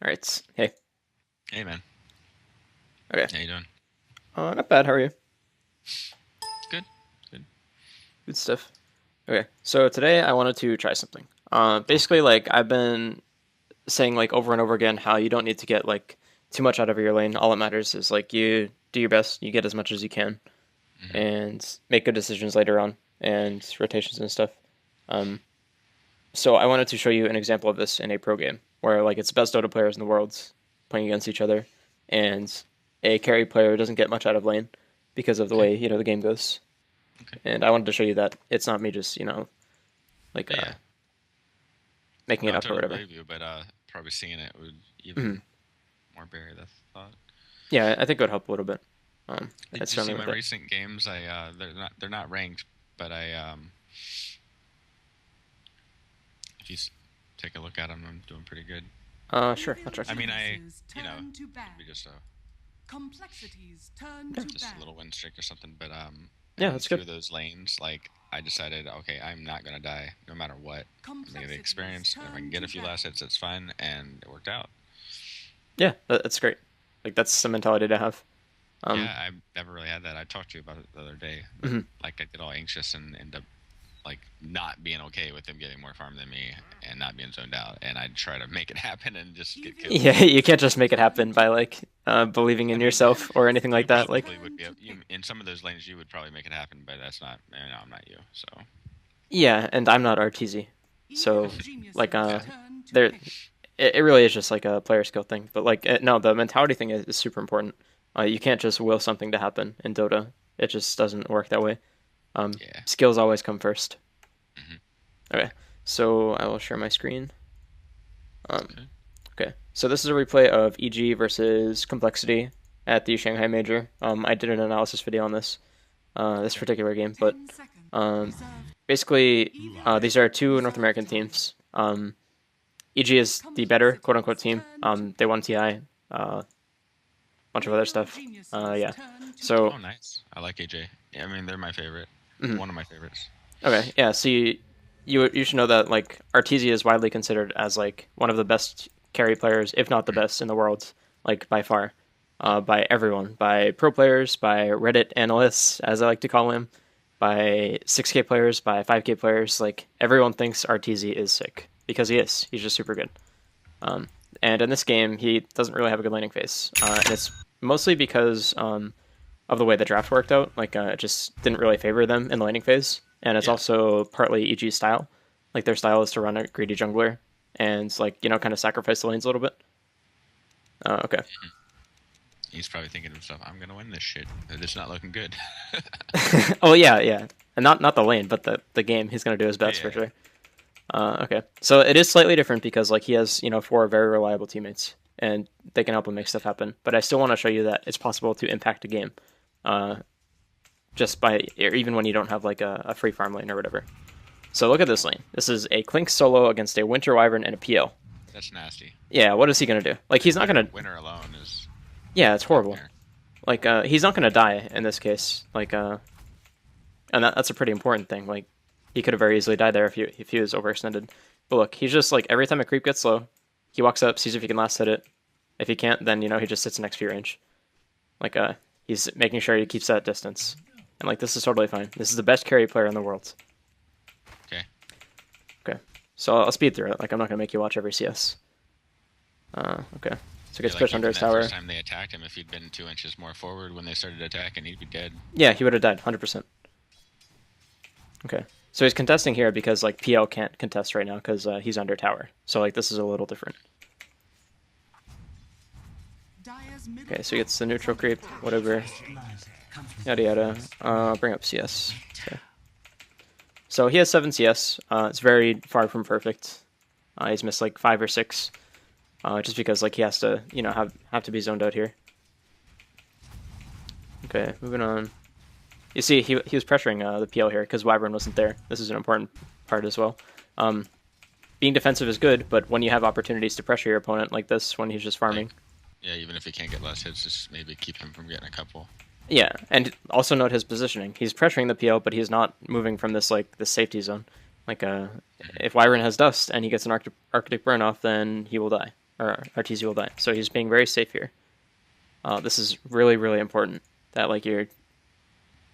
All right. Hey. Hey man, Okay. how you doing? Not bad. How are you? Good, good. Good stuff. Okay. So today I wanted to try something. Okay. Basically, like I've been saying like over and over again how you don't need to get like too much out of your lane. All that matters is like you do your best, you get as much as you can, hmm and make good decisions later on and rotations and stuff. Um, so I wanted to show you an example of this in a pro game where like it's the best Dota players in the world playing against each other, and a carry player doesn't get much out of lane because of the Okay. way the game goes. Okay. And I wanted to show you that it's not me just like Yeah. making No, it I up or totally whatever. believe you, but probably seeing it would Hmm. even more bury the thought. Yeah, I think it would help a little bit. Did It's you see certainly my worth it. recent games? They're not ranked, but if you take a look at them, I'm doing pretty good. Sure, I'll Evil check. I mean, geniuses you know, turn to could be bad. Complexities turn Yeah, to just a bad. little win streak or something, but yeah, in that's two good. of those lanes, like I decided, okay, I'm not gonna die no matter what. I'm gonna get the Complexities experience, and if I can turn get to a few last bad. hits, that's fine, and it worked out. Yeah, that's great. Like that's the mentality to have. Yeah, Um, I've never really had that. I talked to you about it the other day, but mhm. like I get all anxious and end up like not being okay with him getting more farm than me and not being zoned out, and I try to make it happen and just get Yeah, kills. you can't just make it Turn happen to by bad. like believing in I mean, yourself or anything like you that. Complexities Like, probably would turn be to in hate. some of those lanes. You would probably make it happen, but that's not. No, I'm not you. So yeah, and I'm not RTZ, so Evil like geniuses turn to there hate. it really is just like a player skill thing. But like no, the mentality thing is super important. You can't just will something to happen in Dota. It just doesn't work that way. yeah. Skills always come first. hmm Okay, so I will share my screen. Um, Okay. okay, so this is a replay of EG versus Complexity at the Shanghai Major. I did an analysis video on this Okay. particular game, but 10 seconds. um, Reserve. basically Evil these are geniuses two North reserve American time. teams. EG is the better quote unquote Complexities team. turn to They won hate. TI, bunch of other Evil stuff. geniuses Yeah. turn to So Oh, hate. nice. I like AJ. Yeah, I mean, they're my favorite. mhm. One of my favorites. Okay, yeah. So you should know that like Arteezy is widely considered as like one of the best carry players, if not the best in the world, like by far, Yeah. by everyone, by pro players, by Reddit analysts, as I like to call him, by 6K players, by 5K players. Like everyone thinks Arteezy is sick because he is. He's just super good. Um, and in this game, he doesn't really have a good laning phase, and it's mostly because of the way the draft worked out. Like it just didn't really favor them in the laning phase, and it's Yeah. also partly EG's style. Like their style is to run a greedy jungler and like kind of sacrifice the lanes a little bit. Okay. He's probably thinking to himself, "I'm gonna win this shit. It's not looking good." Oh yeah, yeah, and not the lane, but the game. He's gonna do his best for Yeah. sure. Okay, so it is slightly different because like he has four very reliable teammates, and they can help him make stuff happen. But I still want to show you that it's possible to impact a game, uh, just by even when you don't have like a free farm lane or whatever. So look at this lane. This is a Clink solo against a Winter Wyvern and a PL. That's nasty. Yeah, what is he gonna do? Like he's not gonna. Winner alone is Yeah, it's horrible. nightmare. Like he's not gonna die in this case. Like and that's a pretty important thing. Like he could have very easily died there if he was overextended. But look, he's just like every time a creep gets low, he walks up, sees if he can last hit it. If he can't, then he just sits next to your range. Like he's making sure he keeps that distance. And like this is totally fine. This is the best carry player in the world. Okay. Okay. So I'll speed through it. Like I'm not gonna make you watch every CS. Okay. So he Yeah, gets like pushed under even his that tower. first time they attacked him, if he'd been 2 inches more forward when they started attacking, he'd be dead. Yeah, he would have died 100%. Okay. So he's contesting here because like PL can't contest right now because he's under tower. So like this is a little different. Dyer's middle Okay, so he tower gets the is neutral under creep, attack. whatever, yada yada. Bring up CS. Okay. So he has 7 CS. It's very far from perfect. He's missed like 5 or 6, just because like he has to, have to be zoned out here. Okay, moving on. You see, he was pressuring the PL here because Wyvern wasn't there. This is an important part as well. Um, Being defensive is good, but when you have opportunities to pressure your opponent like this, when he's just Like, farming, yeah, even if he can't get last hits, just maybe keep him from getting a couple. yeah, and also note his positioning. He's pressuring the PL, but he's not moving from this safety zone. Like hmm if Wyvern has dust and he gets an Arctic burn off, then he will die. or RTZ will die. So he's being very safe here. This is really, really important that like you're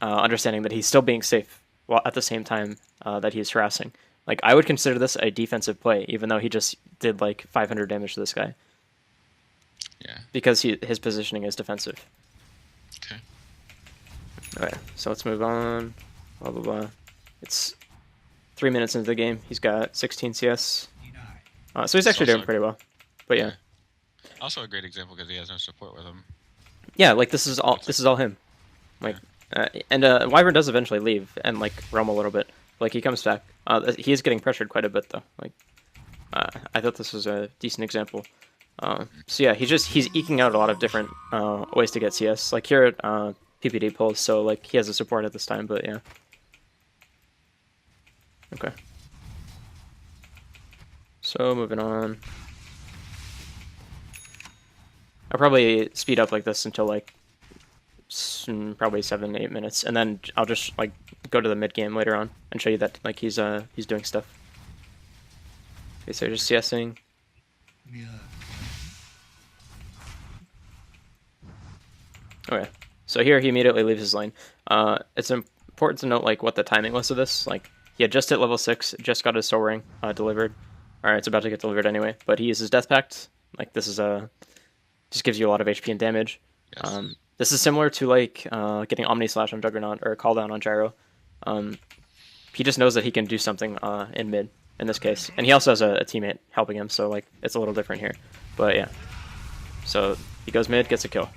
understanding that he's still being safe while at the same time that he's harassing. Like I would consider this a defensive play, even though he just did like 500 damage to this guy. Yeah. Because his positioning is defensive. Okay. Alright, so let's move on. Blah blah blah. It's 3 minutes into the game. He's got 16 CS. So he's actually doing pretty well. But yeah. Also a great example because he has no support with him. Yeah, like this is all him. Like, and Wyvern does eventually leave and like roam a little bit. Like he comes back. He is getting pressured quite a bit though. Like, I thought this was a decent example. So yeah, he's eking out a lot of different ways to get CS. Like here at PPD pulls, so like he has a support at this time. But yeah. Okay. So moving on. I'll probably speed up like this until like probably 7-8 minutes, and then I'll just like go to the mid game later on and show you that like he's doing stuff. Okay, so just CSing. Okay, so here he immediately leaves his lane. It's important to note like what the timing was of this. Like he had just hit level 6, just got his soul ring delivered. All right, it's about to get delivered anyway, but he uses Death Pact. Like this is just gives you a lot of HP and damage. Yes. This is similar to like getting Omni Slash on Juggernaut or Call Down on Gyro. He just knows that he can do something in mid in this case, and he also has a teammate helping him, so like it's a little different here. But yeah, so he goes mid, gets a kill,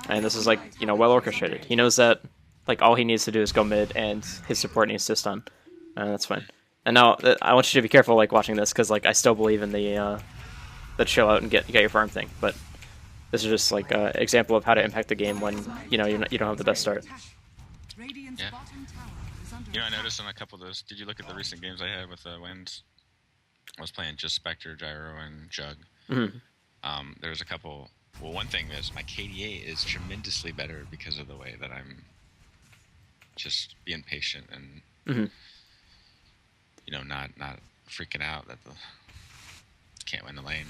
and this is like well orchestrated. He knows that like all he needs to do is go mid, and his support needs to stun. That's fine. And now I want you to be careful like watching this because like I still believe in the chill out and get your farm thing, but this is just like an example of how to impact the game when you don't have the best start. Yeah. I noticed in a couple of those. Did you look at the recent games I had with wins? I was playing just Spectre, Gyro, and Jug. Mm-hmm. There was a couple. Well, one thing is my KDA is tremendously better because of the way that I'm just being patient and not freaking out that the can't win the lane.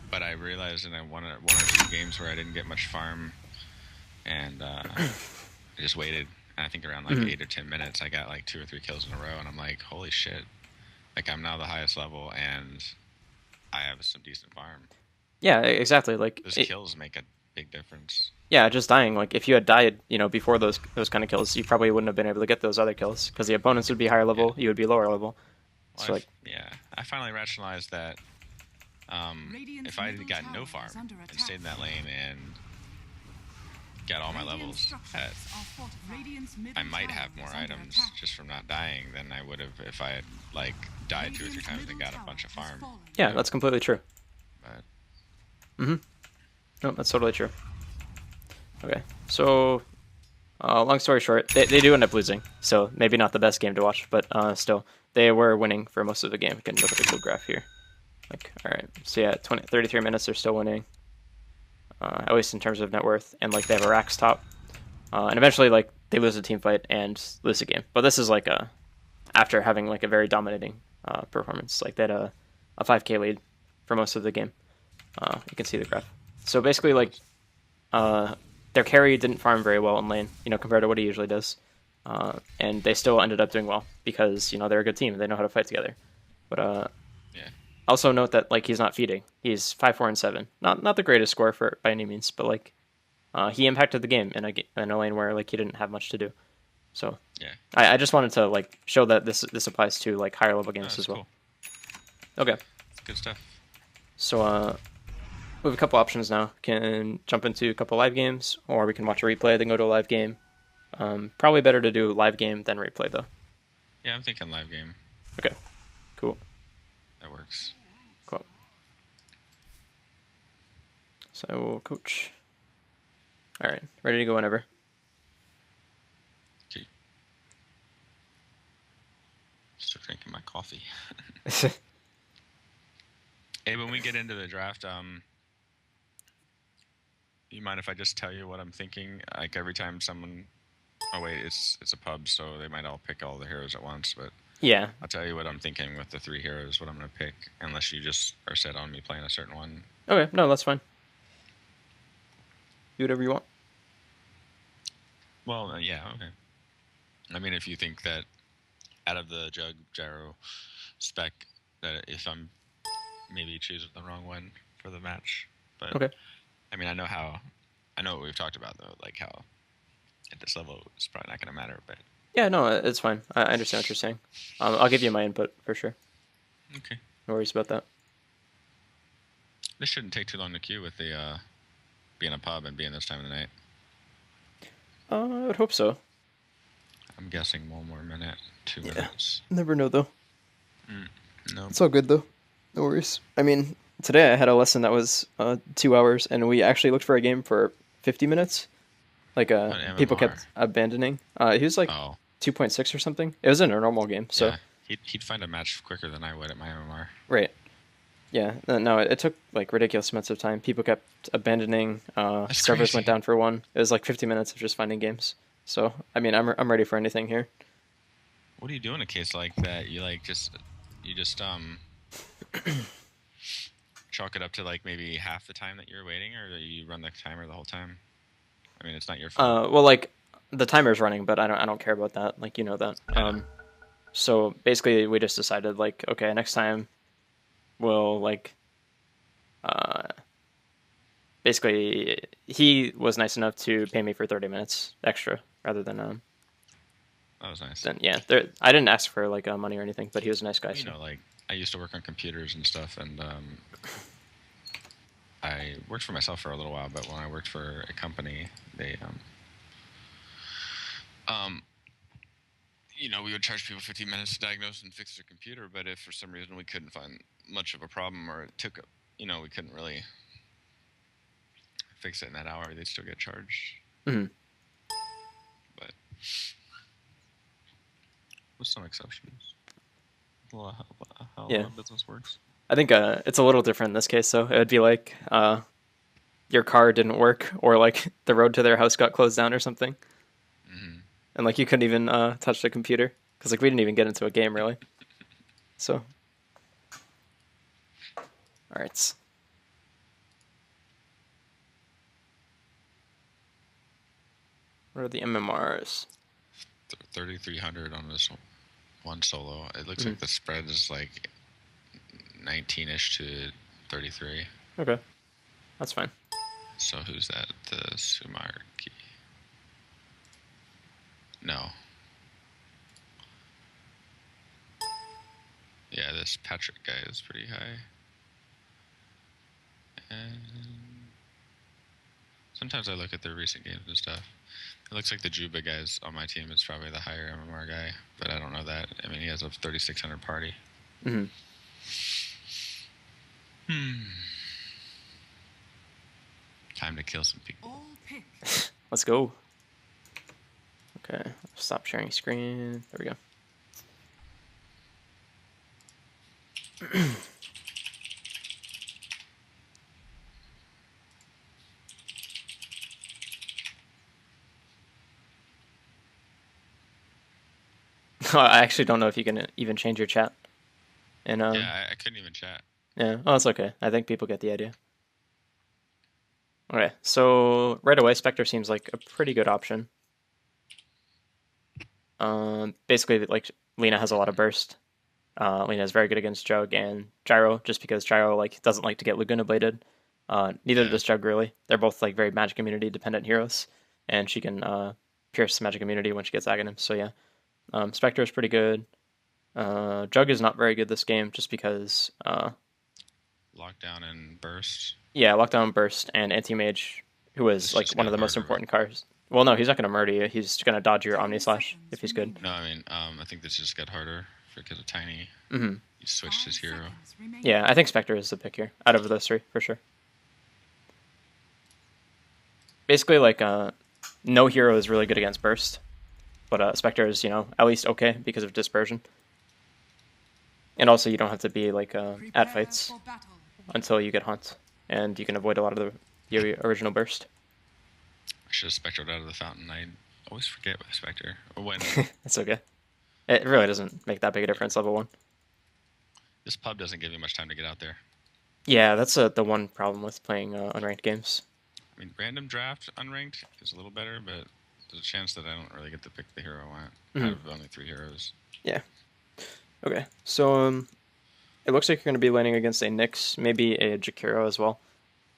But I realized in one or two games where I didn't get much farm, and I just waited. And I think around like 8 or 10 minutes, I got like 2 or 3 kills in a row, and I'm like, holy shit! Like I'm now the highest level, and I have some decent farm. Yeah, exactly. Like those kills make a big difference. Yeah, just dying. Like if you had died, before those kind of kills, you probably wouldn't have been able to get those other kills because the opponents would be higher level, you would be lower level. Well, so I finally rationalized that if I had gotten no farm and stayed in that lane and got all my levels, I might have more items just from not dying than I would have if I had like died 2 or 3 times and got a bunch of farm. Yeah, that's completely true. But No, that's totally true. Okay, so long story short, they do end up losing, so maybe not the best game to watch, but still, they were winning for most of the game. We can look at the cool graph here. Like, all right, so yeah, 33 minutes, they're still winning, at least in terms of net worth, and like they have a Rax top, and eventually like they lose a team fight and lose the game. But this is like after having like a very dominating performance, like they had a 5K lead for most of the game. You can see the graph. So basically, like their carry didn't farm very well in lane, compared to what he usually does, and they still ended up doing well because they're a good team. They know how to fight together. But also note that like he's not feeding. He's 5-4 and 7. Not the greatest score by any means, but like he impacted the game in a lane where like he didn't have much to do. So yeah, I just wanted to like show that this applies to like higher level games as well. Cool. Okay. Good stuff. So we have a couple options now. Can jump into a couple live games, or we can watch a replay, then go to a live game. Probably better to do live game than replay, though. Yeah, I'm thinking live game. Okay, cool. That works. Cool. So I will coach. All right, ready to go whenever. Okay. Still drinking my coffee. Hey, when we get into the draft, you mind if I just tell you what I'm thinking? Like every time someone, oh wait, it's a pub, so they might all pick all the heroes at once. But Yeah. I'll tell you what I'm thinking with the 3 heroes, what I'm going to pick, unless you just are set on me playing a certain one. Okay, no, that's fine. Do whatever you want. Well, yeah, okay. I mean, if you think that out of the Jug, Gyro, Spec, that if I'm maybe choosing the wrong one for the match. But, Okay. I mean, I know what we've talked about, though, like how at this level it's probably not going to matter, but... Yeah, no, it's fine. I understand what you're saying. I'll give you my input for sure. Okay. No worries about that. This shouldn't take too long to queue with the, being a pub and being this time of the night. I would hope so. I'm guessing 1 more minute, 2 minutes. Never know, though. No. It's all good, though. No worries. I mean, today I had a lesson that was 2 hours, and we actually looked for a game for 50 minutes. Like, people kept abandoning. He was like 2.6 or something. It was in a normal game, so... Yeah, he'd find a match quicker than I would at my MMR. Right. Yeah, no, it took like ridiculous amounts of time. People kept abandoning. Servers went down for 1. It was like 50 minutes of just finding games. So, I mean, I'm ready for anything here. What do you do in a case like that? You just chalk it up to like maybe half the time that you're waiting, or you run the timer the whole time? I mean, it's not your fault. Well, like the timer's running, but I don't care about that. Like, you know that. So basically, we just decided like, okay, next time we'll like. Basically, he was nice enough to pay me for 30 minutes extra rather than That was nice. Then yeah, I didn't ask for like money or anything, but he was a nice guy. You know, like I used to work on computers and stuff, and I worked for myself for a little while. But when I worked for a company, they you know, we would charge people 15 minutes to diagnose and fix their computer. But if for some reason we couldn't find much of a problem, or it took, you know, we couldn't really fix it in that hour, they'd still get charged. Mm-hmm. But with some exceptions, how business works. I think it's a little different in this case. So it would be like your car didn't work, or like the road to their house got closed down or something, and like you couldn't even touch the computer because like we didn't even get into a game really. So, all right. What are the MMRs? 3,300 on this one solo. It looks like the spread is like 19-ish to 33. Okay, that's fine. So who's that? The Sumarki? No. Yeah, this Patrick guy is pretty high. And sometimes I look at their recent games and stuff. It looks like the Juba guys on my team is probably the higher MMR guy, but I don't know that. I mean, he has a 3,600 party. Time to kill some people. Let's go. Okay, stop sharing screen. There we go. I actually don't know if you can even change your chat. And yeah, I couldn't even chat. Yeah, oh, it's okay. I think people get the idea. Okay, so right away, Spectre seems like a pretty good option. Basically, like Lena has a lot of burst. Lena is very good against Jug and Gyro, just because Gyro like doesn't like to get Laguna bladed. Neither does Jug really. They're both like very magic immunity dependent heroes, and she can pierce magic immunity when she gets Aghanim. So yeah, Spectre is pretty good. Jug is not very good this game, just because Lockdown and burst. Yeah, lockdown, burst, and anti-mage, who is like one of the most important cards. Well, no, he's not going to murder you. He's going to dodge your Omni Slash if he's good. No, I mean, I think this just got harder because of Tiny. He switched his hero. Yeah, I think Spectre is the pick here, out of those 3, for sure. Basically, like, no hero is really good against burst, but Spectre is, you know, at least okay because of dispersion. And also, you don't have to be, like, at fights until you get Haunt, and you can avoid a lot of the original burst. I should have Spectred out of the fountain. I always forget about Spectre. Or when That's okay. It really doesn't make that big a difference, level 1. This pub doesn't give you much time to get out there. Yeah, that's the one problem with playing unranked games. I mean, random draft unranked is a little better, but there's a chance that I don't really get to pick the hero I want out of only 3 heroes. Yeah. Okay, so it looks like you're going to be laning against a Nyx, maybe a Jakiro as well.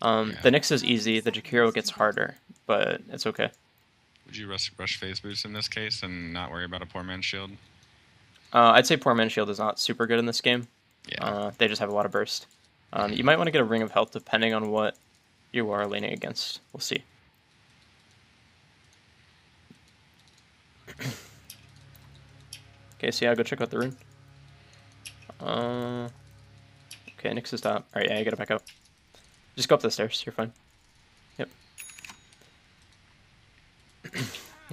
Yeah. The Nyx is easy, the Jakiro gets harder, but it's okay. Would you rush phase boost in this case and not worry about a poor man's shield? I'd say Poor Man's Shield is not super good in this game. Yeah. They just have a lot of burst. You might want to get a Ring of Health depending on what you are laning against. We'll see. Okay, so yeah, go check out the rune. Okay, Nyx is top. Alright, yeah, you gotta back up. Just go up the stairs, you're fine. Yep.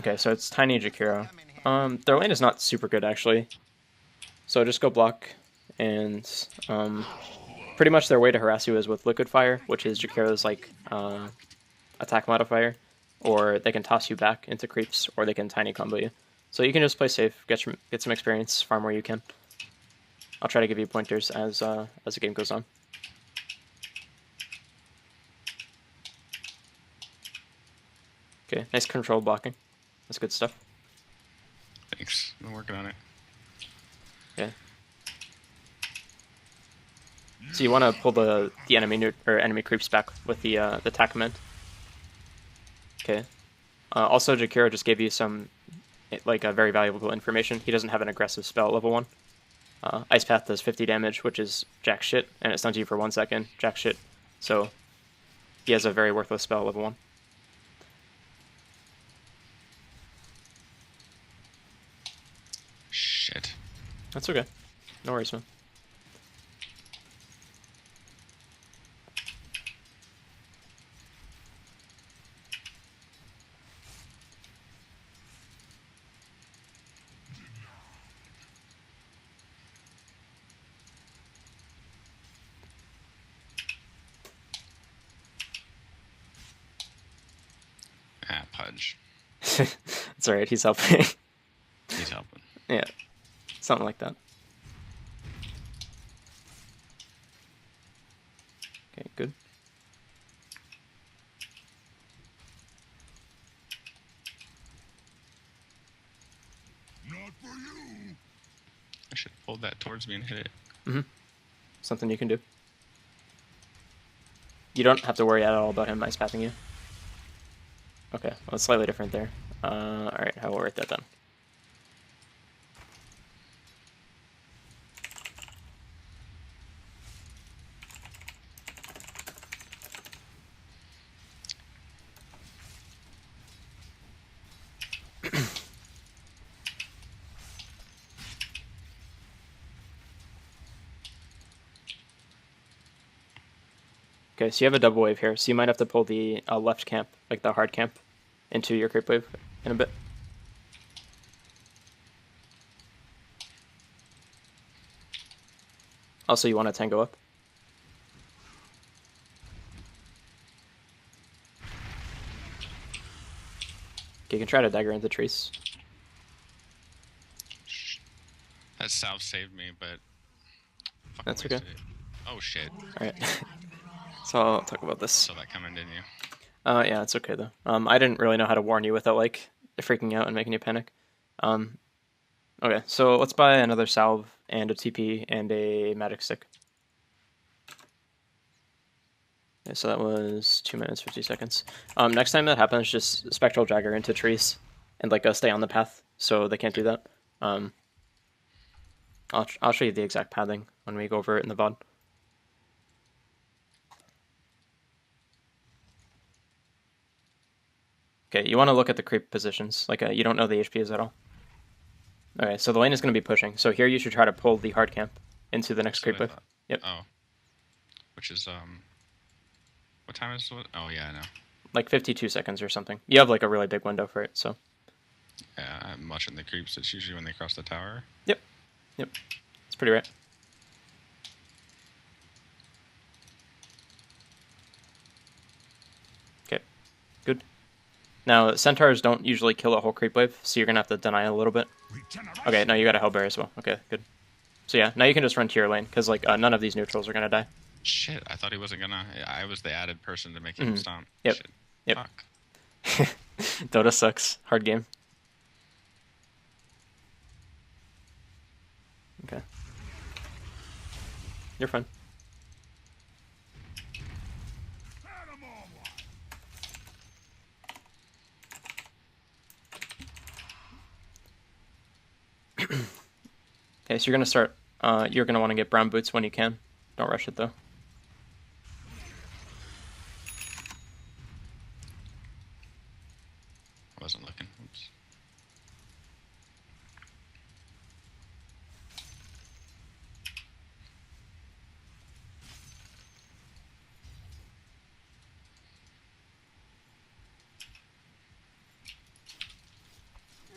Okay, so it's Tiny Jakiro. Their lane is not super good, actually. So just go block, and pretty much their way to harass you is with Liquid Fire, which is Jakiro's, like, attack modifier. Or they can toss you back into creeps, or they can Tiny combo you. So you can just play safe, get some experience, farm where you can. I'll try to give you pointers as the game goes on. Okay, nice control blocking. That's good stuff. Thanks. Been working on it. Okay. So you want to pull the enemy creeps back with the Tackament. Okay. Also, Jakiro just gave you some very valuable information. He doesn't have an aggressive spell at level 1. Ice Path does 50 damage, which is jack shit, and it stuns you for 1 second, jack shit. So he has a very worthless spell at level 1. Shit. That's okay. No worries, man. Ah, Pudge. It's alright, he's helping. He's helping. Yeah, something like that. Okay, good. Not for you. I should pull that towards me and hit it. Something you can do. You don't have to worry at all about him ice pathing you. Okay, well, it's slightly different there. Alright, how will we write that down? Okay, so you have a double wave here, so you might have to pull the left camp, like the hard camp, into your creep wave in a bit. Also, you want to tango up. Okay, you can try to dagger into trees. That south saved me, but fucking That's okay. wasted it. Oh shit. Alright. So I'll talk about this. Saw that coming, didn't you? Yeah, it's okay though. I didn't really know how to warn you without freaking out and making you panic. Okay, so let's buy another salve and a TP and a magic stick. Okay, so that was 2 minutes 50 seconds. Next time that happens, just spectral dagger into trees and stay on the path so they can't do that. I'll show you the exact pathing when we go over it in the VOD. Okay, you want to look at the creep positions. You don't know the HPs at all. Okay, so the lane is going to be pushing. So here you should try to pull the hard camp into the next creep wave. Yep. Oh. Which is, what time is it? Oh, yeah, I know. Like 52 seconds or something. You have a really big window for it, so. Yeah, I'm watching the creeps. It's usually when they cross the tower. Yep. Yep. It's pretty right. Okay. Good. Now, centaurs don't usually kill a whole creep wave, so you're going to have to deny a little bit. Okay, no, you got a Hellbear as well. Okay, good. So yeah, now you can just run to your lane, because like none of these neutrals are gonna die. Shit, I thought he wasn't gonna... I was the added person to make him stomp. Yep. Shit. Yep. Fuck. Dota sucks. Hard game. Okay. You're fine. Okay, so you're gonna start. You're gonna want to get brown boots when you can. Don't rush it though. I wasn't looking. Oops.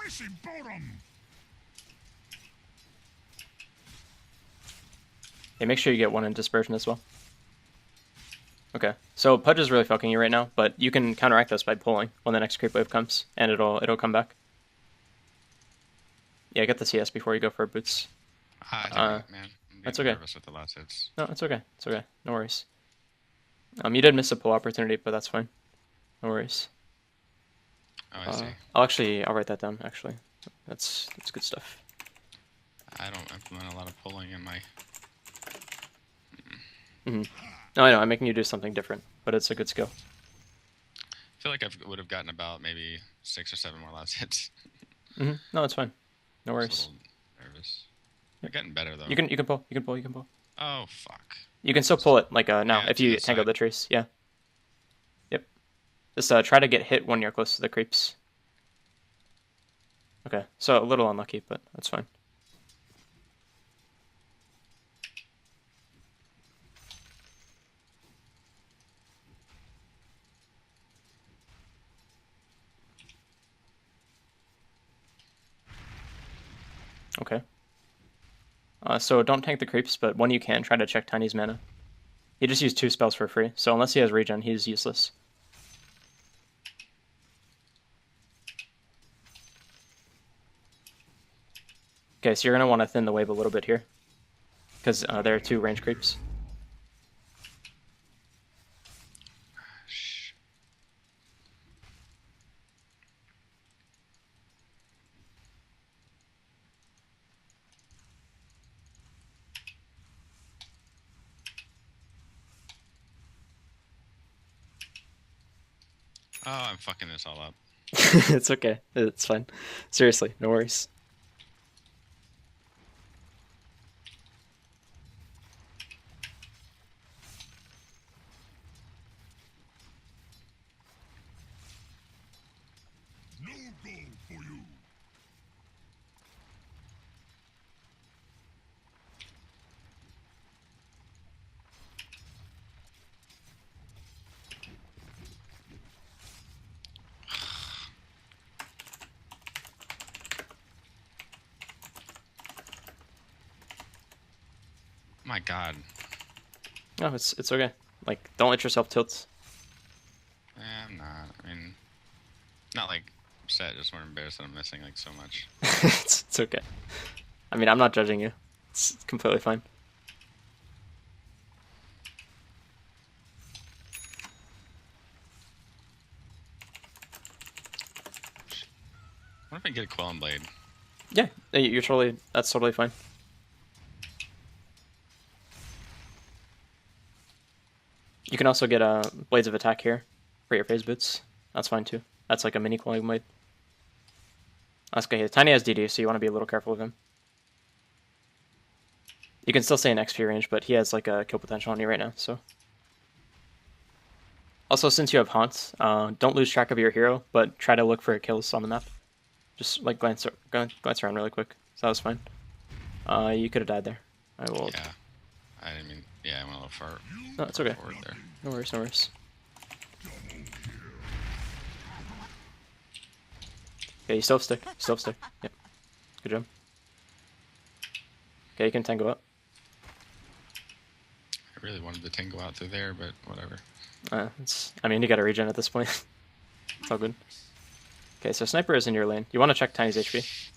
Missing bottom. Okay, make sure you get one in dispersion as well. Okay, so Pudge is really fucking you right now, but you can counteract this by pulling when the next creep wave comes, and it'll come back. Yeah, get the CS before you go for boots. I think, man. I'm that's getting okay. nervous with the last hits. No, it's okay. It's okay. No worries. You did miss a pull opportunity, but that's fine. No worries. Oh, I see. I'll write that down. Actually, that's good stuff. I don't implement a lot of pulling in my... No, I know. I'm making you do something different, but it's a good skill. I feel like I would have gotten about maybe 6 or 7 more last hits. No, it's fine. No I was worries. a little nervous. You're getting better though. You can pull. You can pull. You can pull. Oh fuck. You can still pull it like now Yeah, if to you the tango side. the trees. Yeah. Yep. Just try to get hit when you're close to the creeps. Okay, so a little unlucky, but that's fine. Okay. So don't tank the creeps, but when you can, try to check Tiny's mana. He just used 2 spells for free, so unless he has regen, he's useless. Okay, so you're going to want to thin the wave a little bit here, because there are 2 range creeps. Shh. Oh, I'm fucking this all up. It's okay. It's fine. Seriously, no worries. No goal for you. My god. No, it's okay. Like, don't let yourself tilt. I'm not. I mean, not like upset, just more embarrassed that I'm missing like so much. It's okay. I mean, I'm not judging you. It's completely fine. What if I get a Quelling Blade? Yeah, that's totally fine. You can also get Blades of Attack here for your phase boots. That's fine too. That's like a mini Quelling Blade. That's okay. Tiny has DD, so you want to be a little careful of him. You can still stay in XP range, but he has like a kill potential on you right now, so. Also, since you have Haunt, don't lose track of your hero, but try to look for kills on the map. Just like glance around really quick. So that was fine. You could have died there. I will. Yeah. I didn't mean. Yeah, I went a little far. No, it's okay. Forward there. No worries, no worries. Okay, you still have stick. Still have stick. Yep. Good job. Okay, you can tango up. I really wanted the tango out through there, but whatever. I mean, you got a regen at this point. It's all good. Okay, so Sniper is in your lane. You want to check Tiny's HP.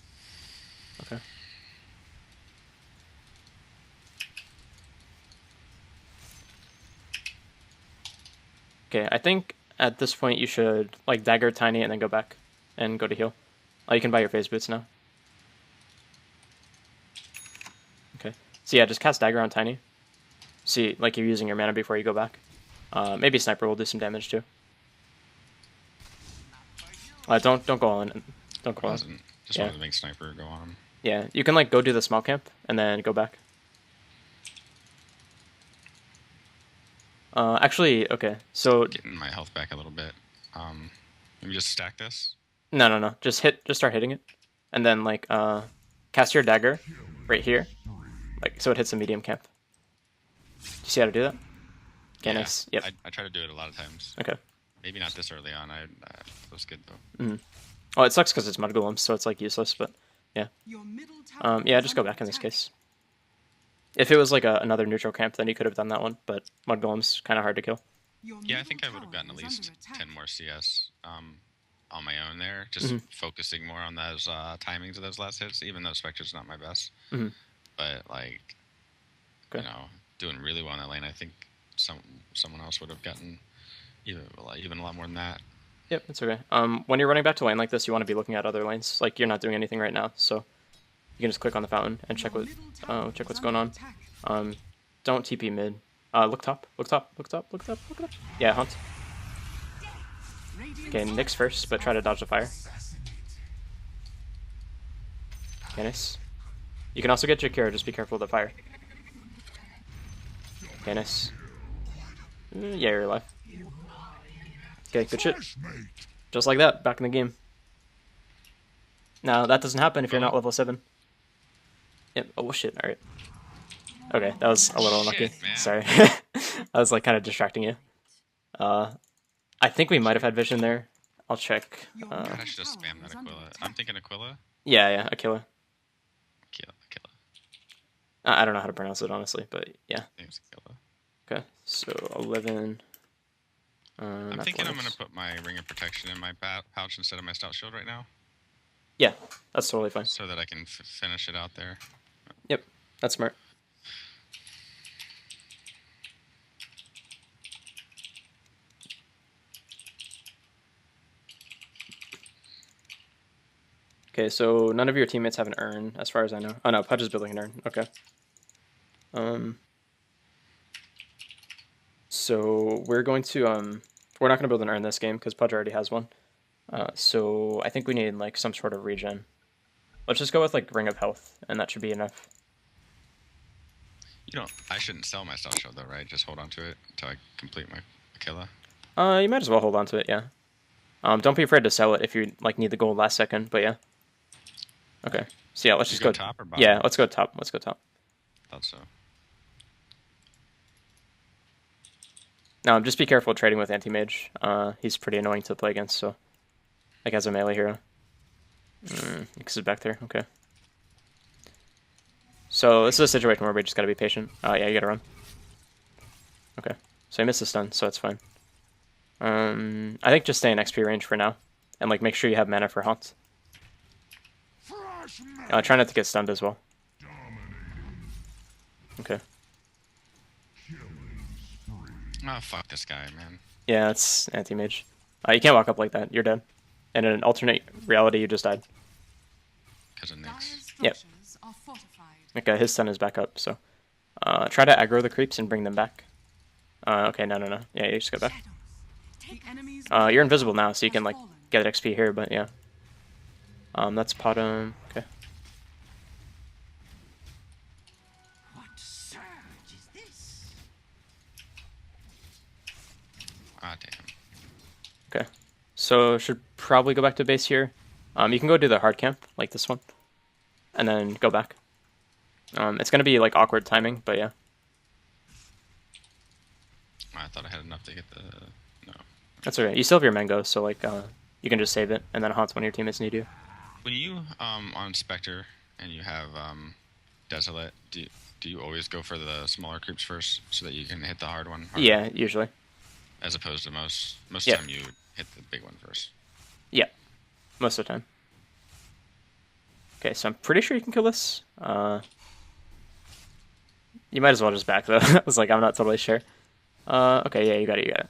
Okay. Okay, I think at this point you should like dagger Tiny and then go back and go to heal. Oh, you can buy your phase boots now. Okay. So yeah, just cast dagger on Tiny. See, like you're using your mana before you go back. Maybe Sniper will do some damage too. Don't go all in. Don't go all in. Just wanted to make Sniper go on him. Yeah, you can like go do the small camp and then go back. Actually, okay. So getting my health back a little bit. Maybe just stack this. No. Just start hitting it, and then like cast your dagger right here, like so it hits the medium camp. Do you see how to do that? Okay, yeah, nice. Yep. I try to do it a lot of times. Okay. Maybe not this early on. It was good though. Mm-hmm. Oh, it sucks because it's mud golems, so it's like useless. But yeah. Yeah, just go back in this case. If it was like another neutral camp, then you could have done that one. But mud golem's kind of hard to kill. Yeah, I think I would have gotten at least 10 more CS on my own there, just focusing more on those timings of those last hits, even though Spectre's not my best. But like, you know, doing really well in that lane, I think someone else would have gotten even a lot more than that. Yep, it's okay. When you're running back to lane like this, you want to be looking at other lanes. Like you're not doing anything right now, so you can just click on the fountain and check what's going on. Don't TP mid. Look top. Yeah, hunt. Okay, Nyx first, but try to dodge the fire. Okay, nice. You can also get Jakira, just be careful of the fire. Okay, nice. Yeah, you're alive. Okay, good shit. Just like that, back in the game. Now, that doesn't happen if you're not level 7. Yep, oh shit, alright. Okay, that was a little unlucky. Sorry. I was like kind of distracting you. I think we might have had vision there. I'll check. I should have spammed that Aquila. I'm thinking Aquila. Yeah, Aquila. Aquila. I don't know how to pronounce it honestly, but yeah. I think it's Aquila. Okay, so 11. I'm thinking I'm gonna put my ring of protection in my pouch instead of my stout shield right now. Yeah, that's totally fine. So that I can finish it out there. Yep, that's smart. Okay, so none of your teammates have an urn, as far as I know. Oh no, Pudge is building an urn. Okay. So we're going to we're not going to build an urn this game because Pudge already has one. So I think we need like some sort of regen. Let's just go with like Ring of Health, and that should be enough. You know, I shouldn't sell my stout shield though, right? Just hold on to it until I complete my Aquila. You might as well hold on to it, yeah. Don't be afraid to sell it if you like need the gold last second, but yeah. Okay. So yeah, let's just go top or bottom? Yeah, let's go top. Let's go top. Thought so. No, just be careful trading with anti-mage. He's pretty annoying to play against, so like as a melee hero. Nyx is back there, okay. So this is a situation where we just gotta be patient. Yeah, you gotta run. Okay. So he missed the stun, so it's fine. I think just stay in XP range for now. And like make sure you have mana for haunt. Try not to get stunned as well. Okay. Oh, fuck this guy, man. Yeah, it's anti-mage. You can't walk up like that. You're dead. And in an alternate reality, you just died. Because of Nyx. Yep. Okay, his stun is back up, so... try to aggro the creeps and bring them back. Okay, no. Yeah, you just go back. You're invisible now, so you can, like, get XP here, but yeah. That's bottom. Okay. What surge is this? Ah, damn. Okay. So, should probably go back to base here. You can go do the hard camp, like this one. And then go back. It's gonna be, like, awkward timing, but yeah. I thought I had enough to get the... No. That's okay. You still have your mango, so, like, you can just save it, and then haunt when your teammates need you. When you, on Spectre, and you have, Desolate, do you always go for the smaller creeps first, so that you can hit the hard one harder? Yeah, usually. As opposed to most of the time you hit the big one first. Yeah, most of the time. Okay, so I'm pretty sure you can kill this. You might as well just back though. I was like, I'm not totally sure. Okay, yeah, you got it, you got it.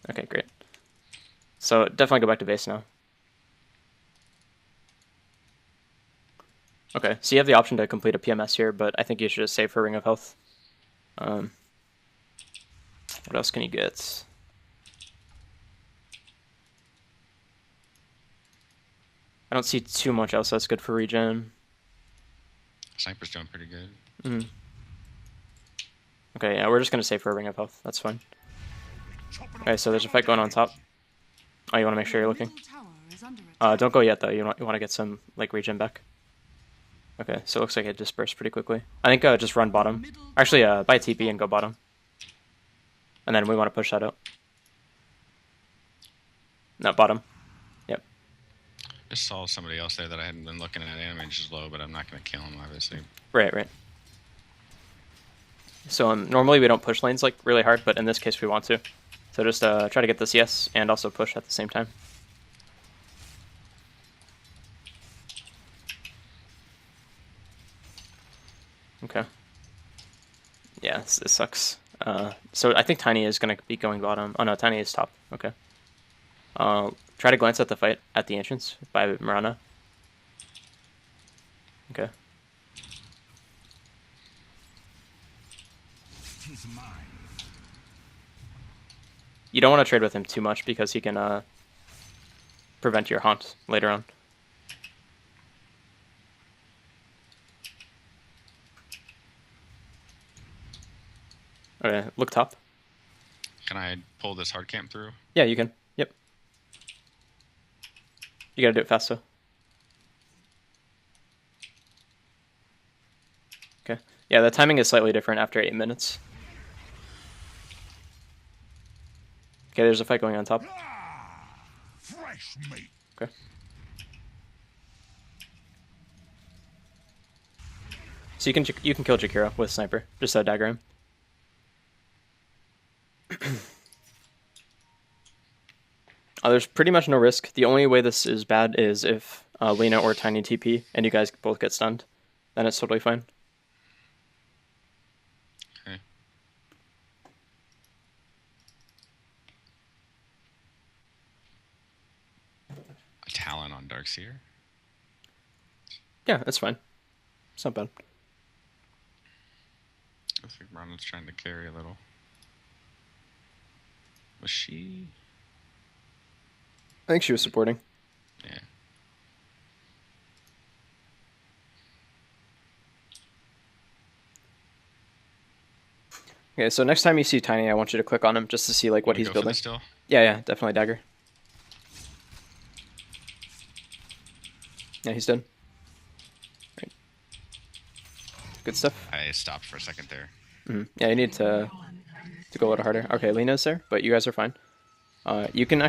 Okay, great. So definitely go back to base now. Okay, so you have the option to complete a PMS here, but I think you should just save for Ring of Health. What else can you get? I don't see too much else that's good for regen. Sniper's doing pretty good. Mm. Okay, yeah, we're just gonna save for a Ring of Health. That's fine. Okay, so there's a fight going on top. Oh, you want to make sure you're looking. Don't go yet though. You want to get some like regen back. Okay, so it looks like it dispersed pretty quickly. I think just run bottom. Actually, buy TP and go bottom. And then we want to push that out. No, bottom. Yep. Just saw somebody else there that I hadn't been looking at. Damage is low, but I'm not going to kill him, obviously. Right, right. So normally we don't push lanes like really hard, but in this case we want to. So just try to get the CS and also push at the same time. Okay. Yeah, this sucks. So I think Tiny is going to be going bottom. Oh no, Tiny is top. Okay. Try to glance at the fight at the entrance by Mirana. Okay. You don't want to trade with him too much because he can prevent your haunt later on. Okay, look top. Can I pull this hard camp through? Yeah, you can. Yep. You gotta do it fast though. Okay. Yeah, the timing is slightly different after 8 minutes. Okay, there's a fight going on top. Fresh meat. Okay. So you can kill Jakiro with sniper. Just dagger him. There's pretty much no risk. The only way this is bad is if Lena or Tiny TP and you guys both get stunned. Then it's totally fine. Okay. A Talon on Darkseer? Yeah, that's fine. It's not bad. I think Ronald's trying to carry a little. Was she? I think she was supporting. Yeah. Okay, so next time you see Tiny, I want you to click on him just to see like what he's building. Still? Yeah, yeah, definitely dagger. Yeah, he's dead. Right. Good stuff. I stopped for a second there. Yeah, you need to go a little harder. Okay, Lena's there, but you guys are fine. You can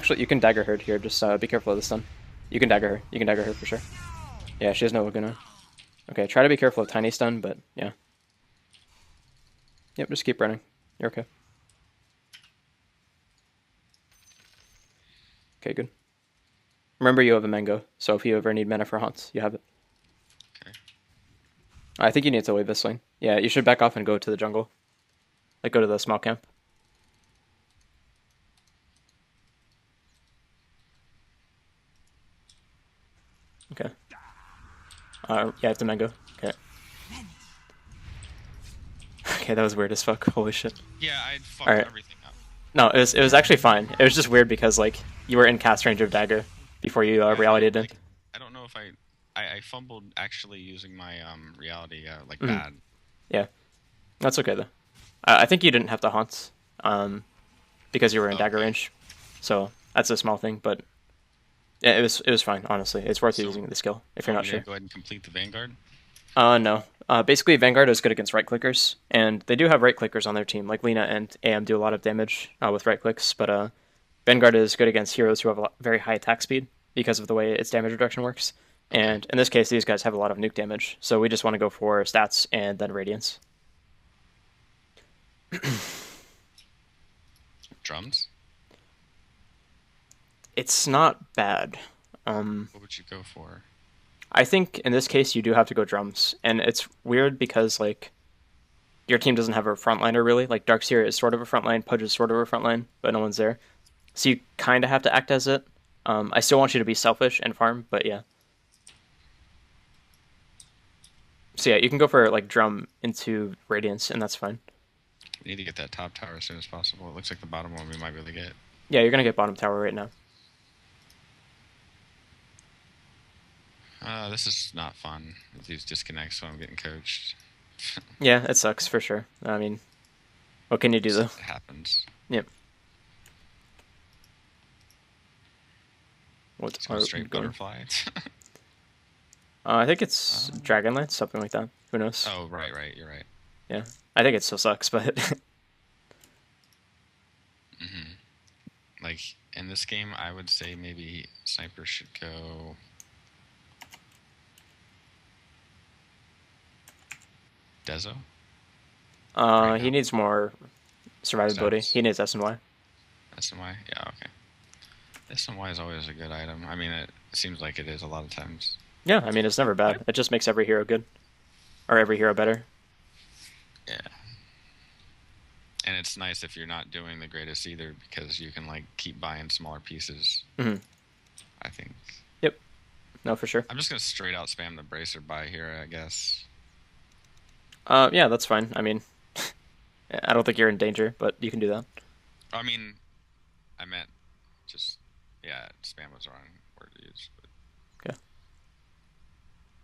dagger her here. Just be careful of the stun. You can dagger her. You can dagger her for sure. Yeah, she has no Laguna. Okay, try to be careful of Tiny stun, but yeah. Yep, just keep running. You're okay. Okay, good. Remember, you have a mango, so if you ever need mana for haunts, you have it. Okay. I think you need to leave this lane. Yeah, you should back off and go to the jungle. Like, go to the small camp. Okay. Yeah, I have the mango. Okay. Okay, that was weird as fuck. Holy shit. Yeah, I fucked Alright. everything up. No, it was actually fine. It was just weird because, like, you were in cast range of dagger before you reality'd in. Like, I don't know if I fumbled actually using my reality bad. Yeah. That's okay, though. I think you didn't have to haunt because you were in dagger range. So, that's a small thing, but yeah, it was fine, honestly. It's worth using the skill if you're not sure. Go ahead and complete the Vanguard? No. Basically, Vanguard is good against right-clickers, and they do have right-clickers on their team. Like, Lena and AM do a lot of damage with right-clicks, but Vanguard is good against heroes who have a very high attack speed because of the way its damage reduction works. And in this case, these guys have a lot of nuke damage, so we just want to go for stats and then radiance. Drums? It's not bad. What would you go for? I think in this case you do have to go drums, and it's weird because like your team doesn't have a frontliner really. Like Darkseer is sort of a frontline, Pudge is sort of a frontline, but no one's there. So you kind of have to act as it. I still want you to be selfish and farm, but yeah. So yeah, you can go for like drum into Radiance, and that's fine. We need to get that top tower as soon as possible. It looks like the bottom one we might be able to get. Yeah, you're gonna get bottom tower right now. This is not fun with these disconnects, so I'm getting coached. Yeah, it sucks for sure. I mean, what can you do though? It happens. Yep. It's going straight butterfly. I think it's Dragonlance, something like that. Who knows? Oh, right, you're right. Yeah, I think it still sucks, but Like in this game, I would say maybe Sniper should go. Dezo? He needs more survivability. He needs SNY. SNY? Yeah, okay. SNY is always a good item. I mean, it seems like it is a lot of times. Yeah, I mean, it's never bad. It just makes every hero good. Or every hero better. Yeah. And it's nice if you're not doing the greatest either, because you can, like, keep buying smaller pieces. Mm-hmm. I think. Yep. No, for sure. I'm just going to straight out spam the bracer buy here, I guess. Yeah, that's fine. I mean, I don't think you're in danger, but you can do that. I mean, I meant just, yeah, spam was the wrong word to use. But okay.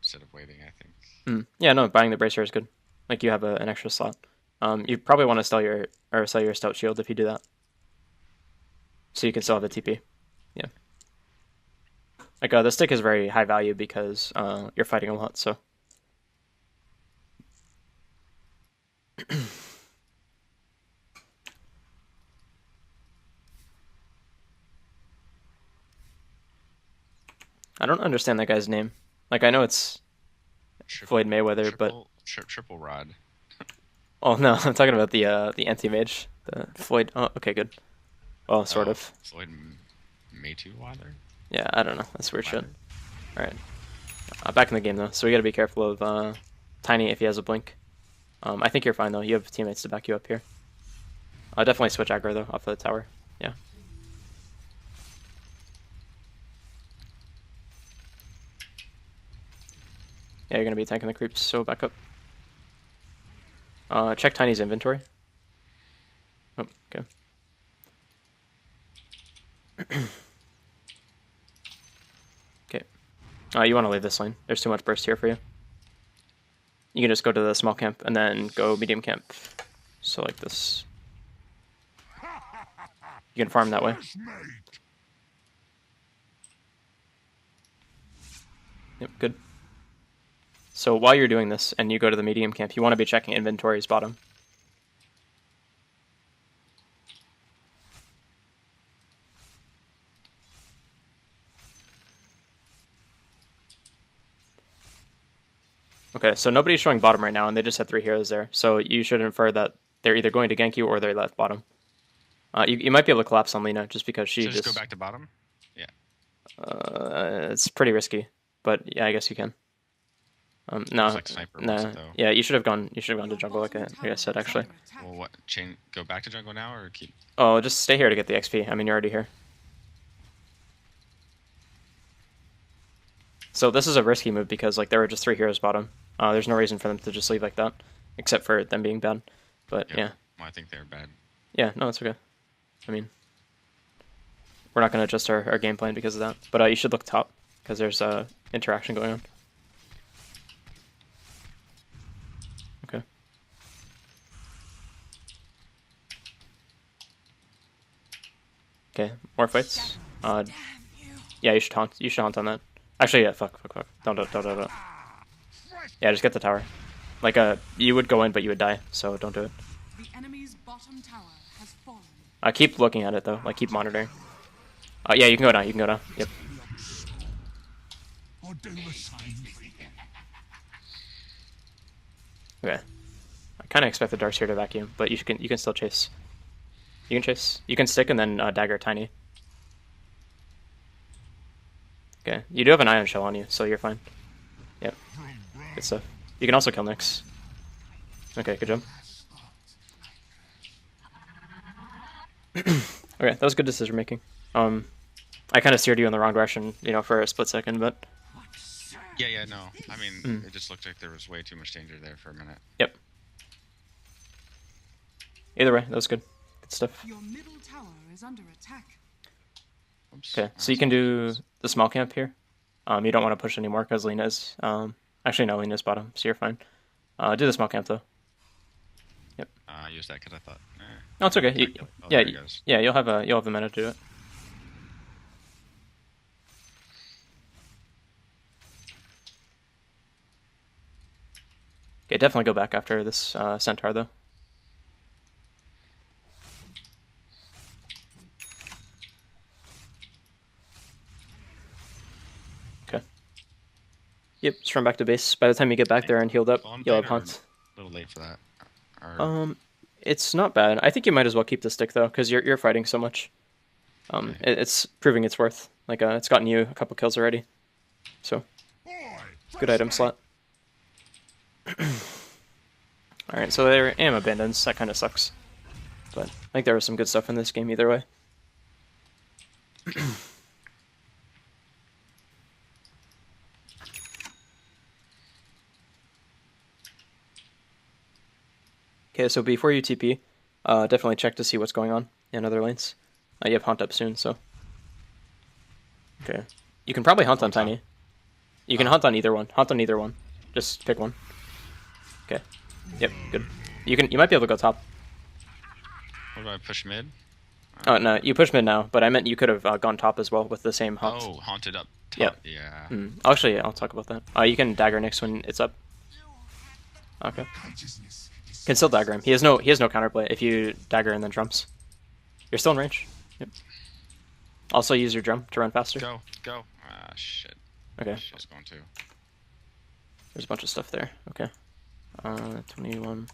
Instead of waiting, I think. Yeah, no, buying the bracer is good. Like, you have an extra slot. You probably want to sell your stout shield if you do that. So you can still have a TP. Yeah. Like, the stick is very high value because you're fighting a lot, so. I don't understand that guy's name. Like, I know it's Floyd Mayweather, but triple rod. oh no, I'm talking about the anti-mage, the Floyd. Oh, okay, good. Well, sort of. Floyd Mayweather. Yeah, I don't know. That's weird shit. All right, back in the game though, so we gotta be careful of Tiny if he has a blink. I think you're fine though. You have teammates to back you up here. I'll definitely switch aggro though off the tower. Yeah. Yeah, you're gonna be tanking the creeps, so back up. Check Tiny's inventory. Oh, okay. Okay. You want to leave this lane. There's too much burst here for you. You can just go to the small camp and then go medium camp. So like this. You can farm that way. Yep, good. So while you're doing this and you go to the medium camp, you want to be checking inventory's bottom. Okay, so nobody's showing bottom right now, and they just had 3 heroes there. So you should infer that they're either going to gank you or they left bottom. You might be able to collapse on Lina just because she just go back to bottom? Yeah. It's pretty risky, but yeah, I guess you can. No, like no. Yeah, you should have gone. You should have gone to jungle, like I said, actually. Well, what? Go back to jungle now, or keep? Oh, just stay here to get the XP. I mean, you're already here. So this is a risky move because like there were just 3 heroes bottom. There's no reason for them to just leave like that, except for them being bad. But yeah. Well, I think they're bad. Yeah, no, it's okay. I mean, we're not going to adjust our game plan because of that. But you should look top because there's interaction going on. Okay. Okay, more fights. Yeah, you should haunt. You should haunt on that. Actually, yeah, fuck. Don't. Yeah, just get the tower. Like, you would go in, but you would die, so don't do it. The enemy's bottom tower has fallen. Keep looking at it, though. Like, keep monitoring. Yeah, you can go down. You can go down. Yep. Okay. I kind of expect the Darkseer to vacuum, but you can still chase. You can chase. You can stick and then dagger Tiny. Okay. You do have an Ion Shell on you, so you're fine. Good stuff. You can also kill Nyx. Okay, good job. Okay, that was good decision making. I kind of steered you in the wrong direction, you know, for a split second, but... Yeah, no. I mean, it just looked like there was way too much danger there for a minute. Yep. Either way, that was good. Good stuff. Your middle tower is under attack. Oops. Okay, so you can do the small camp here. You don't want to push anymore because Lena's... actually, no, Lena's bottom, so you're fine. Do the small camp, though. Yep. I used that because I thought... No, it's okay. there it goes. Yeah, you'll have the mana to do it. Okay, definitely go back after this centaur, though. Okay. Yep, just run back to base. By the time you get back there and healed up, you'll have Hunt. A little late for that. Or... It's not bad. I think you might as well keep the stick, though, because you're fighting so much. It's proving its worth. Like, it's gotten you a couple kills already. So, good item slot. Alright, so their aim abandons. That kind of sucks. But I think there was some good stuff in this game either way. Okay, so before you TP, definitely check to see what's going on in other lanes. You have Hunt up soon, so... Okay. You can probably Hunt on Tiny. You can Hunt on either one. Hunt on either one. Just pick one. Okay. Yep, good. You might be able to go top. What do I push mid? Oh, no, you push mid now, but I meant you could have gone top as well with the same Hunt. Oh, Haunted up top. Yep. Yeah. Actually, yeah, I'll talk about that. You can dagger Nyx when it's up. Okay. Can still dagger him. He has no counterplay if you dagger and then drums. You're still in range. Yep. Also use your drum to run faster. Go. Ah, shit. Okay. I was going to. There's a bunch of stuff there. Okay. 21.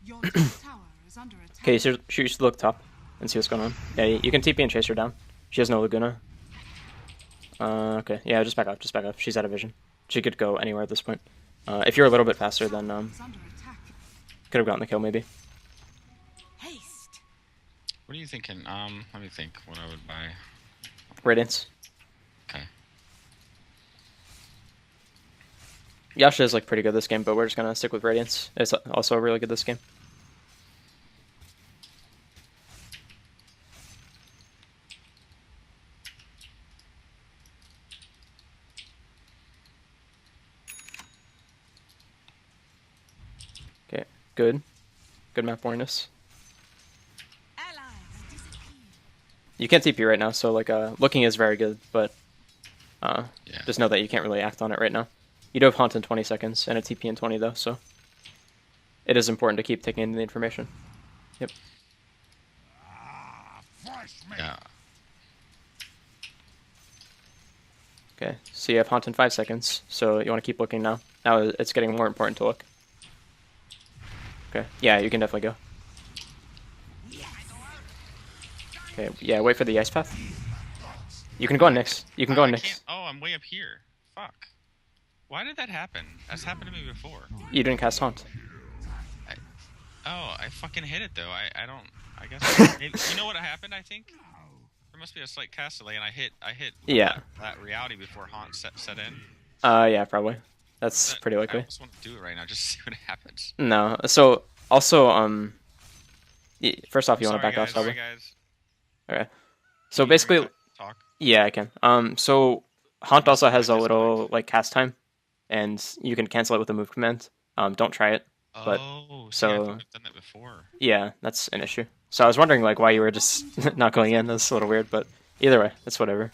Your top tower is under attack. Okay, so you should look top and see what's going on. Yeah, you can TP and chase her down. She has no Laguna. Okay, yeah, just back up, She's out of vision. She could go anywhere at this point. If you're a little bit faster, then could have gotten the kill maybe. Haste. What are you thinking? Let me think what I would buy. Radiance. Okay. Yasha is like pretty good this game, but we're just gonna stick with Radiance. It's also really good this game. Okay, good. Good map awareness. You can't TP right now, so like looking is very good, but Yeah. just know that you can't really act on it right now. You do have Haunt in 20 seconds and a TP in 20 though, so it is important to keep taking in the information. Yep. Yeah. Okay, so you have Haunt in 5 seconds, so you want to keep looking now. Now it's getting more important to look. Okay, yeah, you can definitely go. Okay, yeah, wait for the ice path. You can go on Nyx. You can go on Nyx. Oh, I'm way up here. Fuck. Why did that happen? That's happened to me before. You didn't cast Haunt. I fucking hit it though. I don't. I guess. You know what happened? I think there must be a slight cast delay, and I hit. Yeah. That reality before Haunt set in. Yeah, probably. That's pretty I likely. just want to do it right now, just to see what happens. No, so also first off, you want to back off, Sorry, probably. guys. Okay. So basically, Talk. yeah, I can. So Haunt also has a little like cast time, and you can cancel it with a move command. Don't try it. But See, I so thought I've done that before. yeah, that's an issue. So I was wondering like why you were just not going in. That's a little weird, but either way, it's whatever.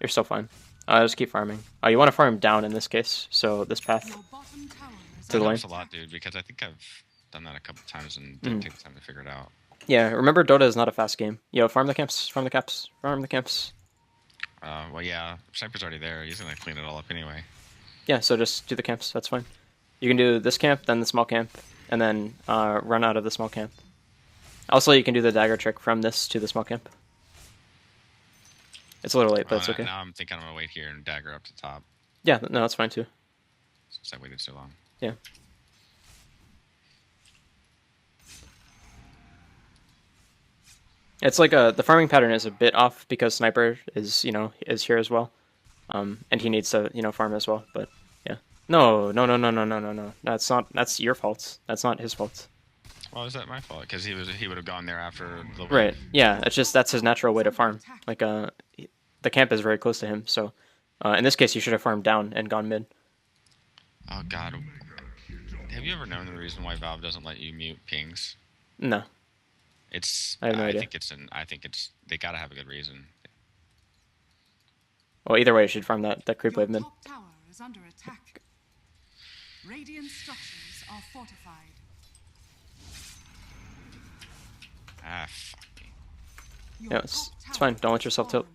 You're still fine. Just keep farming. You want to farm down in this case, so this path Your bottom tower is to the lane. Helps a lot, dude, because I think I've done that a couple times and didn't take the time to figure it out. Yeah, remember Dota is not a fast game. Yo, farm the camps, farm the caps, farm the camps. Well, yeah, Sniper's already there. He's gonna clean it all up anyway. Yeah, so just do the camps. That's fine. You can do this camp, then the small camp, and then run out of the small camp. Also, you can do the dagger trick from this to the small camp. It's a little late, but it's okay. Now I'm thinking I'm gonna wait here and dagger up to top. Yeah, no, that's fine too. Since I waited so long. Yeah. It's like the farming pattern is a bit off because sniper is here as well, and he needs to farm as well. But yeah, no. That's your fault. That's not his fault. Well, is that my fault? Because he would have gone there after the Right. Yeah. It's just that's his natural way to farm. Like the camp is very close to him, so in this case, you should have farmed down and gone mid. Oh God. Have you ever known the reason why Valve doesn't let you mute pings? No. I have no idea. I think it's they gotta have a good reason. Well, either way, you should farm that creep wave mid. Top tower is under attack. Radiant structures are fortified. Ah, fuck me. Yeah, it's fine. Don't let yourself tilt.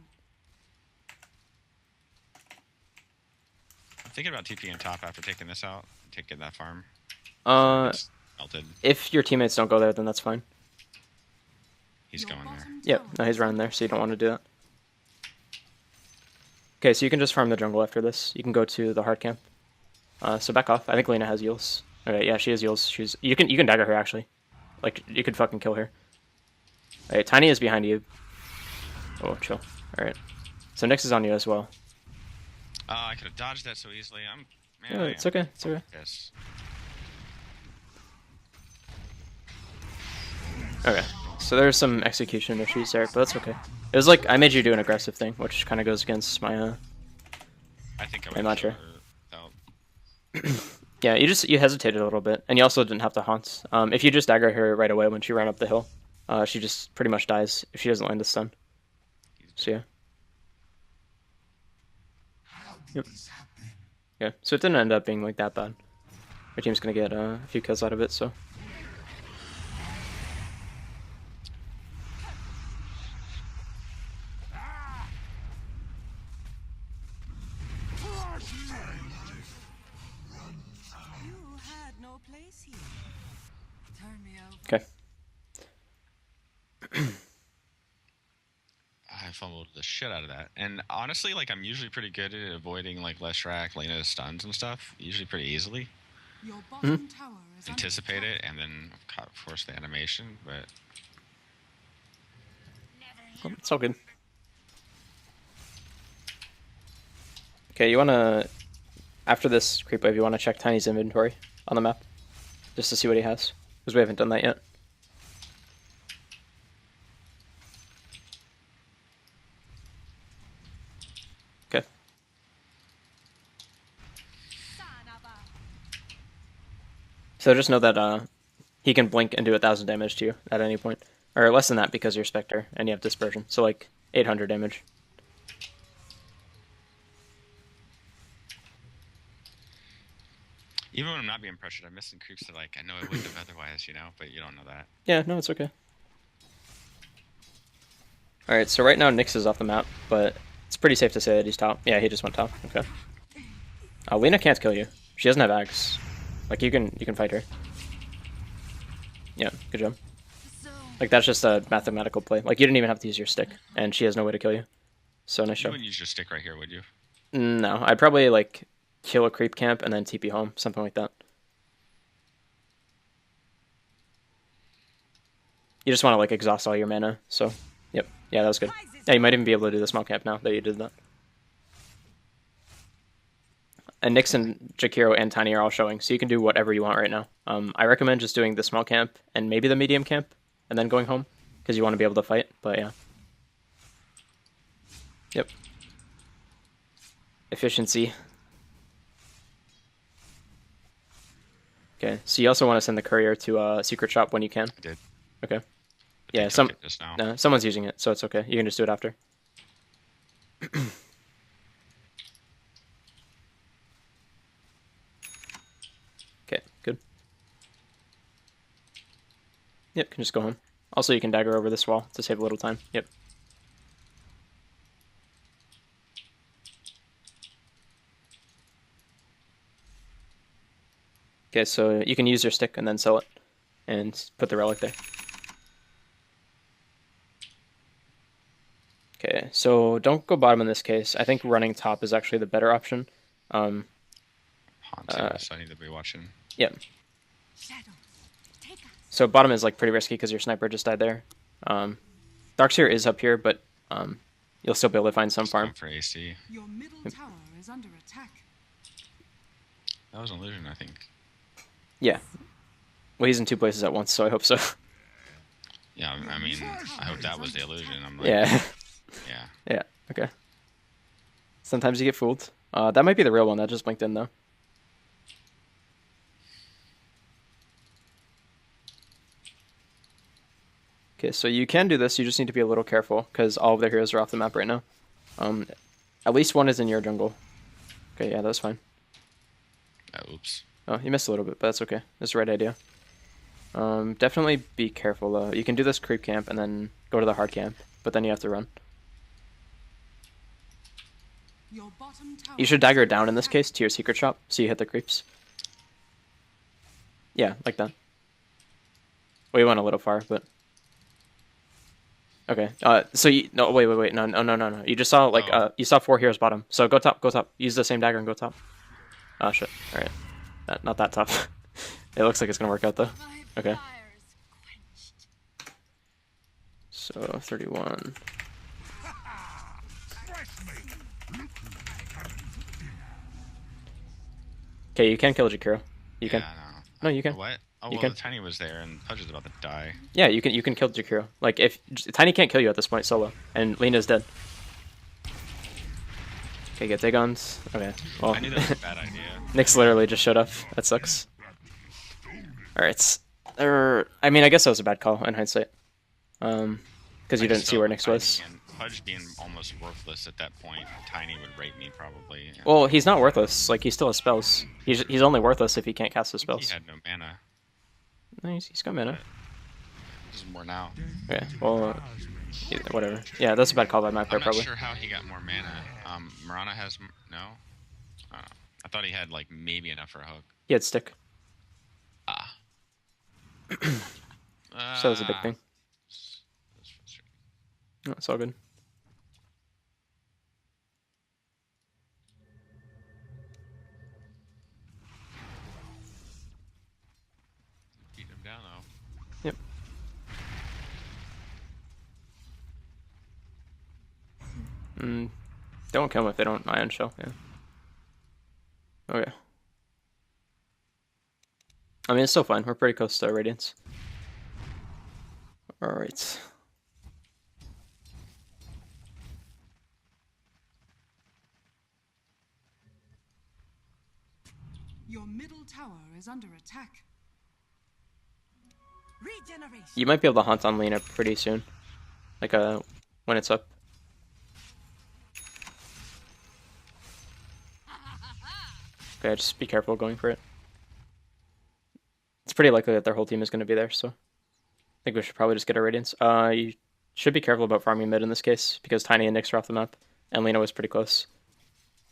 I'm thinking about TPing top after taking this out, taking that farm. It's melted. If your teammates don't go there, then that's fine. He's going there. Yep, no, he's running there, so you don't want to do that. Okay, so you can just farm the jungle after this. You can go to the hard camp. So back off. I think Lena has Eels. Okay, yeah, she has Eels. You can dagger her actually. Like you could fucking kill her. Alright, Tiny is behind you. Oh, chill. Alright. So Nyx is on you as well. I could have dodged that so easily. Yeah, it's okay. It's okay. Yes. Okay. So there's some execution issues there, but that's okay. It was like I made you do an aggressive thing, which kind of goes against my I think I my mantra. without... Yeah, you hesitated a little bit, and you also didn't have to haunt. If you just dagger her right away when she ran up the hill, she just pretty much dies if she doesn't land the stun. So yeah. Yep. Yeah, so it didn't end up being like that bad. Our team's gonna get a few kills out of it, so. Okay. I fumbled the shit out of that. And honestly, like I'm usually pretty good at avoiding like Leshrac, Lena's stuns and stuff. Usually pretty easily. Your bottom tower is Anticipate it and then force the animation, but Well, it's all good. Okay, you wanna after this creep wave, you wanna check Tiny's inventory on the map, just to see what he has, because we haven't done that yet. Okay. So just know that he can blink and do 1,000 damage to you at any point, or less than that because you're Spectre and you have dispersion. So like 800 damage. even when I'm not being pressured, I'm missing creeps that like I know I wouldn't have otherwise, you know, but you don't know that. Yeah, no, it's okay. Alright, so right now Nyx is off the map, but it's pretty safe to say that he's top. Yeah, he just went top. Okay. Lena can't kill you. She doesn't have axe. Like you can fight her. Yeah, good job. Like that's just a mathematical play. Like you didn't even have to use your stick, and she has no way to kill you. So nice You job. wouldn't use your stick right here, would you? No, I'd probably like kill a creep camp and then TP home, something like that. You just want to like exhaust all your mana. So, yep, yeah, that was good. Yeah, you might even be able to do the small camp now that you did that. And Nyx and Jakiro and Tiny are all showing, so you can do whatever you want right now. I recommend just doing the small camp and maybe the medium camp, and then going home, because you want to be able to fight, but yeah. Yep. Efficiency. Okay, so you also want to send the courier to secret shop when you can? I did. Okay. But Yeah, they took it just now. someone's using it, so it's okay. You can just do it after. Okay, good. Yep, can just go home. Also, you can dagger over this wall to save a little time. Yep. Okay, so you can use your stick and then sell it, and put the relic there. Okay, so don't go bottom in this case. I think running top is actually the better option. Haunted, so I need to be watching. Yeah. Shadows, take us. So bottom is like pretty risky because your sniper just died there. Darkseer is up here, but you'll still be able to find some farm. For AC. Your middle tower is under attack. That was an illusion, I think. Yeah. Well, he's in 2 places at once, so I hope so. Yeah, I mean, I hope that was the illusion. I'm like, Yeah. yeah. Yeah. Okay. Sometimes you get fooled. That might be the real one. That just blinked in though. Okay, so you can do this. You just need to be a little careful because all of their heroes are off the map right now. At least one is in your jungle. Okay, yeah, that's fine. Oops. Oh, you missed a little bit, but that's okay. That's the right idea. Definitely be careful though. You can do this creep camp and then go to the hard camp, but then you have to run. Your bottom tower You should dagger down in this case to your secret shop, so you hit the creeps. Yeah, like that. Well, you went a little far, but okay. So you no, wait, no. You just saw like you saw 4 heroes bottom. So go top, go top. Use the same dagger and go top. Oh shit. All right, not that tough. It looks like it's gonna work out though. Okay. So 31. Okay, you can kill Jakiro. You can. No, No, you can. What? Oh, You well, can. Tiny was there, and Pudge is about to die. Yeah, you can kill Jakiro. Like if Tiny can't kill you at this point solo, and Lena's dead. Okay, get Digons. Okay, well, I knew that was a bad idea. Nyx literally just showed up. That sucks. Alright. I mean, I guess that was a bad call in hindsight. Because you didn't see where Nyx was. And Pudge being almost worthless at that point, Tiny would rape me probably. Well, he's not worthless. Like, he still has spells. He's only worthless if he can't cast his spells. He had no mana. No, he's got mana. This is more now. Okay, well, whatever. Yeah, that's a bad call by my part, I'm not probably. sure how he got more mana. Mirana has no. I don't know. I thought he had like maybe enough for a hook. He had stick. Ah. So that was a big thing. That's frustrating. No, it's all good. Beat him down though. Yep. Don't kill them if they don't ion shell. Yeah. Okay. I mean, it's still fine. We're pretty close to Radiance. Alright. Your middle tower is under attack. Regeneration. You might be able to hunt on Lena pretty soon. Like, when it's up. Okay, just be careful going for it. It's pretty likely that their whole team is going to be there, so I think we should probably just get a Radiance. You should be careful about farming mid in this case, because Tiny and Nyx are off the map, and Lena was pretty close.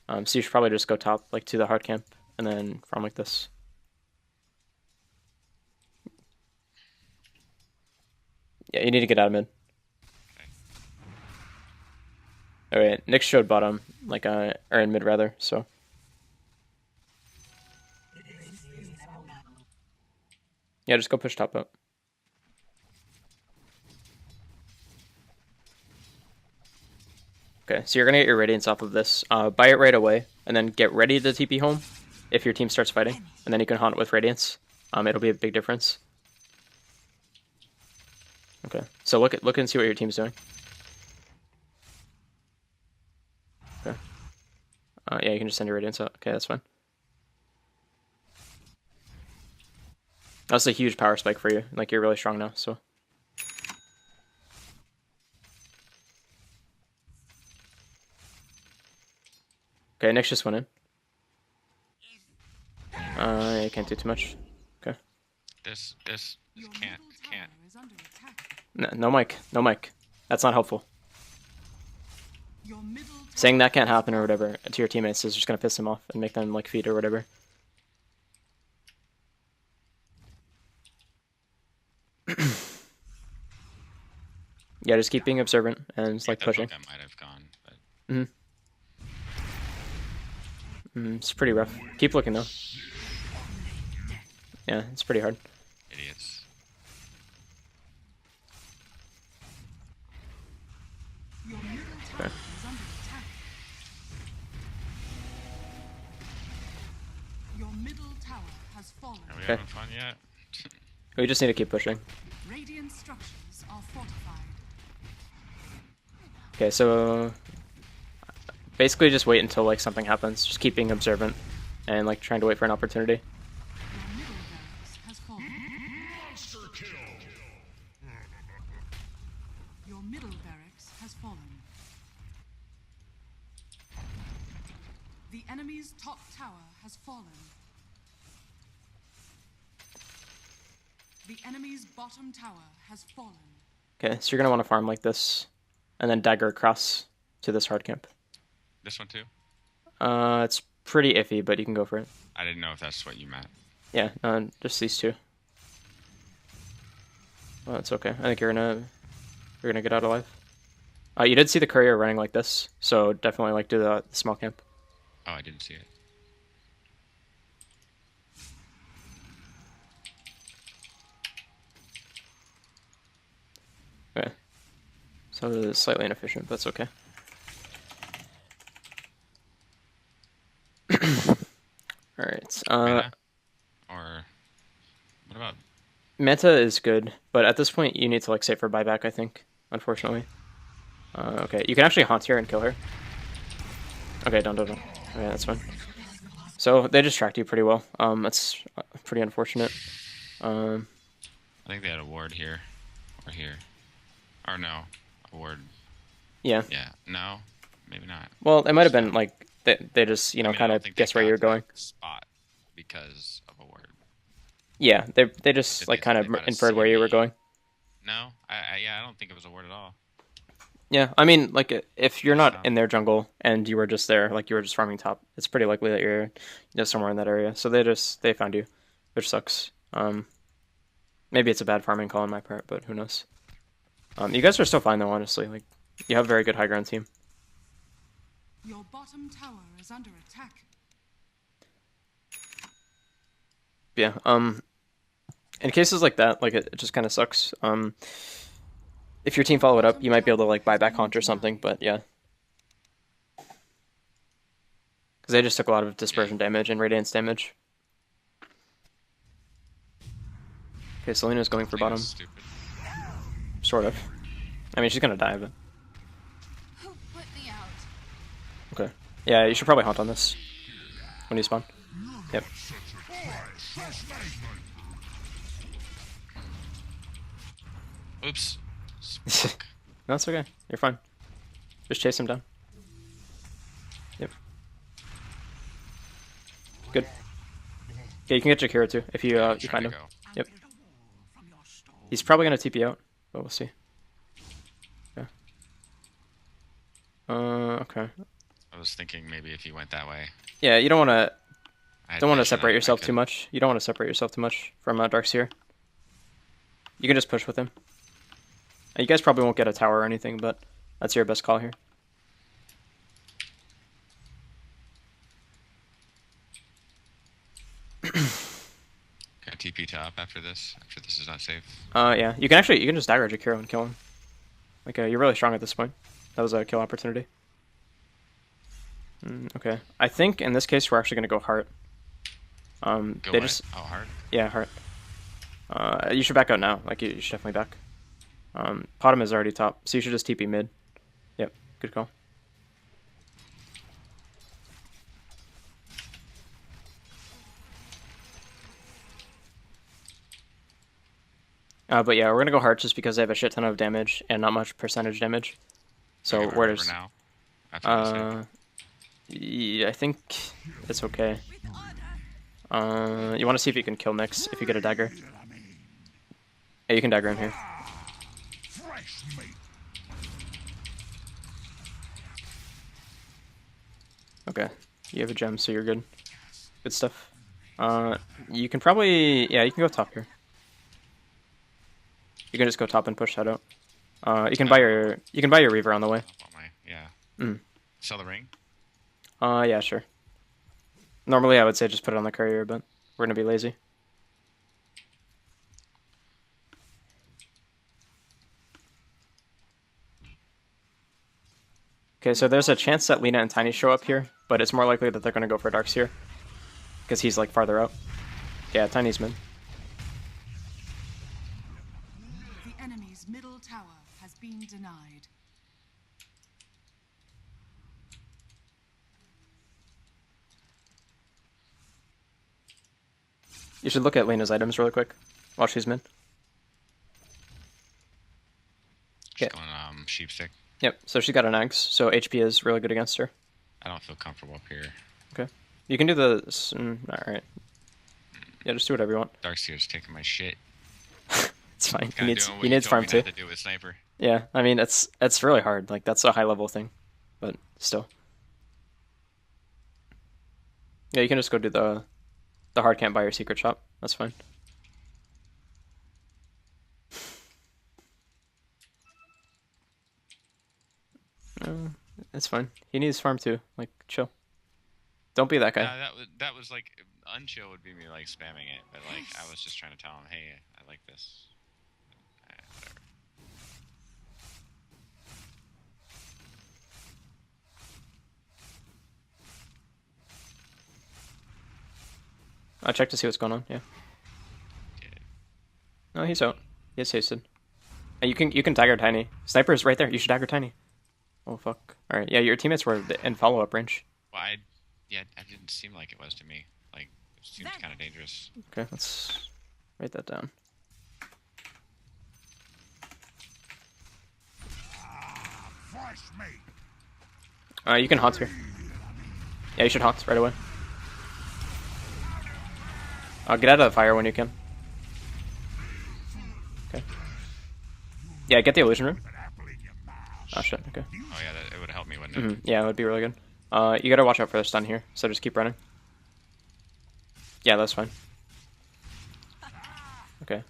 So you should probably just go top, like, to the hard camp, and then farm like this. Yeah, you need to get out of mid. Alright, Nyx showed bottom, like, or in mid rather, so. Yeah, just go push top up. Okay, so you're gonna get your Radiance off of this. Buy it right away, and then get ready to TP home if your team starts fighting, and then you can haunt with Radiance. It'll be a big difference. Okay, so look and see what your team's doing. Okay. Yeah, you can just send your Radiance out. Okay, that's fine. That's a huge power spike for you. Like, you're really strong now, so. Okay, Nyx just went in. You can't do too much. Okay. This Your can't. middle tower is under attack. No mic. No mic. That's not helpful. Your middle tower Saying that can't happen or whatever to your teammates is just gonna piss them off and make them, like, feed or whatever. Yeah, just keep being observant and just, like That pushing. book I might have gone, but It's pretty rough. Keep looking though. Yeah, it's pretty hard. idiots. Your middle tower is under attack. Your middle tower has fallen. Are we Okay. having fun yet? We just need to keep pushing. Radiant structures are fortified. Okay, so basically just wait until like something happens. Just keep being observant and like trying to wait for an opportunity. Your middle barracks has fallen. Monster kill. Your middle barracks has fallen. The enemy's top tower has fallen. The enemy's bottom tower has fallen. Okay, so you're gonna want to farm like this, and then dagger across to this hard camp. This one too? It's pretty iffy, but you can go for it. I didn't know if that's what you meant. Yeah, just these two. Well, that's okay. I think you're gonna get out alive. You did see the courier running like this, so definitely like do the small camp. Oh, I didn't see it. Okay. So it's slightly inefficient, but it's okay. Alright. Meta? Or what about Meta is good, but at this point you need to like save for buyback, I think, unfortunately. Okay, you can actually haunt here and kill her. Okay, don't. Okay, that's fine. So they distract you pretty well. That's pretty unfortunate. I think they had a ward here. Or here. Or no. A ward. Yeah. Yeah. No? Maybe not. Well, it might have been like they just I mean, I kind don't of think they guess where got you're to going. that spot because of a word. Yeah, they just Did like they kind think of they might have inferred where seen you were me? going. No? Yeah, I don't think it was a word at all. Yeah, I mean, like if you're not So- in their jungle and you were just there, like you were just farming top, it's pretty likely that you're somewhere in that area. So they found you, which sucks. Maybe it's a bad farming call on my part, but who knows? You guys are still fine though, honestly. Like you have a very good high ground team. Your bottom tower is under attack. Yeah. In cases like that, like it just kind of sucks. If your team follow it up, you might be able to like buy back haunt or something, but yeah. Because they just took a lot of dispersion damage and radiance damage. Okay, Selena's going for I think bottom. it's stupid. Sort of. I mean, she's gonna die, but... Who put me out? Okay. Yeah, you should probably haunt on this. When you spawn. Yep. Oops. No, Fuck. that's okay. You're fine. Just chase him down. Yep. Good. Yeah, you can get Jakira too, if you I'm you trying find to him. go. Yep. He's probably gonna TP out, but we'll see. Yeah. Okay. I was thinking maybe if he went that way. Yeah, you don't wanna I had don't wanna vision, separate I yourself could- too much. You don't wanna separate yourself too much from Darkseer. You can just push with him. You guys probably won't get a tower or anything, but that's your best call here. Can I TP top after this? After this is not safe? Yeah, you can just dagger Jakiro and kill him. Like, you're really strong at this point. That was a kill opportunity. Okay, I think in this case we're actually gonna go heart. Go They away. just Oh, hard. yeah heart. You should back out now. Like you should definitely back. Bottom is already top, so you should just TP mid. Yep, good call. But yeah, we're gonna go heart just because they have a shit ton of damage and not much percentage damage. So Okay, where whatever does now? After this, yeah, I think it's okay. You want to see if you can kill Nyx if you get a dagger. Yeah, you can dagger him here. Fresh meat. Okay, you have a gem, so you're good. Good stuff. You can probably, yeah, you can go top here. You can just go top and push that out. You can buy your Reaver on the way. Yeah. Mm. Sell the ring? Yeah, sure. Normally I would say just put it on the courier, but we're gonna be lazy. Okay, so there's a chance that Lina and Tiny show up here, but it's more likely that they're gonna go for Darks here. Because he's like farther out. Yeah, Tiny's mid. The enemy's middle tower has been denied. You should look at Lena's items really quick while she's mid. She's going sheepstick. Yep, so she's got an axe, so HP is really good against her. I don't feel comfortable up here. Okay. You can do the... Alright. Yeah, just do whatever you want. Darkseer's taking my shit. It's fine. He needs farm too. To do with sniper. Yeah, I mean, it's really hard. Like, that's a high-level thing. But still. Yeah, you can just go do the hard camp by your secret shop. That's fine. It's fine. He needs farm too. Like, chill. Don't be that guy. That was like unchill would be me like spamming it, but like I was just trying to tell him, hey, I like this. Whatever. I'll check to see what's going on. Yeah. No, he's out. He's hasted. You can dagger Tiny. Sniper is right there. You should dagger Tiny. Oh fuck. All right. Yeah, your teammates were in follow-up range. Well, I didn't seem like it was to me. Like it seemed kind of dangerous. Okay, let's write that down. Fresh meat. You can haunt here. Yeah, you should haunt right away. Get out of the fire when you can. Okay. Yeah, get the illusion room. Oh shit, okay. Oh yeah, it would help me, wouldn't it? Yeah, it would be really good. You gotta watch out for the stun here, so just keep running. Yeah, that's fine. Okay.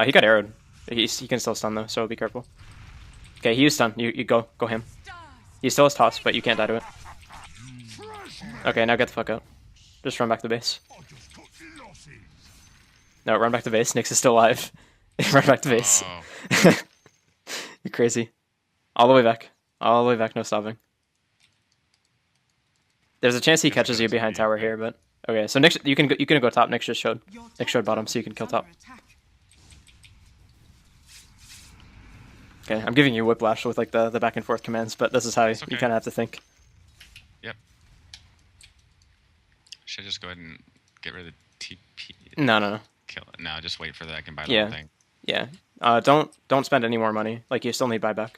He got arrowed. He can still stun though, so be careful. Okay, he used stun. You go him. He still has toss, but you can't die to it. Okay, now get the fuck out. Just run back to base. No, run back to base. Nyx is still alive. Run back to base. Oh. You're crazy. All the way back. All the way back, no stopping. There's a chance he catches you behind tower here, but okay. So Nyx, you can go top. Nyx just showed. Nyx showed bottom, so you can kill top. Okay, I'm giving you whiplash with like the back and forth commands, but this is how you kind of have to think. Yep. Should I just go ahead and get rid of the TP? No. Kill it. No, just wait for that. I can buy the Yeah. whole thing. Yeah. Don't spend any more money. Like you still need buyback.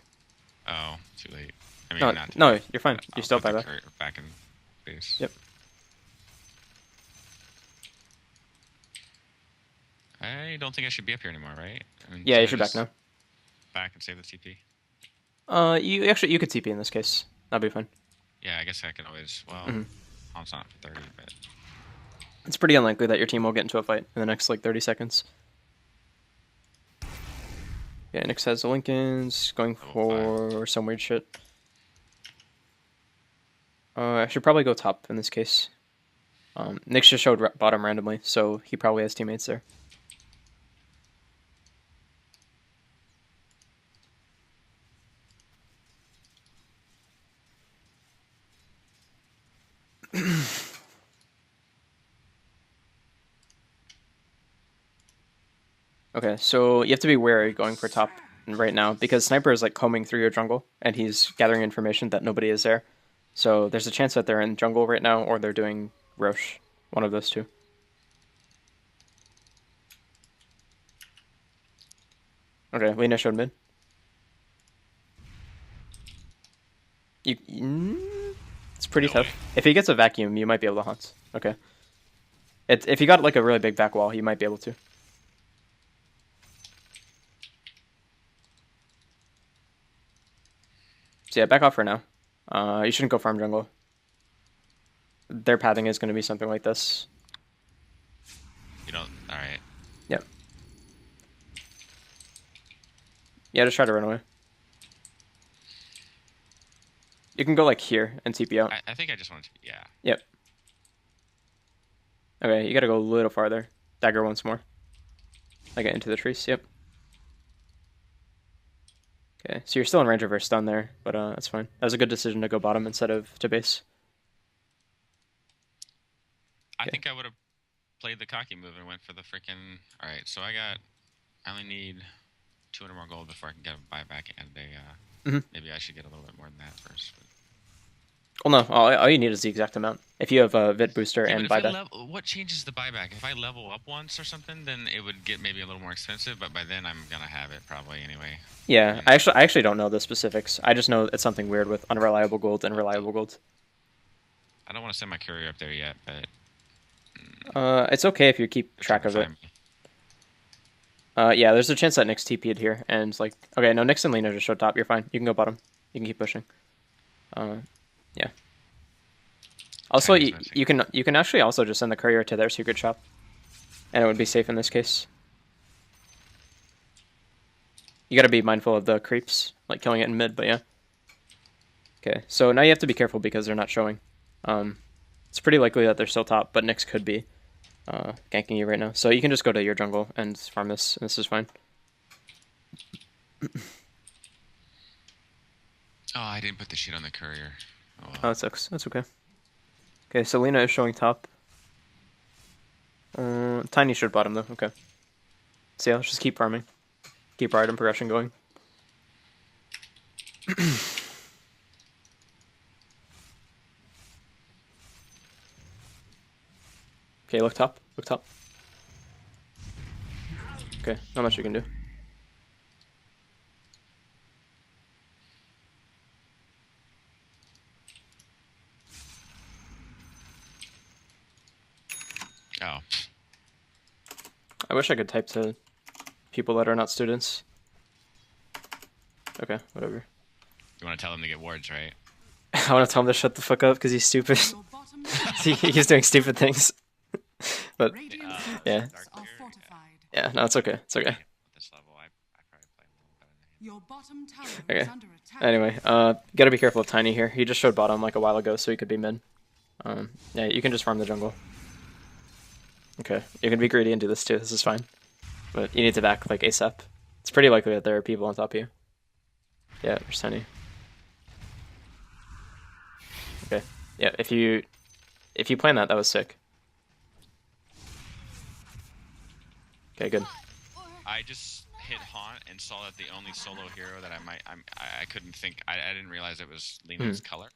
Oh, too late. I mean, No, you're fine. You I'll still put buy the back. Back in base. Yep. I don't think I should be up here anymore, right? I mean, Yeah, should you I should back just now. Back and save the TP. You could TP in this case. That'd be fine. Yeah, I guess I can always. Well, I'm not for 30, but It's pretty unlikely that your team will get into a fight in the next like 30 seconds. Yeah, Nyx has the Lincolns going for some weird shit. I should probably go top in this case. Nyx just showed bottom randomly, so he probably has teammates there. Okay, so you have to be wary going for top right now because Sniper is like combing through your jungle and he's gathering information that nobody is there. So there's a chance that they're in jungle right now or they're doing Roche. One of those two. Okay, Lina showed mid. It's pretty tough. If he gets a vacuum, you might be able to hunt. Okay. If he got like a really big back wall, you might be able to. So yeah, back off for now. You shouldn't go farm jungle. Their pathing is going to be something like this. you don't. All right. Yep. Yeah, just try to run away. You can go like here and TP out. I think I just want to. Yeah. Yep. Okay, you gotta go a little farther. Dagger once more. Like into the trees. Yep. Okay, so you're still in range of her stun there, but that's fine. That was a good decision to go bottom instead of to base. I think I would have played the cocky move and went for the freaking. All right, so I only need 200 more gold before I can get a buyback and a. Maybe I should get a little bit more than that first. But... Well, no, all you need is the exact amount. If you have a Vit booster and buyback. What changes the buyback? If I level up once or something, then it would get maybe a little more expensive. But by then, I'm gonna have it probably anyway. Yeah, I actually don't know the specifics. I just know it's something weird with unreliable gold and reliable gold. I don't want to send my courier up there yet, but. It's okay if you keep track of it. Yeah, there's a chance that Nick's TP'd here, and like, okay, no, Nick's and Lena just showed top. You're fine. You can go bottom. You can keep pushing. Yeah. Also, you can actually also just send the courier to their secret shop, and it would be safe in this case. You gotta be mindful of the creeps, like killing it in mid, but yeah. Okay, so now you have to be careful because they're not showing. It's pretty likely that they're still top, but Nyx could be ganking you right now. So you can just go to your jungle and farm this, and this is fine. Oh, I didn't put the shit on the courier. Oh, well. Oh, that sucks. That's okay. Okay, so Lena is showing top. Tiny should bottom though. Okay. So yeah, let's just keep farming. Keep our item progression going. Okay, look top. Look top. Okay, not much you can do. Oh. I wish I could type to people that are not students. Okay, whatever. You want to tell him to get wards, right? I want to tell him to shut the fuck up because he's stupid. He's doing stupid things. But yeah, yeah, no, it's okay. It's okay. Okay. Anyway, gotta be careful of Tiny here. He just showed bottom like a while ago, so he could be mid. Yeah, you can just farm the jungle. Okay, you can be greedy and do this too. This is fine, but you need to back like ASAP. It's pretty likely that there are people on top of you. Yeah, there's Tiny. Okay. Yeah, if you plan that, that was sick. Okay, good. I just hit Haunt and saw that the only solo hero that I couldn't think. I didn't realize it was Lena's color.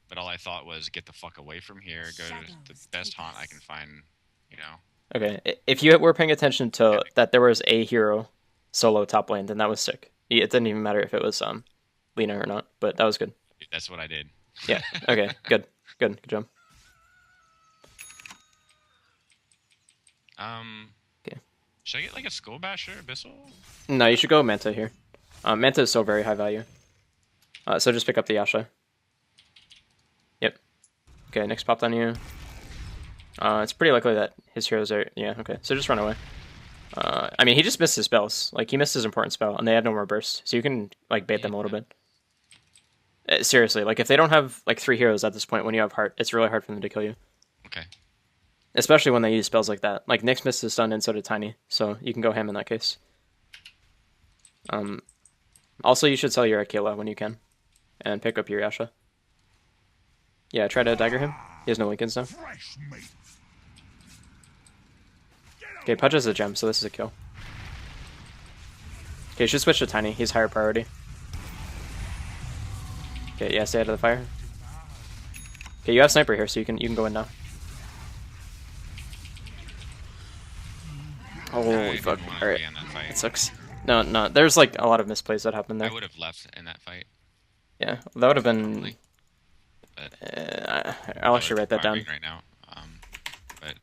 But all I thought was get the fuck away from here, go to the best Haunt I can find, you know. Okay, if you were paying attention to that there was a hero solo top lane, then that was sick. It didn't even matter if it was Lena or not, but that was good. That's what I did. Yeah, okay, good job. Okay. Should I get like a Skull Basher, Abyssal? No, you should go Manta here. Manta is so very high value. So just pick up the Yasha. Yep. Okay, next popped on you. It's pretty likely that his heroes are... Yeah, okay. So just run away. I mean, he just missed his spells. Like, he missed his important spell, and they had no more burst. So you can, like, bait them a little bit. Seriously, like, if they don't have, like, 3 heroes at this point when you have Heart, it's really hard for them to kill you. Okay. Especially when they use spells like that. Like, Nyx missed his stun, and so did Tiny. So you can go ham in that case. Also, you should sell your Aquila when you can. And pick up your Yasha. Yeah, try to dagger him. He has no Lincolns now. Okay, Pudge has a gem, so this is a kill. Okay, you should switch to Tiny. He's higher priority. Okay, yeah, stay out of the fire. Okay, you have Sniper here, so you can go in now. Holy fuck. Alright. It sucks. No, there's like a lot of misplays that happened there. I would have left in that fight. Yeah, that would have been... I'll actually write that down. Right now. But...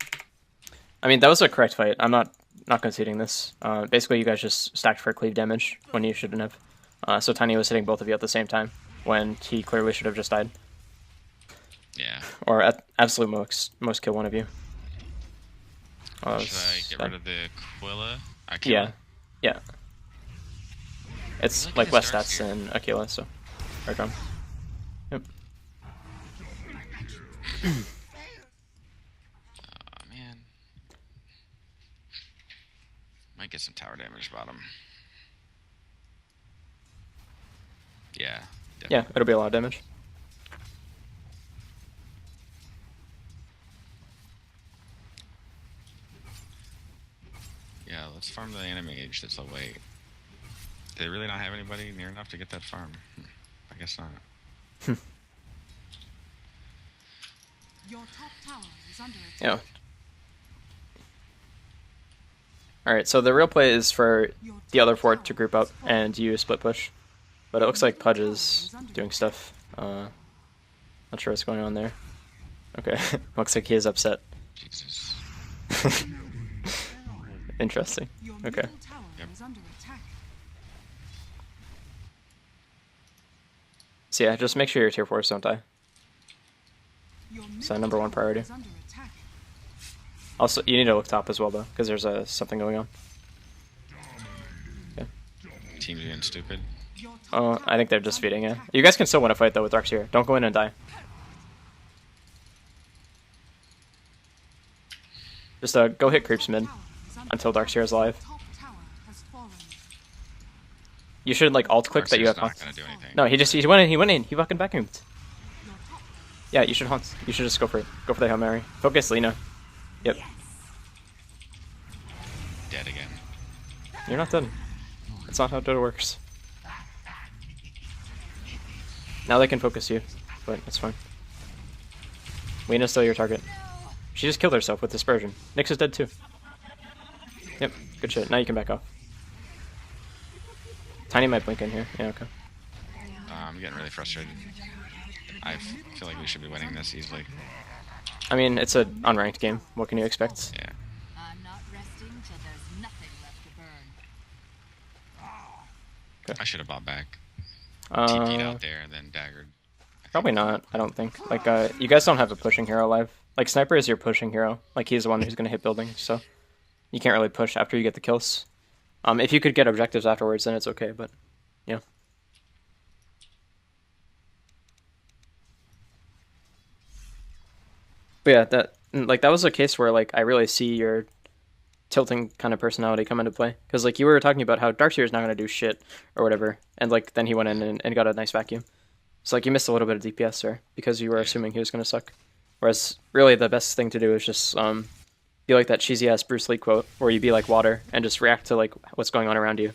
I mean, that was a correct fight. I'm not conceding this. Basically, you guys just stacked for cleave damage when you shouldn't have. So Tiny was hitting both of you at the same time when he clearly should have just died. Yeah. Or at absolute most kill one of you. Should I get rid of the Aquila? Yeah. Yeah. It's Look at like his less dark stats sphere. than Aquila, so. Or Drum. Yep. Oh man. Might get some tower damage bottom. Yeah. Yeah, it'll be a lot of damage. Yeah, let's farm the Animage that's away. Do they really not have anybody near enough to get that farm? I guess not. Your top tower is under attack. Yeah. Alright, so the real play is for the other fort to group up and use split push. But it looks like Pudge is doing stuff. Not sure what's going on there. Okay, looks like he is upset. Jesus. Interesting. Your Okay. middle tower Yep. is under attack. So yeah, just make sure your tier 4s don't die. Your So middle #1 tower priority. is under attack. Also, you need to look top as well though, because there's something going on. Okay. Team's being stupid. Your top Oh, tower I think they're is just under feeding it. attack. You guys can still win a fight though with Darkseer. Don't go in and die. Just go hit creeps mid Tower is under until Darkseer is alive. top tower has fallen. You should like alt click that you have not haunts. gonna do anything. No, he went in. He fucking vacuumed. Your top Yeah, you should haunt. You should just go for it. Go for the Hail Mary. Focus, Lina. Yep. Dead again. You're not done. That's not how Dota works. Now they can focus you, but it's fine. Lina's still your target. She just killed herself with dispersion. Nyx is dead too. Yep, good shit. Now you can back off. Tiny might blink in here. Yeah, okay. I'm getting really frustrated. I feel like we should be winning this easily. I mean, it's an unranked game. What can you expect? Yeah. I'm not resting till there's nothing left to burn. I should have bought back. TP'd Uh, out there and then daggered. probably not. I don't think. Like, you guys don't have a pushing hero alive. Like, Sniper is your pushing hero. Like, he's the one who's gonna hit buildings, so you can't really push after you get the kills. If you could get objectives afterwards, then it's okay. But yeah. But yeah, that was a case where like I really see your tilting kind of personality come into play, because like you were talking about how Darkseer is not going to do shit or whatever, and like then he went in and got a nice vacuum. So like you missed a little bit of DPS there because you were assuming he was going to suck. Whereas really the best thing to do is just be like that cheesy ass Bruce Lee quote where you be like water and just react to like what's going on around you,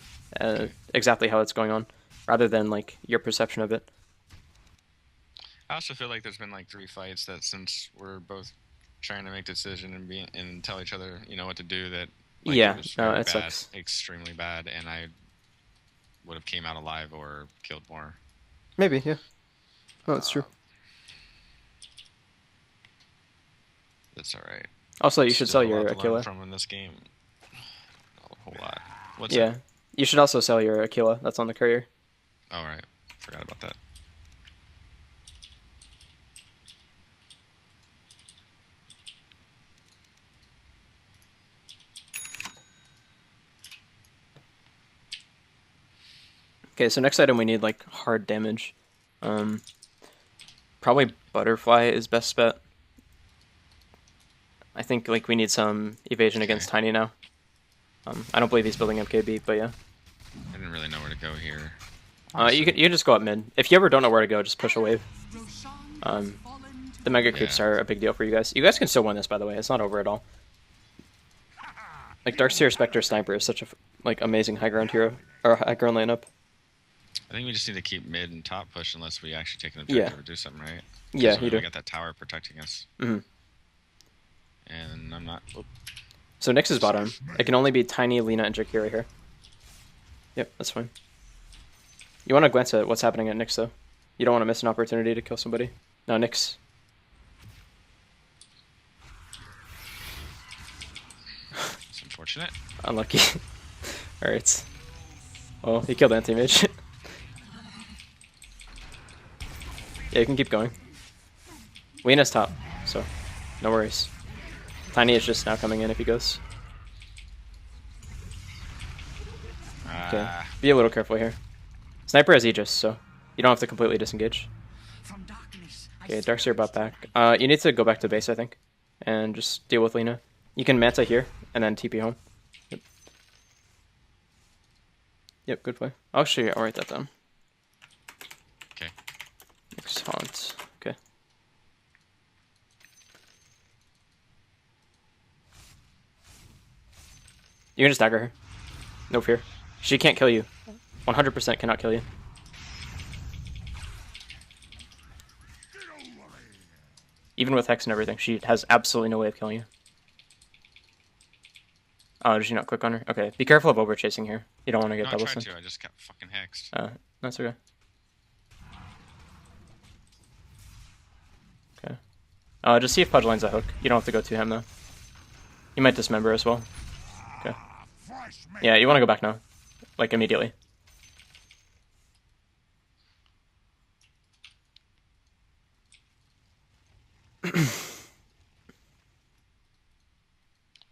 exactly how it's going on, rather than like your perception of it. I also feel like there's been like 3 fights that since we're both trying to make decision and tell each other, you know, what to do, that like, Yeah, it was no, very it bad, sucks. extremely bad, and I would have came out alive or killed more. Maybe, yeah. No, it's true. That's all right. Also, you should Still sell a lot your to learn Aquila. from in this game. A whole lot. What's Yeah, it? you should also sell your Aquila. That's on the courier. All right. Forgot about that. Okay, so next item we need like hard damage. Probably Butterfly is best bet. I think like we need some evasion against Tiny now. I don't believe he's building MKB, but yeah. I didn't really know where to go here. You can just go up mid. If you ever don't know where to go, just push a wave. Roshan Um, has fallen to The mega creeps Yeah. are a big deal for you guys. You guys can still win this, by the way. It's not over at all. Like Darkseer, Spectre, Sniper is such a like amazing high ground hero or high ground lineup. I think we just need to keep mid and top push unless we actually take an objective Yeah. or do something, right? Yeah, 'Cause you we do. got that tower protecting us. Mhm. And I'm not. So Nyx is bottom. It can only be Tiny, Lina, and Jakira here. Yep, that's fine. You want to glance at what's happening at Nyx though. You don't want to miss an opportunity to kill somebody. No, Nyx. It's unfortunate. Unlucky. Alright. Oh, he killed Anti-Mage. Yeah, you can keep going. Lina's top, so no worries. Tiny is just now coming in if he goes. Okay, be a little careful here. Sniper has Aegis, so you don't have to completely disengage. From darkness, Okay, Darkseer bot back. You need to go back to base, I think, and just deal with Lina. You can Manta here, and then TP home. Yep, good play. Actually, I'll write that down. Okay. Next haunt. Okay. You can just dagger her. No fear. She can't kill you. 100% cannot kill you. Even with Hex and everything, she has absolutely no way of killing you. Oh, did she not click on her? Okay, be careful of overchasing here. You don't want to get double I tried sent. to, I just got fucking hexed. That's okay. Okay. Just see if Pudge lands a hook. You don't have to go to him, though. You might dismember as well. Okay. Yeah, you want to go back now. Like, immediately.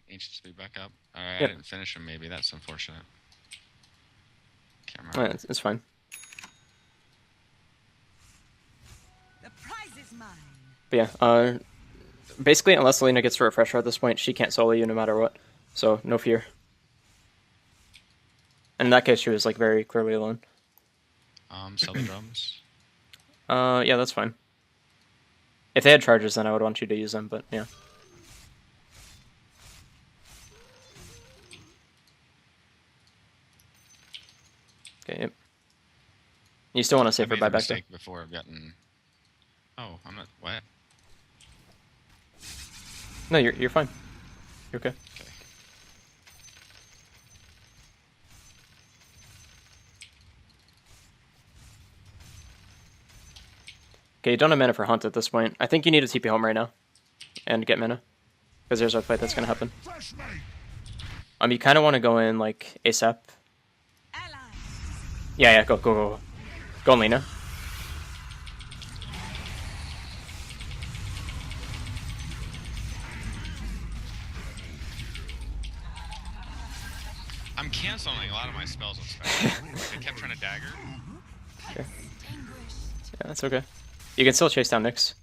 Ancient speed back up. Alright, Yep. I didn't finish him maybe. That's unfortunate. Can't Yeah, remember. it's fine. The prize is mine. But yeah, basically, unless Selena gets to refresher at this point, she can't solo you no matter what. So, no fear. And in that case, she was, like, very clearly alone. Sell the drums. Yeah, that's fine. If they had charges, then I would want you to use them, but yeah. Okay, yep. You still want to save for I made a buyback, though? mistake before I've gotten... Oh, I'm not... What? No, you're fine. You're okay. Okay. Okay, you don't have mana for Hunt at this point. I think you need to TP home right now. And get mana. Because there's a fight that's going to happen. You kind of want to go in, like, ASAP. Yeah, go. Go on, Lina. I'm canceling a lot of my spells on Spectre. I kept trying to dagger. Okay. Yeah, that's okay. You can still chase down Nyx.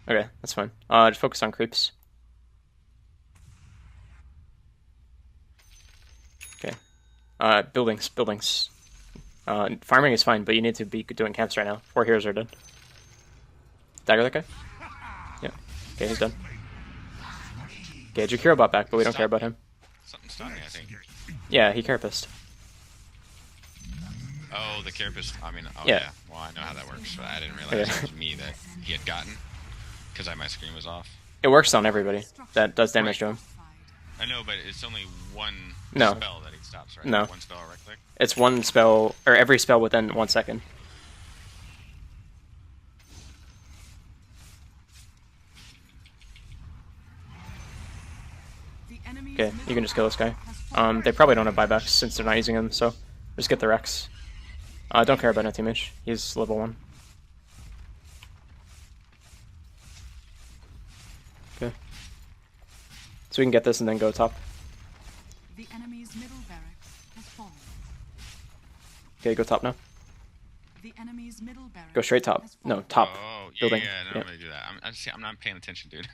Okay, that's fine. Just focus on creeps. Okay. Buildings. Farming is fine, but you need to be doing camps right now. 4 heroes are dead. Dagger that guy? Yeah. Okay, he's done. Okay, Jakiro bot back, but we don't care about him. Something's stunning, I think. Yeah, he carapaced. Oh, the carapace. I mean, oh Yeah. yeah. Well, I know how that works, but I didn't realize Okay. it was me that he had gotten. Because my screen was off. It works on everybody that does damage to him. I know, but it's only one No. spell that he stops, right? No. One spell right click? It's one spell, or every spell within 1 second. Okay, you can just kill this guy. They probably don't have buybacks since they're not using him, so just get the Rex. Don't care about anti-mage. He's level 1. Okay. So we can get this and then go top. The enemy's middle barracks has fallen. Okay, go top now. The enemy's middle barracks Go straight top. has No, fallen. top. Oh, yeah, Building. yeah, no, Yeah. I'm gonna do that. I'm not paying attention, dude.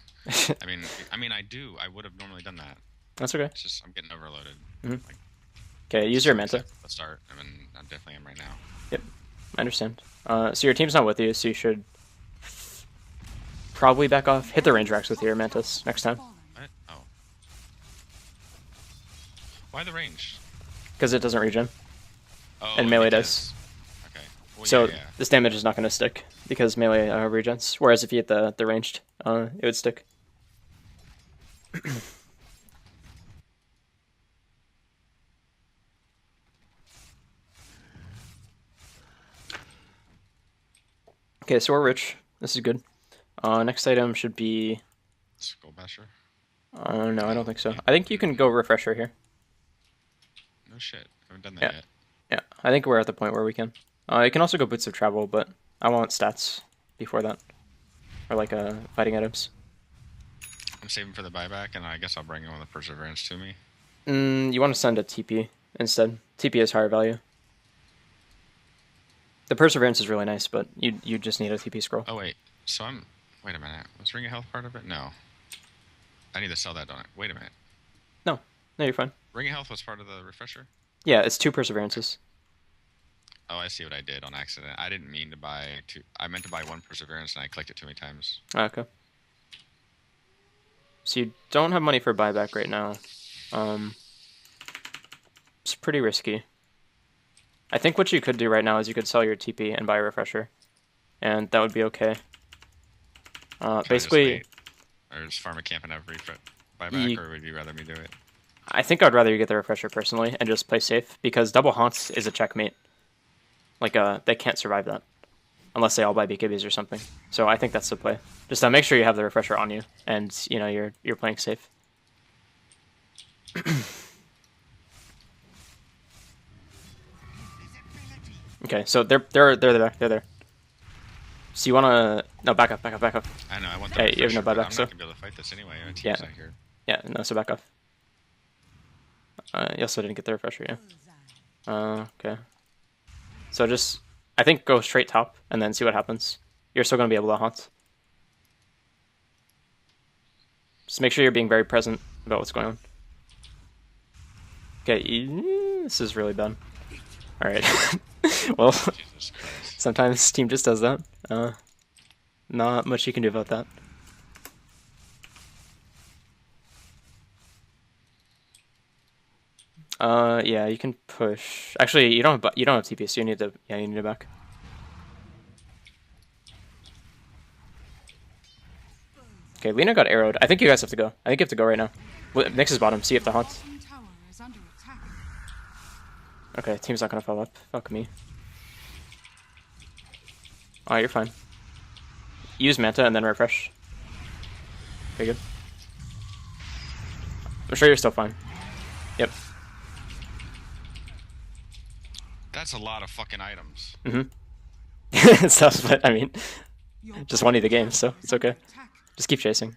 I mean, I do. I would have normally done that. That's okay. It's just I'm getting overloaded. Mhm. Like, Okay, use your Manta. let's start. I mean, I definitely am right now. Yep, I understand. So your team's not with you, so you should probably back off. Hit the range racks with your Mantis next time, What? Oh. Why the range? because it doesn't regen. Oh, And melee because- does. Okay. Well, So yeah. this damage is not going to stick, because melee regens. Whereas if you hit the ranged, it would stick. Okay, so we're rich. This is good. Next item should be... Skull Basher. no, I don't think so. I think you can go refresher here. No shit. I haven't done that Yeah. yet. Yeah, I think we're at the point where we can. You can also go Boots of Travel, but I want stats before that. Or like fighting items. I'm saving for the buyback, and I guess I'll bring one of the Perseverance to me. You want to send a TP instead. TP is higher value. The Perseverance is really nice, but you just need a TP scroll. Oh wait, so I'm. Wait a minute. Was Ring of Health part of it? No. I need to sell that, don't I? Wait a minute. No, you're fine. Ring of Health was part of the refresher? Yeah, it's 2 Perseverances. Oh, I see what I did on accident. I didn't mean to buy 2. I meant to buy 1 Perseverance and I clicked it too many times. Okay. So you don't have money for buyback right now. It's pretty risky. I think what you could do right now is you could sell your TP and buy a refresher, and that would be okay. Basically, or just farm a camp and have buyback, or would you rather me do it? I think I'd rather you get the refresher personally and just play safe, because double haunts is a checkmate. Like, they can't survive that unless they all buy BKBs or something. So I think that's the play. Just make sure you have the refresher on you, and you know you're playing safe. Okay, so they're there. So you wanna back up. I know I want. Yeah, you have no buyback, I'm so not gonna be able to fight this anyway. Our team's not here. Yeah, no, so back off. You also didn't get the refresher, yeah. Okay. So just, I think go straight top and then see what happens. You're still gonna be able to haunt. Just make sure you're being very present about what's going on. Okay, this is really bad. All right. Well, sometimes team just does that. Not much you can do about that. Yeah, you can push. Actually, you don't have TP, so you need to back. Okay, Lina got arrowed. I think you guys have to go. I think you have to go right now. Nyx is bottom. See if the haunt. Okay, team's not gonna follow up. Fuck me. Alright, you're fine. Use Manta and then refresh. Very good. I'm sure you're still fine. Yep. That's a lot of fucking items. Mm-hmm. It's tough, but I mean, just won you the game, so it's okay. Just keep chasing.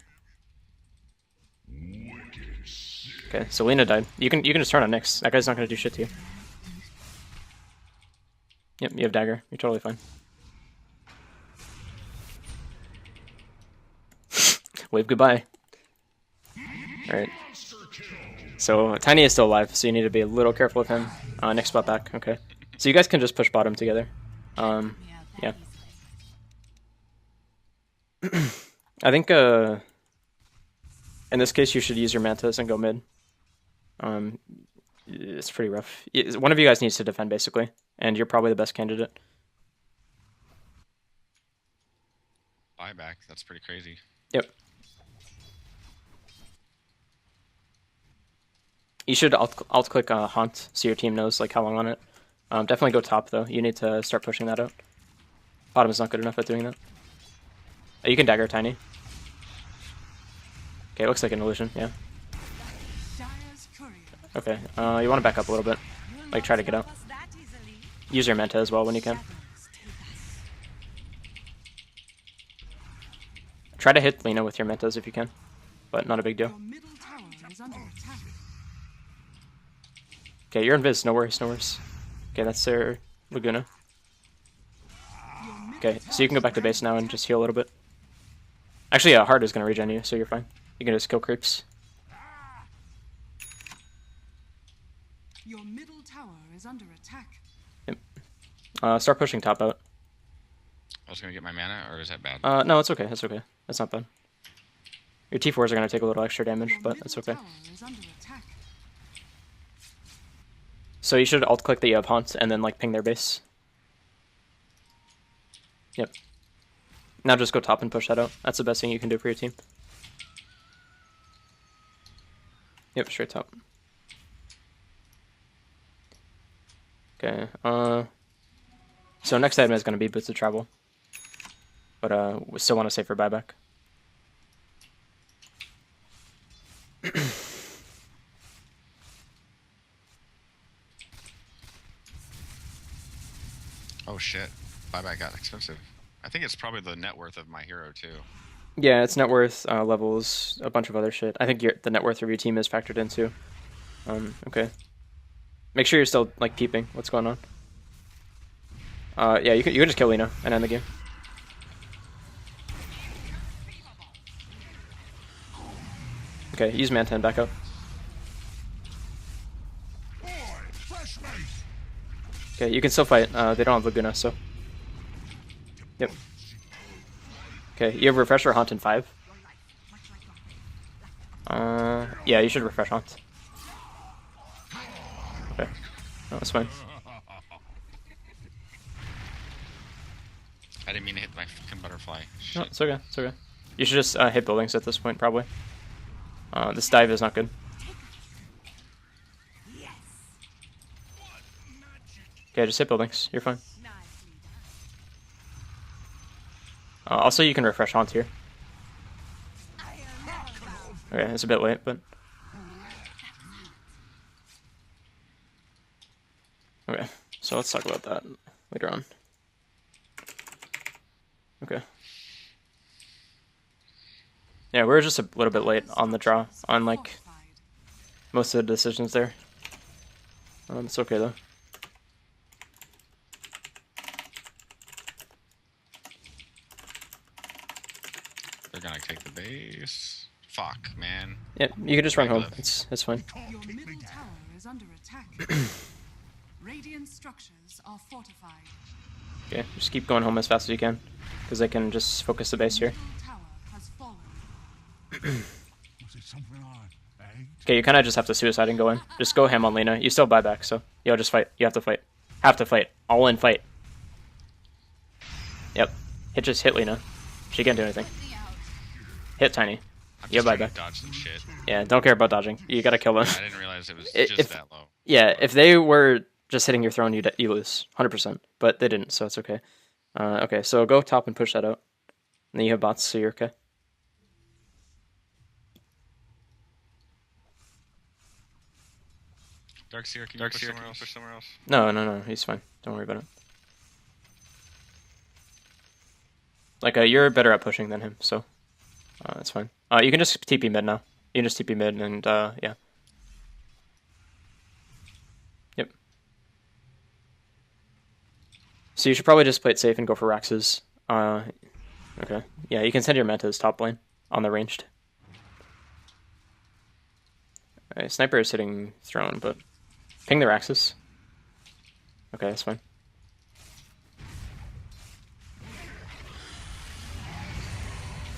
Okay, so Lina died. You can just turn on Nyx. That guy's not gonna do shit to you. Yep, you have dagger. You're totally fine. Wave goodbye. Alright. So Tiny is still alive, so you need to be a little careful with him. Nyx spot back. Okay. So you guys can just push bottom together. Yeah. I think in this case you should use your mantas and go mid. It's pretty rough. One of you guys needs to defend basically, and you're probably the best candidate. Buyback, that's pretty crazy. Yep. You should alt click haunt so your team knows like how long on it. Definitely go top though. You need to start pushing that out. Bottom is not good enough at doing that. You can dagger Tiny. Okay, it looks like an illusion, yeah. Okay, you want to back up a little bit. Like, try to get out. Use your Manta as well when you can. Try to hit Lina with your Mantas if you can, but not a big deal. Okay, you're invis, no worries, no worries. Okay, that's their Laguna. Okay, so you can go back to base now and just heal a little bit. Actually, Hard is going to regen you, so you're fine. You can just kill creeps. Your middle tower is under attack. Yep. Start pushing top out. I was going to get my mana, or is that bad? No, it's okay, it's okay. That's not bad. Your T4s are going to take a little extra damage, but it's okay. So you should alt click the haunt and then like ping their base. Yep. Now just go top and push that out. That's the best thing you can do for your team. Yep, straight top. Okay, so next item is going to be Boots of Travel. But we still want to save for buyback. Oh shit, buyback got expensive. I think it's probably the net worth of my hero too. Yeah, it's net worth, levels, a bunch of other shit. I think the net worth of your team is factored in too. Okay. Make sure you're still like peeping what's going on. Yeah, you could just kill Lina and end the game. Okay, use Manta and back up. Okay, you can still fight. They don't have Laguna, so. Yep. Okay, you have Refresh or Haunt in 5? Yeah, you should Refresh Haunt. Okay. No, that's fine. I didn't mean to hit my fucking butterfly. Shit. No, it's okay, it's okay. You should just hit buildings at this point, probably. This dive is not good. Okay, just hit buildings. You're fine. Also, you can refresh Haunt here. Okay, it's a bit late, but... Okay, so let's talk about that later on. Okay. Yeah, we're just a little bit late on the draw, on, like, most of the decisions there. It's okay, though. They're gonna take the base. Fuck, man. Yeah, you can just run home. It's fine. Your middle tower is under attack. Radiant structures are fortified. Okay, just keep going home as fast as you can, because they can just focus the base here. Middle tower has fallen. Okay, you kind of just have to suicide and go in. Just go ham on Lina. You still buy back, so yo, just fight. You have to fight. Have to fight. All in fight. Yep. Just hit Lina. She can't do anything. Hit Tiny. You buy back. Dodge some shit. Yeah, don't care about dodging. You gotta kill them. I didn't realize it was just that low. Yeah, if they were just hitting your throne, you lose 100%. But they didn't, so it's okay. Okay, so go top and push that out. And then you have bots, so you're okay. Darkseer, can you push somewhere else? No, he's fine. Don't worry about it. Like, you're better at pushing than him, so that's fine. You can just TP mid now. You can just TP mid and, yeah. Yep. So you should probably just play it safe and go for Raxes. Okay. Yeah, you can send your Mantas top lane on the ranged. Alright, Sniper is hitting Throne, but ping the Raxes. Okay, that's fine.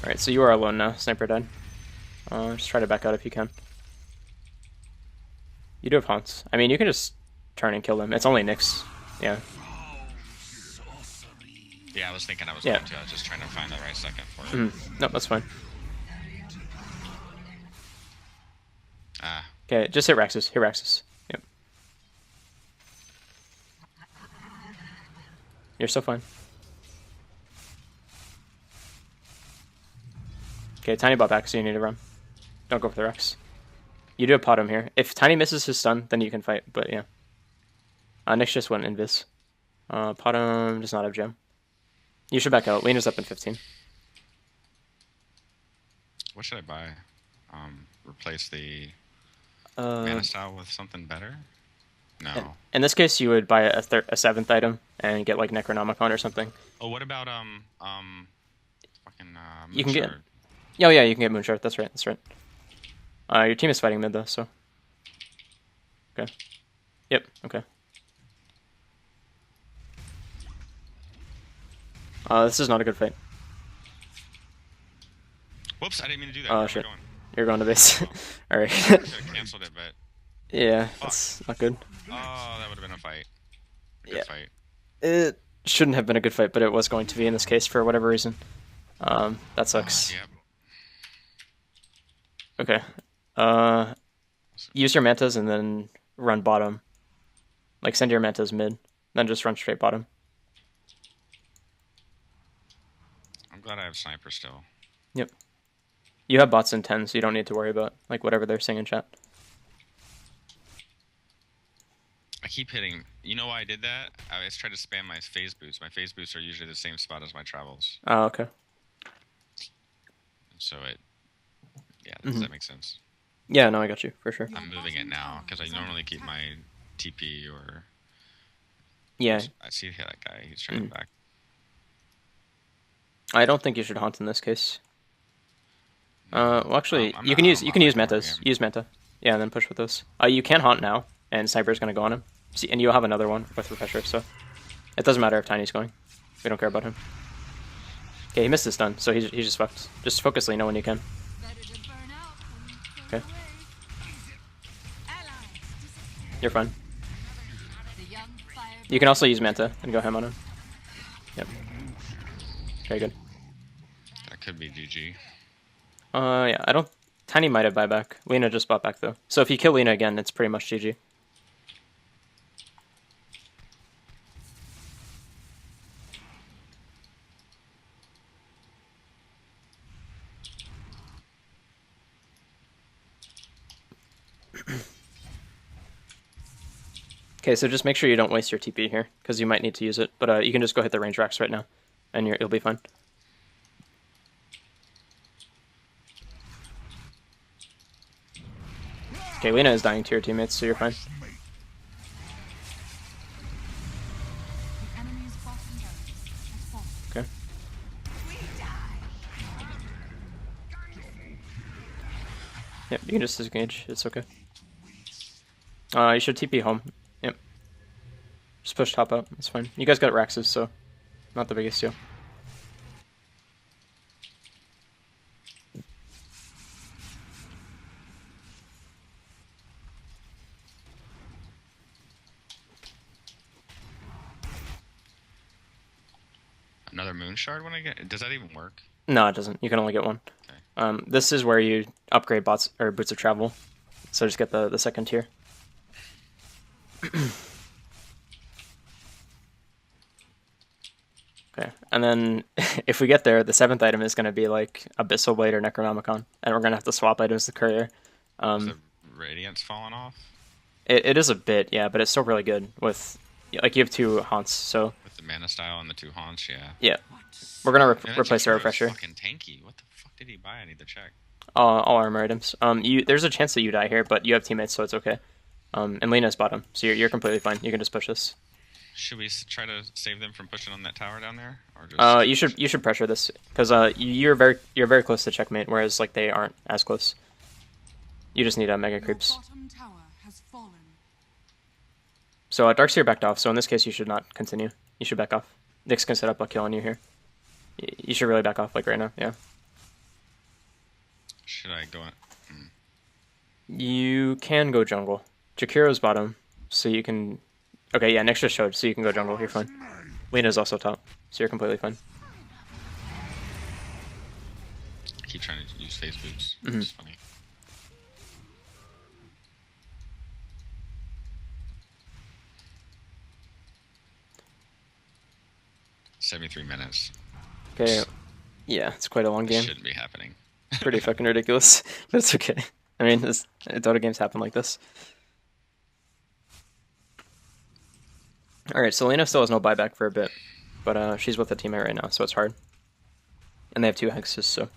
Alright, so you are alone now. Sniper died. Just try to back out if you can. You do have haunts. I mean, you can just turn and kill them. It's only Nyx. Yeah. Yeah, I was thinking I was going to. I was just trying to find the right second for it. No, that's fine. Ah. Okay, just hit Raxus. Hit Raxus. Yep. You're still fine. Okay, Tiny bot back, so you need to run. Don't go for the Rex. You do have Potom here. If Tiny misses his stun, then you can fight, but yeah. Nyx just went invis. Potom does not have gem. You should back out. Lena's up in 15. What should I buy? Replace the mana style with something better? No. In this case, you would buy a 7th item and get like Necronomicon or something. Oh, what about you can get. Oh yeah, you can get Moonshard. That's right. That's right. Your team is fighting mid though, so. Okay. Yep. Okay. This is not a good fight. Whoops! I didn't mean to do that. Oh shit! You're going to base. Oh. All right. I should have canceled it, but. Yeah, Fuck. that's not good. Oh, that would have been a fight. Good fight. It shouldn't have been a good fight, but it was going to be in this case for whatever reason. That sucks. Yep. Okay. Use your mantas and then run bottom. Like send your mantas mid, then just run straight bottom. I'm glad I have sniper still. Yep. You have bots in 10, so you don't need to worry about like whatever they're saying in chat. I keep hitting. You know why I did that? I just tried to spam my phase boosts. My phase boosts are usually the same spot as my travels. Oh, okay. So it. Yeah, does that make sense? Yeah, no, I got you for sure. I'm moving it now because I normally keep my TP or Yeah. I see that guy. He's trying back. I don't think you should haunt in this case. Well, actually, you can use mantas. Use manta. Yeah, and then push with those. You can haunt now, and sniper's gonna go on him. See, and you'll have another one with refresher, so it doesn't matter if Tiny's going. We don't care about him. Okay, he missed his stun, so he's just fucked. Just focus Lina when you can. Okay. You're fine. You can also use manta and go ham on him. Yep. Okay, good. That could be GG. Yeah, I don't... Tiny might have buyback. Lina just bought back, though. So if you kill Lina again, it's pretty much GG. Okay, so just make sure you don't waste your TP here, because you might need to use it. But you can just go hit the range racks right now, and you'll be fine. Okay, Lina is dying to your teammates, so you're fine. Okay. Yep, you can just disengage. It's okay. You should TP home. Yep. Just push top up. It's fine. You guys got Raxes, so not the biggest deal. Another moon shard when I get... Does that even work? No, it doesn't. You can only get one. Okay. This is where you upgrade bots or boots of travel. So just get the second tier. Okay, and then if we get there, the 7th item is going to be like Abyssal Blade or Necronomicon, and we're going to have to swap items to Courier. Is the Radiance falling off? It is a bit, yeah, but it's still really good with, like, you have 2 haunts, so... With the mana style and the 2 haunts, yeah. Yeah. We're going to replace the refresher. Fucking tanky. What the fuck did he buy? I need to check. All armor items. There's a chance that you die here, but you have teammates, so it's okay. And Lena's bottom, so you're completely fine. You can just push this. Should we try to save them from pushing on that tower down there, or just... you should pressure this because you're very close to checkmate, whereas like they aren't as close. You just need mega creeps. So Darkseer backed off, so in this case you should not continue. You should back off. Nyx can set up a kill on you here. You should really back off like right now. Yeah. Should I go in? You can go jungle. Jakiro's bottom, so you can... Okay, yeah, Nyx just showed, so you can go jungle. You're fine. Lena's also top, so you're completely fine. I keep trying to use phase boots. Mm-hmm. It's funny. "73 minutes. Okay, yeah, it's quite a long game. Shouldn't be happening. Pretty fucking ridiculous, but it's okay. I mean, Dota games happen like this. Alright, so Lena still has no buyback for a bit, but she's with a teammate right now, so it's hard. And they have 2 hexes, so...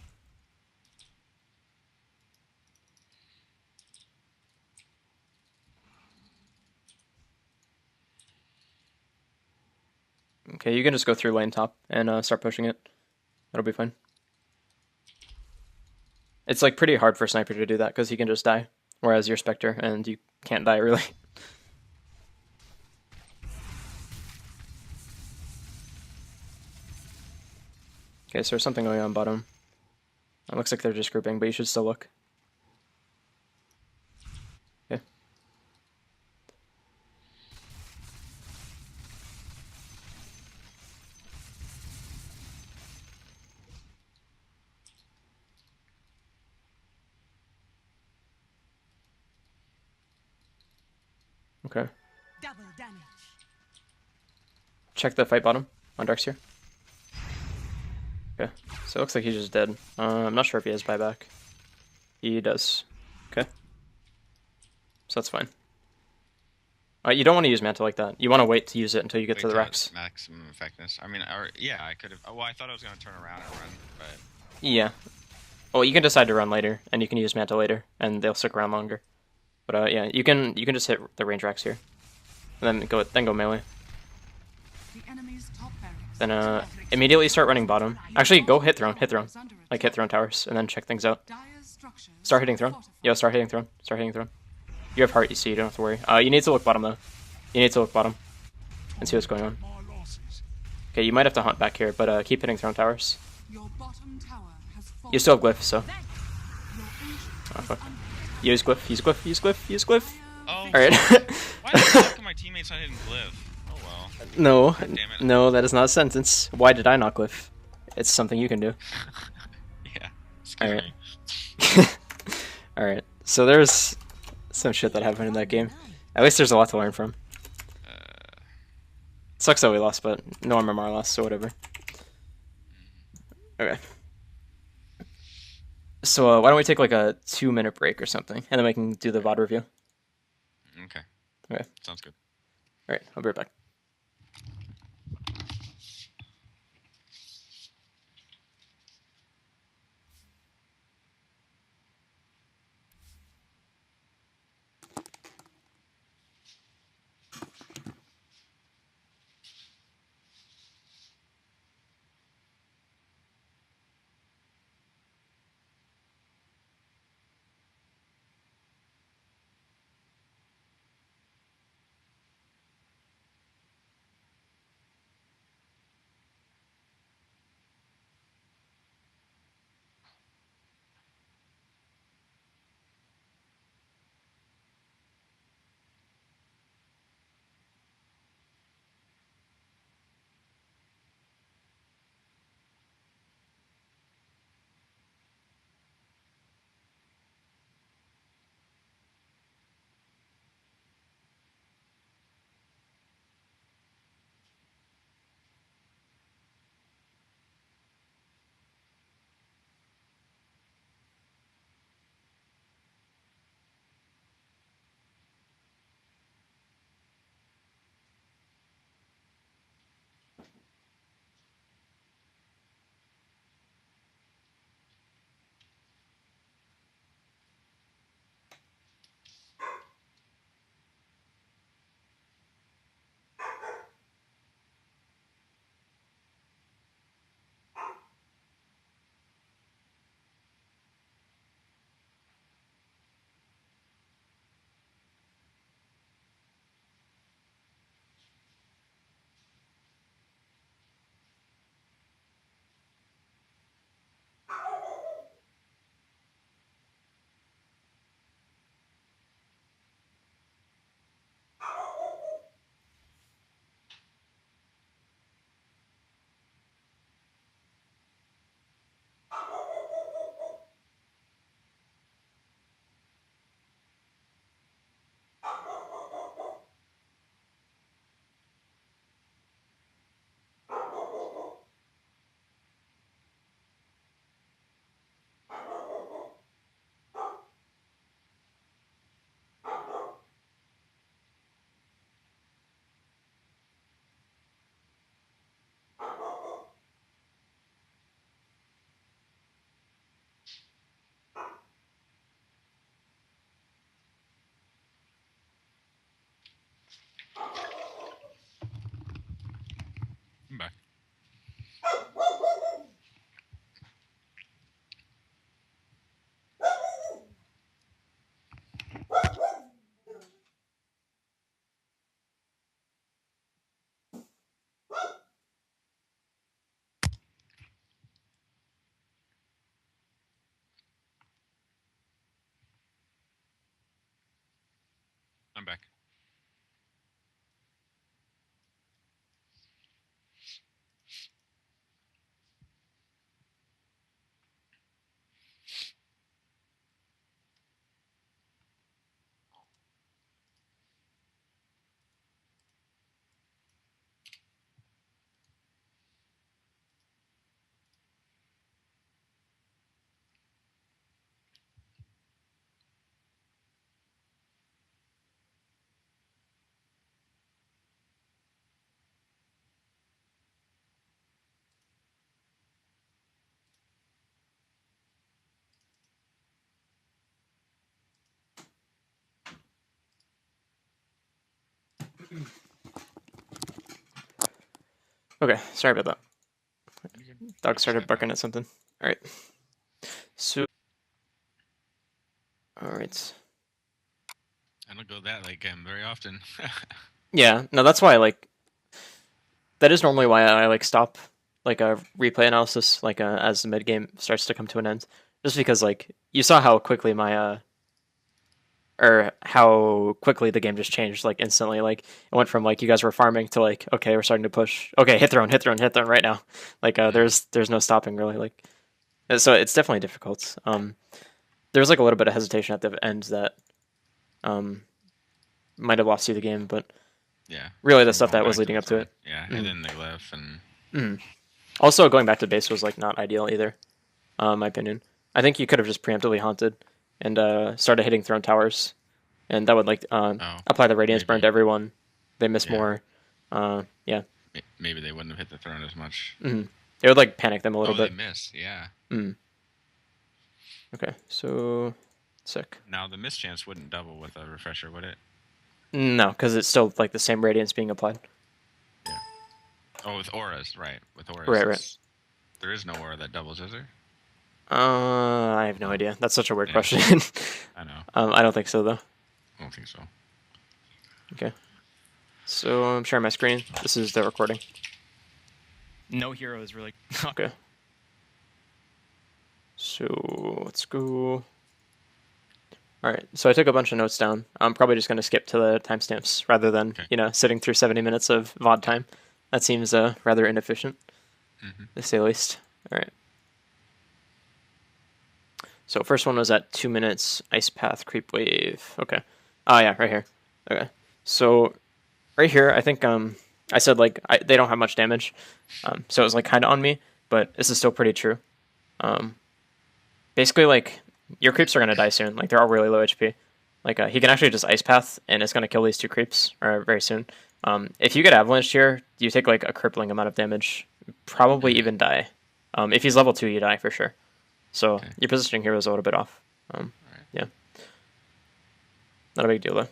Okay, you can just go through lane top and start pushing it. That'll be fine. It's like pretty hard for Sniper to do that, because he can just die, whereas you're Spectre, and you can't die, really. Okay, so there's something going on bottom. It looks like they're just grouping, but you should still look. Okay. Okay. Double damage. Check the fight bottom on Darkseer. Okay, so it looks like he's just dead. I'm not sure if he has buyback. He does. Okay. So that's fine. You don't want to use Mantle like that. You want to wait to use it until you get to the Rex. Maximum effectiveness. I mean, or yeah, I could have... Well, I thought I was going to turn around and run, but... Yeah. Well, you can decide to run later, and you can use Mantle later, and they'll stick around longer. But yeah, you can just hit the range racks here. And then go melee. The enemy's top barracks. Then immediately start running bottom. Actually, go hit throne. Like hit throne towers, and then check things out. Dire's structures Start hitting are throne. fortified. Yo, start hitting throne. Start hitting throne. You have heart, you see, you don't have to worry. You need to look bottom though. You need to look bottom and see what's going on. My losses. Okay, you might have to hunt back here, but keep hitting throne towers. Your bottom tower has fallen. You still have glyph, so Your ancient oh, is fuck. under Use glyph, use glyph, use glyph, use glyph. Oh, Alright. why the fuck are my teammates not hitting glyph? Oh well. No, Damn it. no, that is not a sentence. Why did I not glyph? It's something you can do. Yeah. Excuse Alright. me. Alright, so there's some shit that happened in that game. At least there's a lot to learn from. Sucks that we lost, but no MMR lost, so whatever. Okay. So why don't we take like a 2-minute break or something, and then we can do the VOD review. Okay. Okay. Sounds good. Alright, I'll be right back. I'm back. I'm back. Okay, sorry about that. You can Dog started step barking out. at something. All right. So, all right. I don't go that late game very often. Yeah, no, that's why like that is normally why I like stop like a replay analysis like as the mid game starts to come to an end, just because like you saw how quickly my or how quickly the game just changed like instantly. Like it went from like you guys were farming to like okay we're starting to push. Okay, hit throne, hit throne, hit throne right now. Like there's no stopping really. Like so it's definitely difficult. There was like a little bit of hesitation at the end that um might have lost you the game, but Yeah. really the From stuff going that was back leading the up to front. it. Yeah, and then the glyph and Also, going back to base was like not ideal either, in my opinion. I think you could have just preemptively haunted and started hitting throne towers, and that would like oh, apply the radiance burn maybe. to everyone. They miss Yeah. more. Yeah, Maybe they wouldn't have hit the throne as much. it would like panic them a little Oh, they bit. missed. Yeah. Okay, so sick. Now the miss chance wouldn't double with a refresher, would it? No, because it's still like the same radiance being applied. Yeah. Oh, with auras, right? With auras, Right. there is no aura that doubles, is there? I have no Oh. idea. That's such a weird Yeah. question. I know. I don't think so though. I don't think so. Okay. So I'm sharing my screen. This is the recording. No hero is really okay. So let's go. All right. So I took a bunch of notes down. I'm probably just going to skip to the timestamps rather than Okay. sitting through 70 minutes of VOD time. That seems rather inefficient, to say the least. All right. So first one was at 2 minutes. Ice path, creep wave. Okay. Oh yeah, right here. Okay. So right here, I think I said like they don't have much damage, so it was like kind of on me, but this is still pretty true. Basically, like your creeps are gonna die soon. Like they're all really low HP. Like he can actually just ice path, and it's gonna kill these two creeps very soon. If you get avalanched here, you take like a crippling amount of damage. Probably even die. If he's level 2, you die for sure. So your positioning here was a little bit off. Yeah, not a big deal though.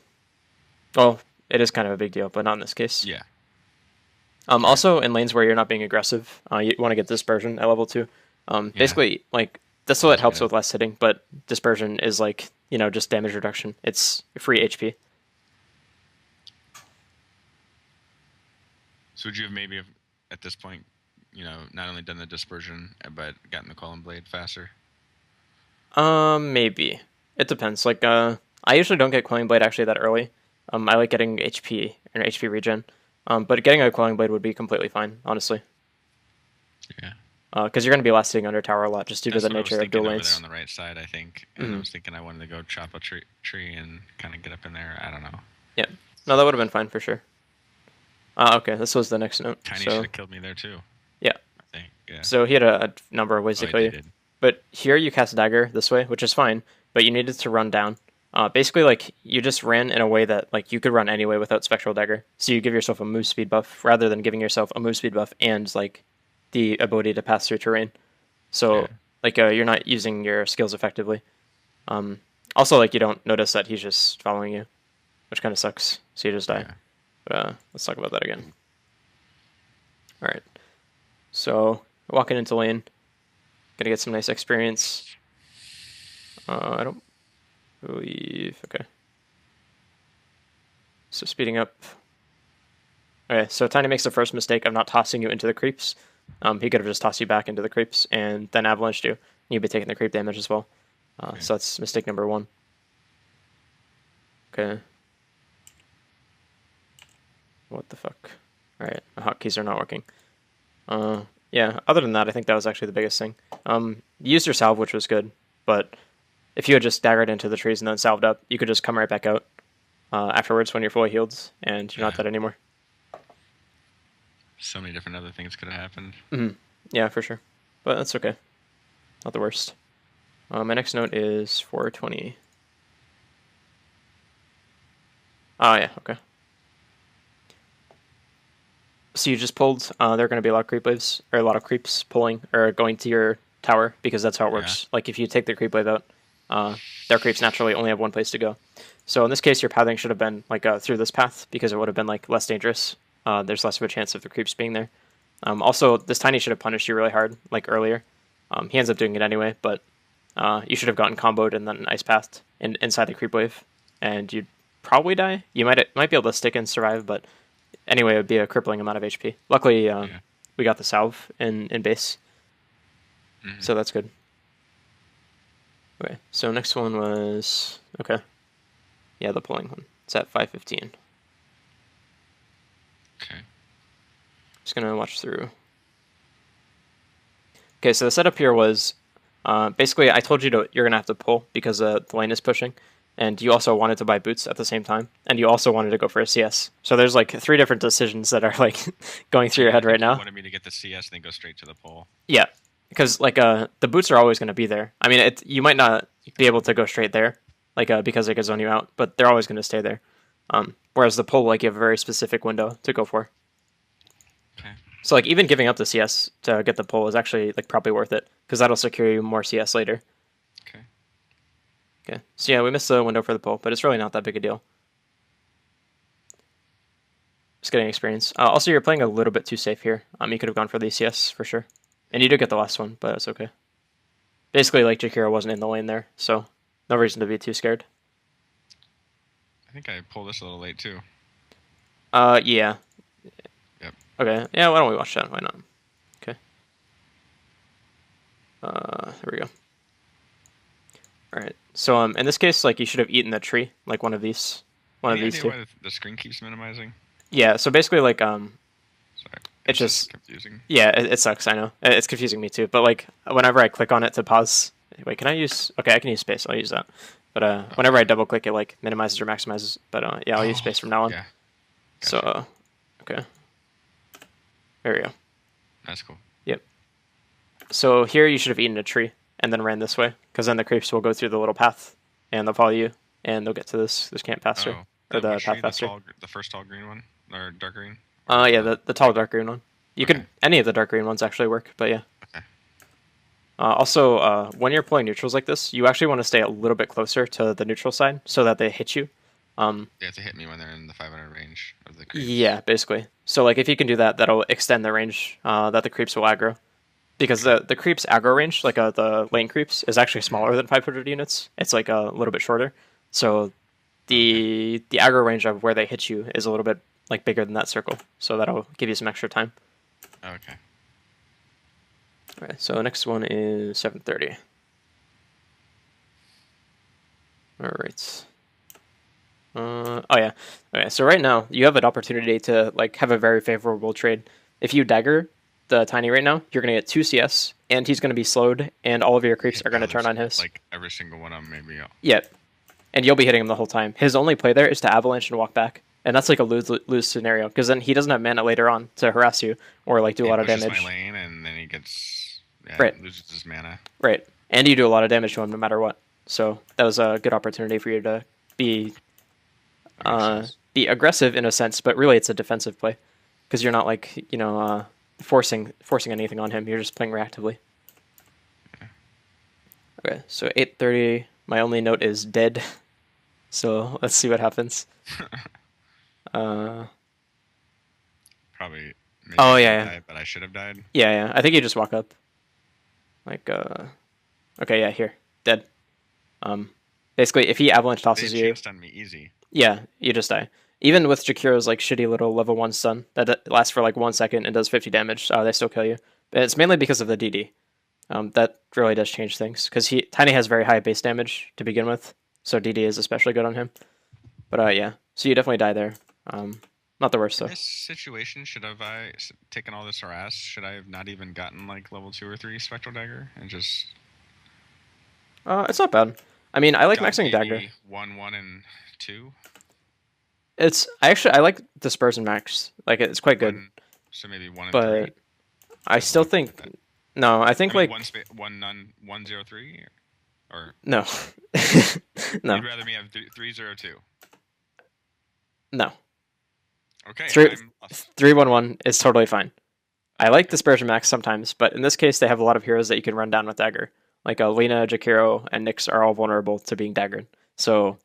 Well, it is kind of a big deal, but not in this case. Yeah. Also, in lanes where you're not being aggressive, you want to get dispersion at level 2. Basically, like Desolate helps with less hitting, but dispersion is like just damage reduction. It's free HP. So would you have maybe at this point, not only done the dispersion but gotten the column blade faster? Maybe it depends. Like, I usually don't get Quelling Blade actually that early. I like getting HP and HP regen. But getting a Quelling Blade would be completely fine, honestly. Yeah. Because you're going to be lasting under tower a lot just due to the That's what nature I was of dual thinking over lanes. there on the right side, I think. And I was thinking I wanted to go chop a tree and kind of get up in there. I don't know. Yeah. No, that would have been fine for sure. Okay, this was the next note. Tiny so, should have killed me there too, yeah. I think. Yeah. So he had a number of ways to kill you. Did. But here you cast Dagger this way, which is fine, but you needed to run down. Basically, like, you just ran in a way that, like, you could run anyway without Spectral Dagger. So you give yourself a move speed buff, rather than giving yourself a move speed buff and, like, the ability to pass through terrain. So, like, you're not using your skills effectively. Also, like, you don't notice that he's just following you, which kind of sucks. So you just die. Yeah. But let's talk about that again. Alright. So, walking into lane. Gonna get some nice experience. I don't believe... Okay. So speeding up. Okay, so Tiny makes the first mistake of not tossing you into the creeps. He could have just tossed you back into the creeps and then avalanched you. You'd be taking the creep damage as well. So that's mistake number 1. Okay. What the fuck? Alright, the hotkeys are not working. Yeah, other than that, I think that was actually the biggest thing. You used your salve, which was good, but if you had just daggered into the trees and then salved up, you could just come right back out afterwards when you're fully healed, and you're not dead anymore. So many different other things could have happened. Yeah, for sure. But that's okay. Not the worst. My next note is 420. Oh, yeah, okay. So you just pulled, there are going to be a lot of creep waves, or a lot of creeps pulling, or going to your tower, because that's how it works. Like, if you take the creep wave out, their creeps naturally only have one place to go. So in this case, your pathing should have been, like, through this path, because it would have been, like, less dangerous. There's less of a chance of the creeps being there. Also, this Tiny should have punished you really hard, like earlier. He ends up doing it anyway, but you should have gotten comboed and then ice pathed inside the creep wave, and you'd probably die. You might be able to stick and survive, but anyway, it would be a crippling amount of HP. Luckily, we got the salve in base, so that's good. Okay, so next one was the pulling one. It's at 5:15. Okay. Just gonna watch through. Okay, so the setup here was basically I told you you're gonna have to pull because the lane is pushing, and you also wanted to buy boots at the same time, and you also wanted to go for a CS. So there's like 3 different decisions that are like going through your head right now. You wanted me to get the CS and then go straight to the pull. Yeah, because like the boots are always gonna be there. I mean, you might not be able to go straight there, like because they could zone you out, but they're always gonna stay there. Whereas the pull, like you have a very specific window to go for. Okay. So like even giving up the CS to get the pull is actually like probably worth it because that'll secure you more CS later. Okay. Okay. So yeah, we missed the window for the pull, but it's really not that big a deal. Just getting experience. Also, you're playing a little bit too safe here. You could have gone for the CS for sure, and you did get the last one, but it's okay. Basically, like Jakiro wasn't in the lane there, so no reason to be too scared. I think I pulled this a little late too. Yeah. Yep. Okay. Yeah. Why don't we watch that? Why not? Okay. There we go. All right. So in this case, like you should have eaten the tree, like one of these two. Why the screen keeps minimizing? Yeah. So basically, like Sorry. it's just confusing. Yeah, it sucks. I know it's confusing me too. But like whenever I click on it to pause, wait, can I use? Okay, I can use space. I'll use that. But whenever I double click, it like minimizes or maximizes. But yeah, I'll use space from now on. Yeah. Gotcha. So okay. There we go. That's cool. Yep. So here you should have eaten a tree and then ran this way, because then the creeps will go through the little path and they'll follow you and they'll get to this camp faster or the path faster. The first tall green one or dark green. Yeah, the tall dark green one. You could any of the dark green ones actually work, but yeah. Okay. Also, when you're pulling neutrals like this, you actually want to stay a little bit closer to the neutral side so that they hit you. They have to hit me when they're in the 500 range of the creeps. Yeah, basically. So like if you can do that, that'll extend the range that the creeps will aggro. Because the creeps aggro range, like the lane creeps, is actually smaller than 500 units. It's like a little bit shorter. So the aggro range of where they hit you is a little bit like bigger than that circle. So that'll give you some extra time. Okay. Alright, so next one is 7:30. Alright. Oh yeah. Okay, so right now you have an opportunity to like have a very favorable trade. If you dagger the Tiny right now, you're gonna get 2 CS, and he's gonna be slowed, and all of your creeps are gonna turn on his. Like every single one of them, maybe. Yep. And you'll be hitting him the whole time. His only play there is to avalanche and walk back, and that's like a lose scenario because then he doesn't have mana later on to harass you or like do a lot of damage. My lane, and then he gets loses his mana. Right, and you do a lot of damage to him no matter what. So that was a good opportunity for you to be aggressive in a sense, but really it's a defensive play because you're not like forcing anything on him. You're just playing reactively. Okay, so 8:30. My only note is dead. So let's see what happens. Probably. Maybe oh yeah. Died, but I should have died. Yeah. I think you just walk up. Like okay, yeah, here, dead. Basically, if he avalanche tosses you, stun me easy. Yeah, you just die. Even with Jakiro's like shitty little level 1 stun that lasts for like 1 second and does 50 damage, they still kill you. But it's mainly because of the DD. That really does change things because Tiny has very high base damage to begin with, so DD is especially good on him. But yeah, so you definitely die there. Not the worst though. In this situation, should have I taken all this harass? Should I have not even gotten like level 2 or 3 Spectral Dagger and just? It's not bad. I mean, I like maxing Dagger. 1, 1, and 2. I like Dispersion max. Like it's quite good. So maybe 1 and but 3. I still think no. I think like 103 or no. No. You'd rather me have 302. No. Okay. 311 is totally fine. I like Dispersion max sometimes, but in this case, they have a lot of heroes that you can run down with Dagger. Like Lena, Jakiro, and Nyx are all vulnerable to being daggered. So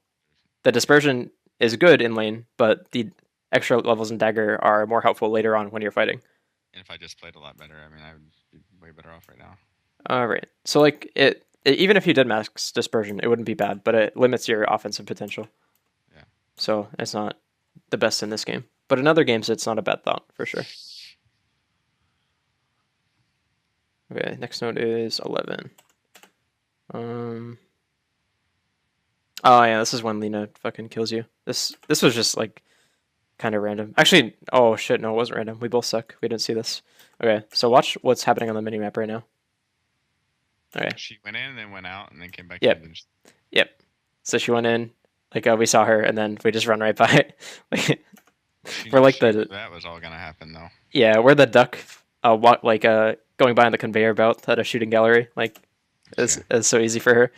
the Dispersion is good in lane, but the extra levels in Dagger are more helpful later on when you're fighting. And if I just played a lot better, I mean, I would be way better off right now. Right. So like even if you did max dispersion, it wouldn't be bad, but it limits your offensive potential. Yeah. So it's not the best in this game. But in other games, it's not a bad thought for sure. Okay, next node is 11. Oh yeah, this is when Lena fucking kills you. This was just like kind of random. Actually, oh shit, no, it wasn't random. We both suck. We didn't see this. Okay, so watch what's happening on the minimap right now. Okay. She went in and then went out and then came back Yep. in. And Yep. So she went in, like we saw her, and then we just run right by. We're like the that was all gonna happen though. Yeah, we're the duck, going by on the conveyor belt at a shooting gallery. Like, it's so easy for her.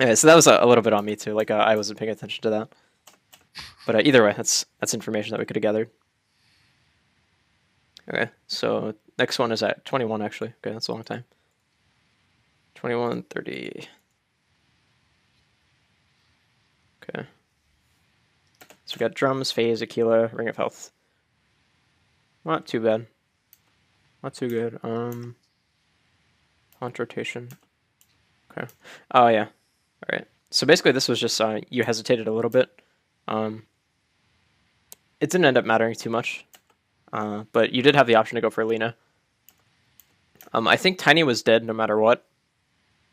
Yeah, so that was a little bit on me too. Like, I wasn't paying attention to that. But either way, that's information that we could have gathered. Okay, so next one is at 21 actually. Okay, that's a long time. 21, 30. Okay. So we got drums, phase, Aquila, ring of health. Not too bad. Not too good. Haunt rotation. Okay. Oh yeah. All right. So basically, this was just you hesitated a little bit. It didn't end up mattering too much, but you did have the option to go for Lena. I think Tiny was dead no matter what.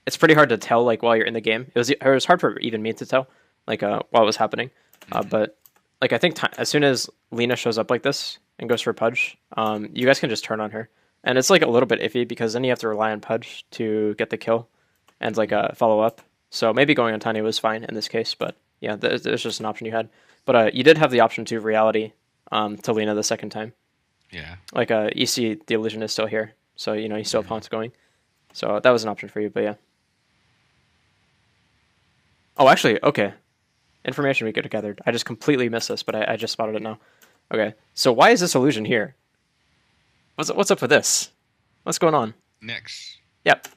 It's pretty hard to tell like while you're in the game. It was hard for even me to tell like while it was happening. But like I think as soon as Lena shows up like this and goes for Pudge, you guys can just turn on her. And it's like a little bit iffy because then you have to rely on Pudge to get the kill and like follow up. So maybe going on Tiny was fine in this case, but yeah, there's just an option you had. But you did have the option to reality to Lena the second time. Yeah. Like you see the illusion is still here, so you know you still have haunts going. So that was an option for you, but yeah. Oh, actually, okay. Information we could have gathered. I just completely missed this, but I just spotted it now. Okay, so why is this illusion here? What's up with this? What's going on? Nyx. Yep.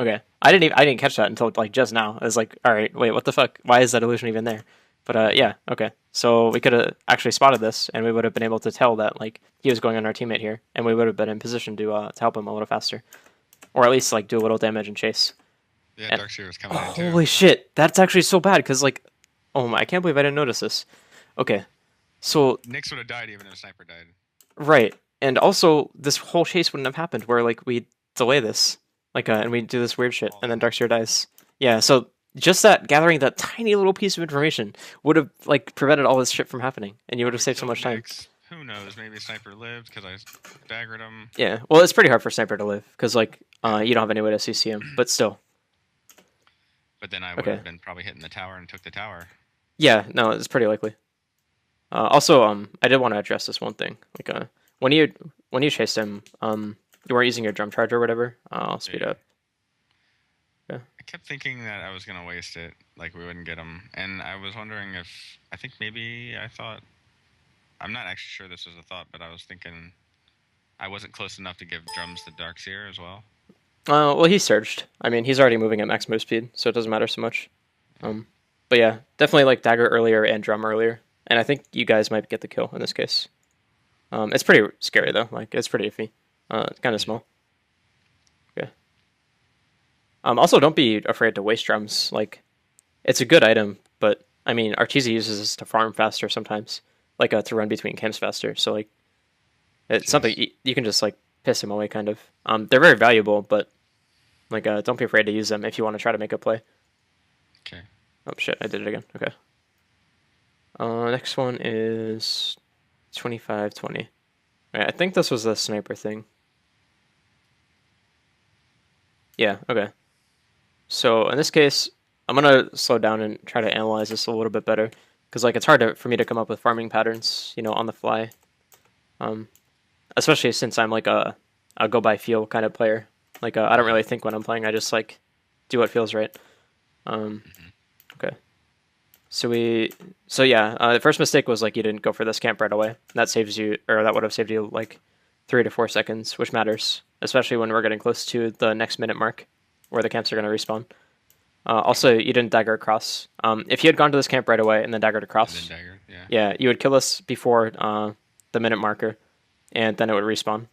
Okay. I didn't catch that until like just now. I was like, all right, wait, what the fuck? Why is that illusion even there? But yeah, okay. So we could have actually spotted this, and we would have been able to tell that like he was going on our teammate here, and we would have been in position to help him a little faster, or at least like do a little damage and chase. Yeah, and, Darkseer was coming in too. Holy shit, that's actually so bad because like, oh my, I can't believe I didn't notice this. Okay, so Nyx would have died even if Sniper died. Right, and also this whole chase wouldn't have happened where like we delay this, like and we do this weird shit, and then Darkseer dies. Yeah, so just that gathering that tiny little piece of information would have like prevented all this shit from happening, and you would have saved so much time. Who knows? Maybe Sniper lived because I daggered him. Yeah, well, it's pretty hard for Sniper to live because like you don't have any way to CC him, but still. But then I would have been probably hitting the tower and took the tower. Yeah, no, it's pretty likely. Also, I did want to address this one thing. Like, when you chased him, you weren't using your drum charge or whatever. I'll speed up. Yeah. I kept thinking that I was gonna waste it, like we wouldn't get him, and I was wondering if I thought I'm not actually sure this was a thought, but I was thinking I wasn't close enough to give drums to Darkseer as well. Well, he surged. I mean, he's already moving at max move speed, so it doesn't matter so much. But yeah, definitely like dagger earlier and drum earlier, and I think you guys might get the kill in this case. It's pretty scary though. Like it's pretty iffy. It's kind of small. Okay. Also, don't be afraid to waste drums. Like, it's a good item, but I mean, Arteezy uses this to farm faster sometimes, like to run between camps faster. So like, it's something you can just like piss him away, kind of. They're very valuable, but like, don't be afraid to use them if you want to try to make a play. Okay. Oh shit! I did it again. Okay. Next one is 25-20. Right, I think this was the sniper thing. Yeah. Okay. So in this case, I'm gonna slow down and try to analyze this a little bit better, because like it's hard for me to come up with farming patterns, you know, on the fly. Especially since I'm like a go by feel kind of player. Like I don't really think when I'm playing. I just like do what feels right. Okay. So the first mistake was like you didn't go for this camp right away. That saves you, or that would have saved you like 3 to 4 seconds, which matters, especially when we're getting close to the next minute mark where the camps are going to respawn. Also, you didn't dagger across. If you had gone to this camp right away and then daggered across, you would kill us before the minute marker, and then it would respawn.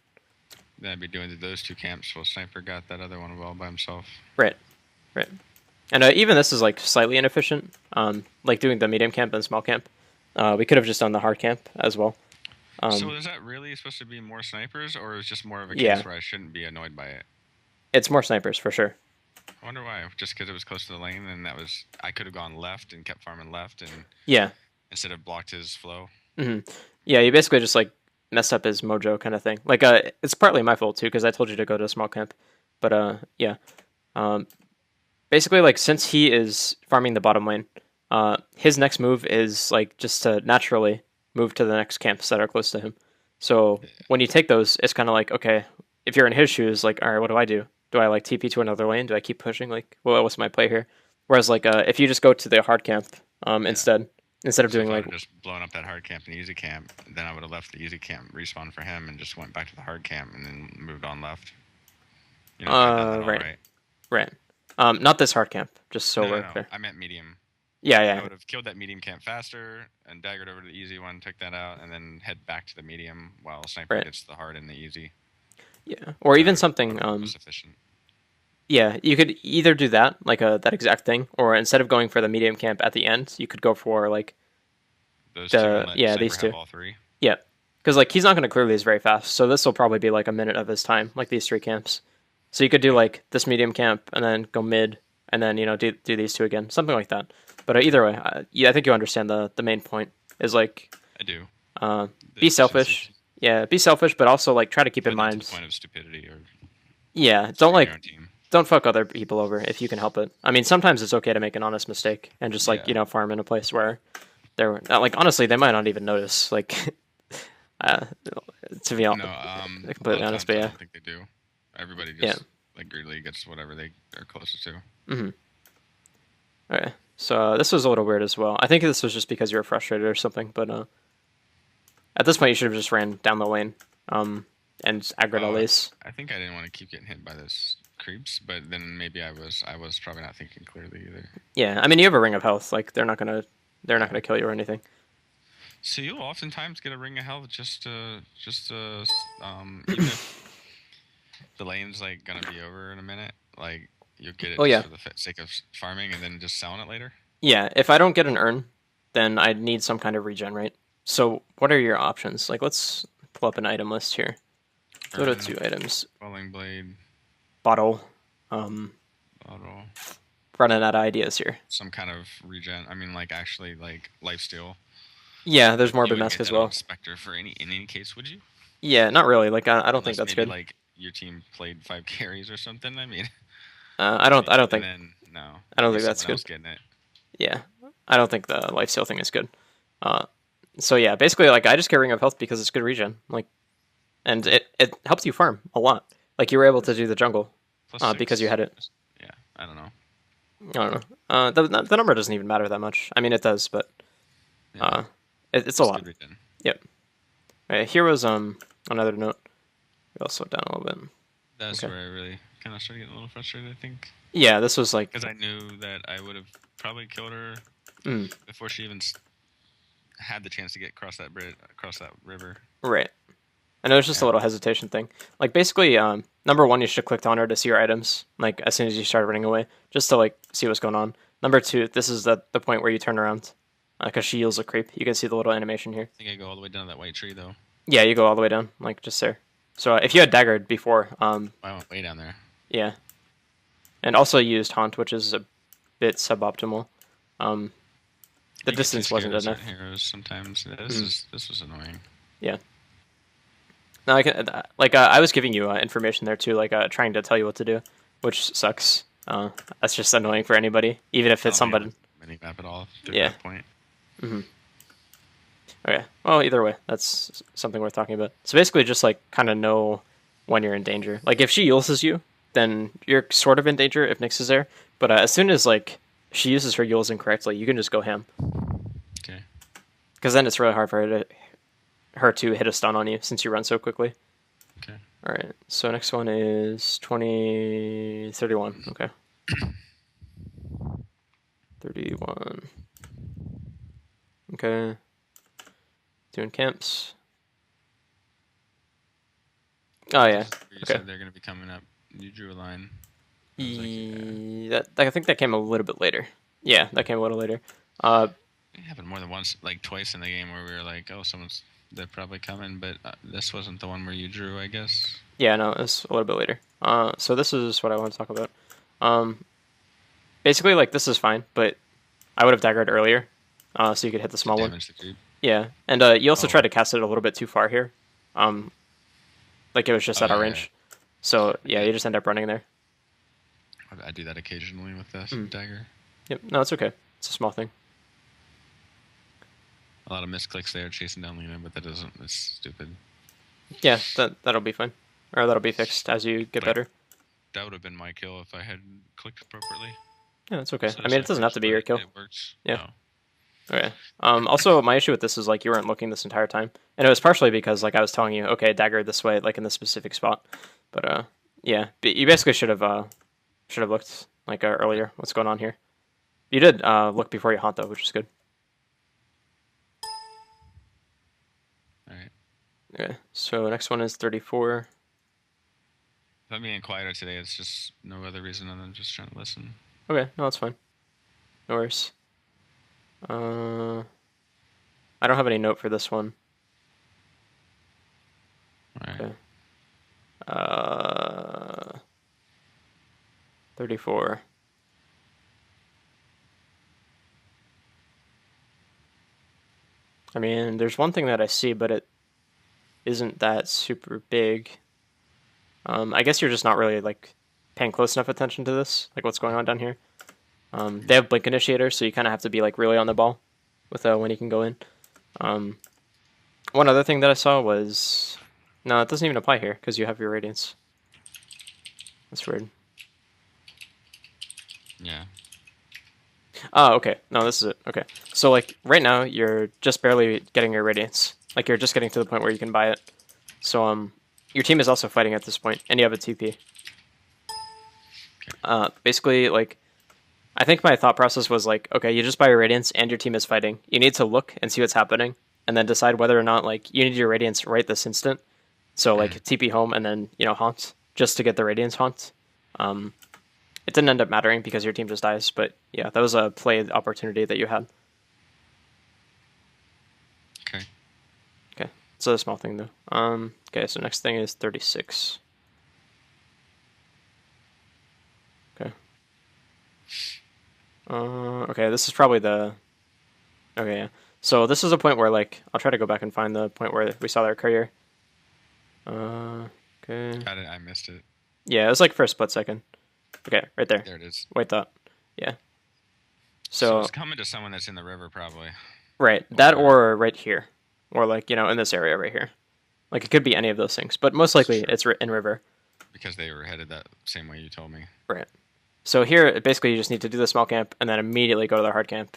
Then I'd be doing those 2 camps while Sniper got that other one well by himself. Right. And even this is like slightly inefficient. Like doing the medium camp and small camp. We could have just done the hard camp as well. So is that really supposed to be more snipers, or is it just more of a case Yeah. where I shouldn't be annoyed by it? It's more snipers for sure. I wonder why. Just because it was close to the lane, and I could have gone left and kept farming left, and Yeah. instead of blocked his flow. Yeah, you basically just like messed up his mojo kind of thing. Like it's partly my fault too because I told you to go to a small camp. But yeah. Basically like since he is farming the bottom lane, his next move is like just to naturally move to the next camps that are close to him. So when you take those, it's kind of like, okay, if you're in his shoes, like, all right, what do I do? Do I like TP to another lane? Do I keep pushing? Like, well, what's my play here? Whereas like if you just go to the hard camp instead of doing like just blowing up that hard camp and easy camp, then I would have left the easy camp respawn for him and just went back to the hard camp and then moved on left. You know, right. Not this hard camp, just so we're no. clear. I meant medium. Yeah. I would have killed that medium camp faster and daggered over to the easy one, took that out, and then head back to the medium while Sniper gets the hard and the easy. Yeah, or even something. Sufficient. Yeah, you could either do that, like that exact thing, or instead of going for the medium camp at the end, you could go for like these two. These two. All 3. Yeah, because like he's not going to clear these very fast, so this will probably be like a minute of his time, like these 3 camps. So you could do like this medium camp and then go mid, and then do these 2 again, something like that. But either way, I think you understand the main point is like I do. Be selfish. Yeah, be selfish, but also like try to keep in mind. To the point of stupidity, or don't fuck other people over if you can help it. I mean, sometimes it's okay to make an honest mistake and just like farm in a place where they're like honestly they might not even notice. Like to be completely honest, but I don't think they do. Everybody just like greedily gets whatever they are closest to. Okay, so this was a little weird as well. I think this was just because you were frustrated or something, but at this point you should have just ran down the lane and aggroed at least. I think I didn't want to keep getting hit by this creeps, but then maybe I was probably not thinking clearly either. Yeah, I mean you have a ring of health. Like they're not gonna kill you or anything. So you'll oftentimes get a ring of health just to even if the lane's like gonna be over in a minute, like you'll get it for the sake of farming and then just selling it later. Yeah, if I don't get an urn, then I need some kind of regen, right? So what are your options? Like let's pull up an item list here. Go to 2 items. Falling blade. Bottle. Bottle. Running out of ideas here. Some kind of regen. I mean, like actually, like lifesteal. Yeah, there's Morbid Mask as well. Spectre for in any case, would you? Yeah, not really. Like I don't think that's good. Like your team played 5 carries or something. I mean, I don't think. No. I don't think that's good. Getting it. Yeah, I don't think the lifesteal thing is good. So yeah, basically, like I just get Ring of Health because it's good regen. Like, and it helps you farm a lot. Like you were able to do the jungle because you had it. Yeah, I don't know. I don't know. The number doesn't even matter that much. I mean, it does, but it's a lot. Yep. Right, here was another note. We all slowed down a little bit. That's where I really kind of started getting a little frustrated, I think. Yeah, this was like... Because I knew that I would have probably killed her before she even had the chance to get across that river. Right. I know there's just a little hesitation thing. Like, basically, number 1, you should have clicked on her to see your items, like, as soon as you started running away, just to, like, see what's going on. Number 2, this is the point where you turn around, because she heals a creep. You can see the little animation here. I think I go all the way down to that white tree, though. Yeah, you go all the way down, like, just there. So, if you had daggered before... I went way down there. Yeah. And also used Haunt, which is a bit suboptimal. The distance wasn't enough. Heroes sometimes. This was annoying. Yeah. No, I can I was giving you information there too, like trying to tell you what to do, which sucks. That's just annoying for anybody, even if it's somebody. Mini map at all. Yeah. That point. Okay. Well, either way, that's something worth talking about. So basically, just like kind of know when you're in danger. Like if she uses you, then you're sort of in danger if Nyx is there. But as soon as like she uses her Yules incorrectly, you can just go ham. Okay. Because then it's really hard for her to hit a stun on you since you run so quickly. Okay. All right. So next one is 31. Okay. 31. Okay. Doing camps. Oh yeah. You Okay. said they're gonna be coming up. You drew a line. I was like, yeah. I think that came a little bit later. Yeah, that came a little later. It happened more than once, like twice in the game, where we were like, "Oh, they're probably coming," but this wasn't the one where you drew, I guess. Yeah, no, it's a little bit later. So this is what I want to talk about. Basically, like this is fine, but I would have daggered earlier, so you could hit the small one. Damage the creep. Yeah, and you also tried to cast it a little bit too far here. Like it was just at our range. So yeah, you just end up running there. I do that occasionally with this dagger. Yep, no, it's okay. It's a small thing. A lot of misclicks there chasing down Lena, but that doesn't. It's stupid. Yeah, that'll be fine, or that'll be fixed as you get better. That would have been my kill if I had clicked appropriately. Yeah, that's okay. I mean, it doesn't have to be your kill. It works. Yeah. Okay. Also, my issue with this is like you weren't looking this entire time, and it was partially because like I was telling you, okay, dagger this way, like in this specific spot. But yeah, you basically should have looked like earlier. What's going on here? You did look before you haunt though, which is good. All right. Okay. So next one is 34. If I'm being quieter today, it's just no other reason other than just trying to listen. Okay, no, that's fine. No worries. I don't have any note for this one. All right. Okay. 34. I mean, there's one thing that I see, but it isn't that super big. I guess you're just not really like paying close enough attention to this, like what's going on down here. They have blink initiators, so you kind of have to be like really on the ball with when you can go in. One other thing that I saw was no, it doesn't even apply here because you have your radiance. That's weird. Yeah. Oh, okay. No, this is it. Okay. So like right now you're just barely getting your radiance. Like you're just getting to the point where you can buy it. So your team is also fighting at this point, and you have a TP. Basically, like, I think my thought process was like, okay, you just buy your radiance and your team is fighting. You need to look and see what's happening, and then decide whether or not like you need your radiance right this instant. So like TP home and then haunt just to get the radiance haunt. It didn't end up mattering because your team just dies, but yeah, that was a play opportunity that you had. Okay. Okay, it's a small thing though. Okay, so next thing is 36. Okay. Okay, this is probably the... Okay, yeah. So this is a point where, like, I'll try to go back and find the point where we saw their courier. Okay. I missed it. Yeah, it was like for a split second. Okay, right there. There it is. Wait, that. Yeah. So it's coming to someone that's in the river, probably. Right, that or right here. Or, like, in this area right here. Like, it could be any of those things, but most likely it's in river. Because they were headed that same way you told me. Right. So here, basically, you just need to do the small camp and then immediately go to the hard camp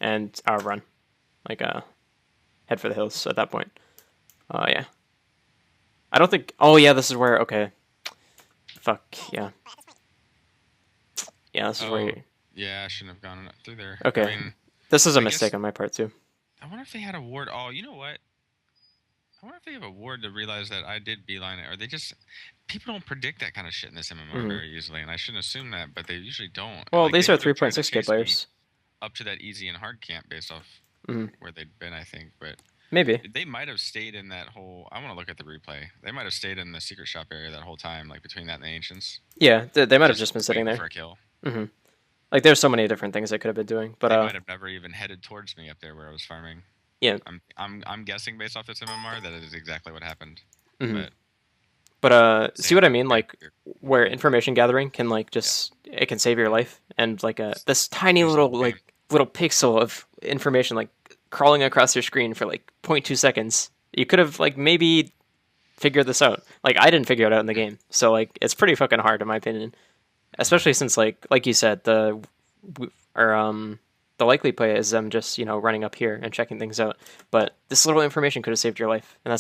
and run. Like, head for the hills at that point. Yeah. I don't think... Oh, yeah, this is where... Okay. Fuck, yeah. Yeah, this is where... Yeah, I shouldn't have gone through there. Okay. I mean, this is a mistake on my part, too. I wonder if they had a ward... Oh, you know what? I wonder if they have a ward to realize that I did beeline it, or they just... People don't predict that kind of shit in this MMR very easily, and I shouldn't assume that, but they usually don't. Well, like, these are 3.6k players. Up to that easy and hard camp based off where they'd been, I think, but... Maybe. They might have stayed in that whole... I want to look at the replay. They might have stayed in the secret shop area that whole time, like between that and the Ancients. Yeah, they might have just been sitting there. For a kill. Like, there's so many different things they could have been doing, but... They might have never even headed towards me up there where I was farming. Yeah. I'm guessing based off this MMR that it is exactly what happened. But see what I mean? Like, where information gathering can, like, just... Yeah. It can save your life. And, like, this tiny little pixel of information, like, crawling across your screen for, like, 0.2 seconds. You could have, like, maybe figured this out. Like, I didn't figure it out in the game. So, like, it's pretty fucking hard, in my opinion. Especially since, like you said, the likely play is them just, running up here and checking things out. But this little information could have saved your life. And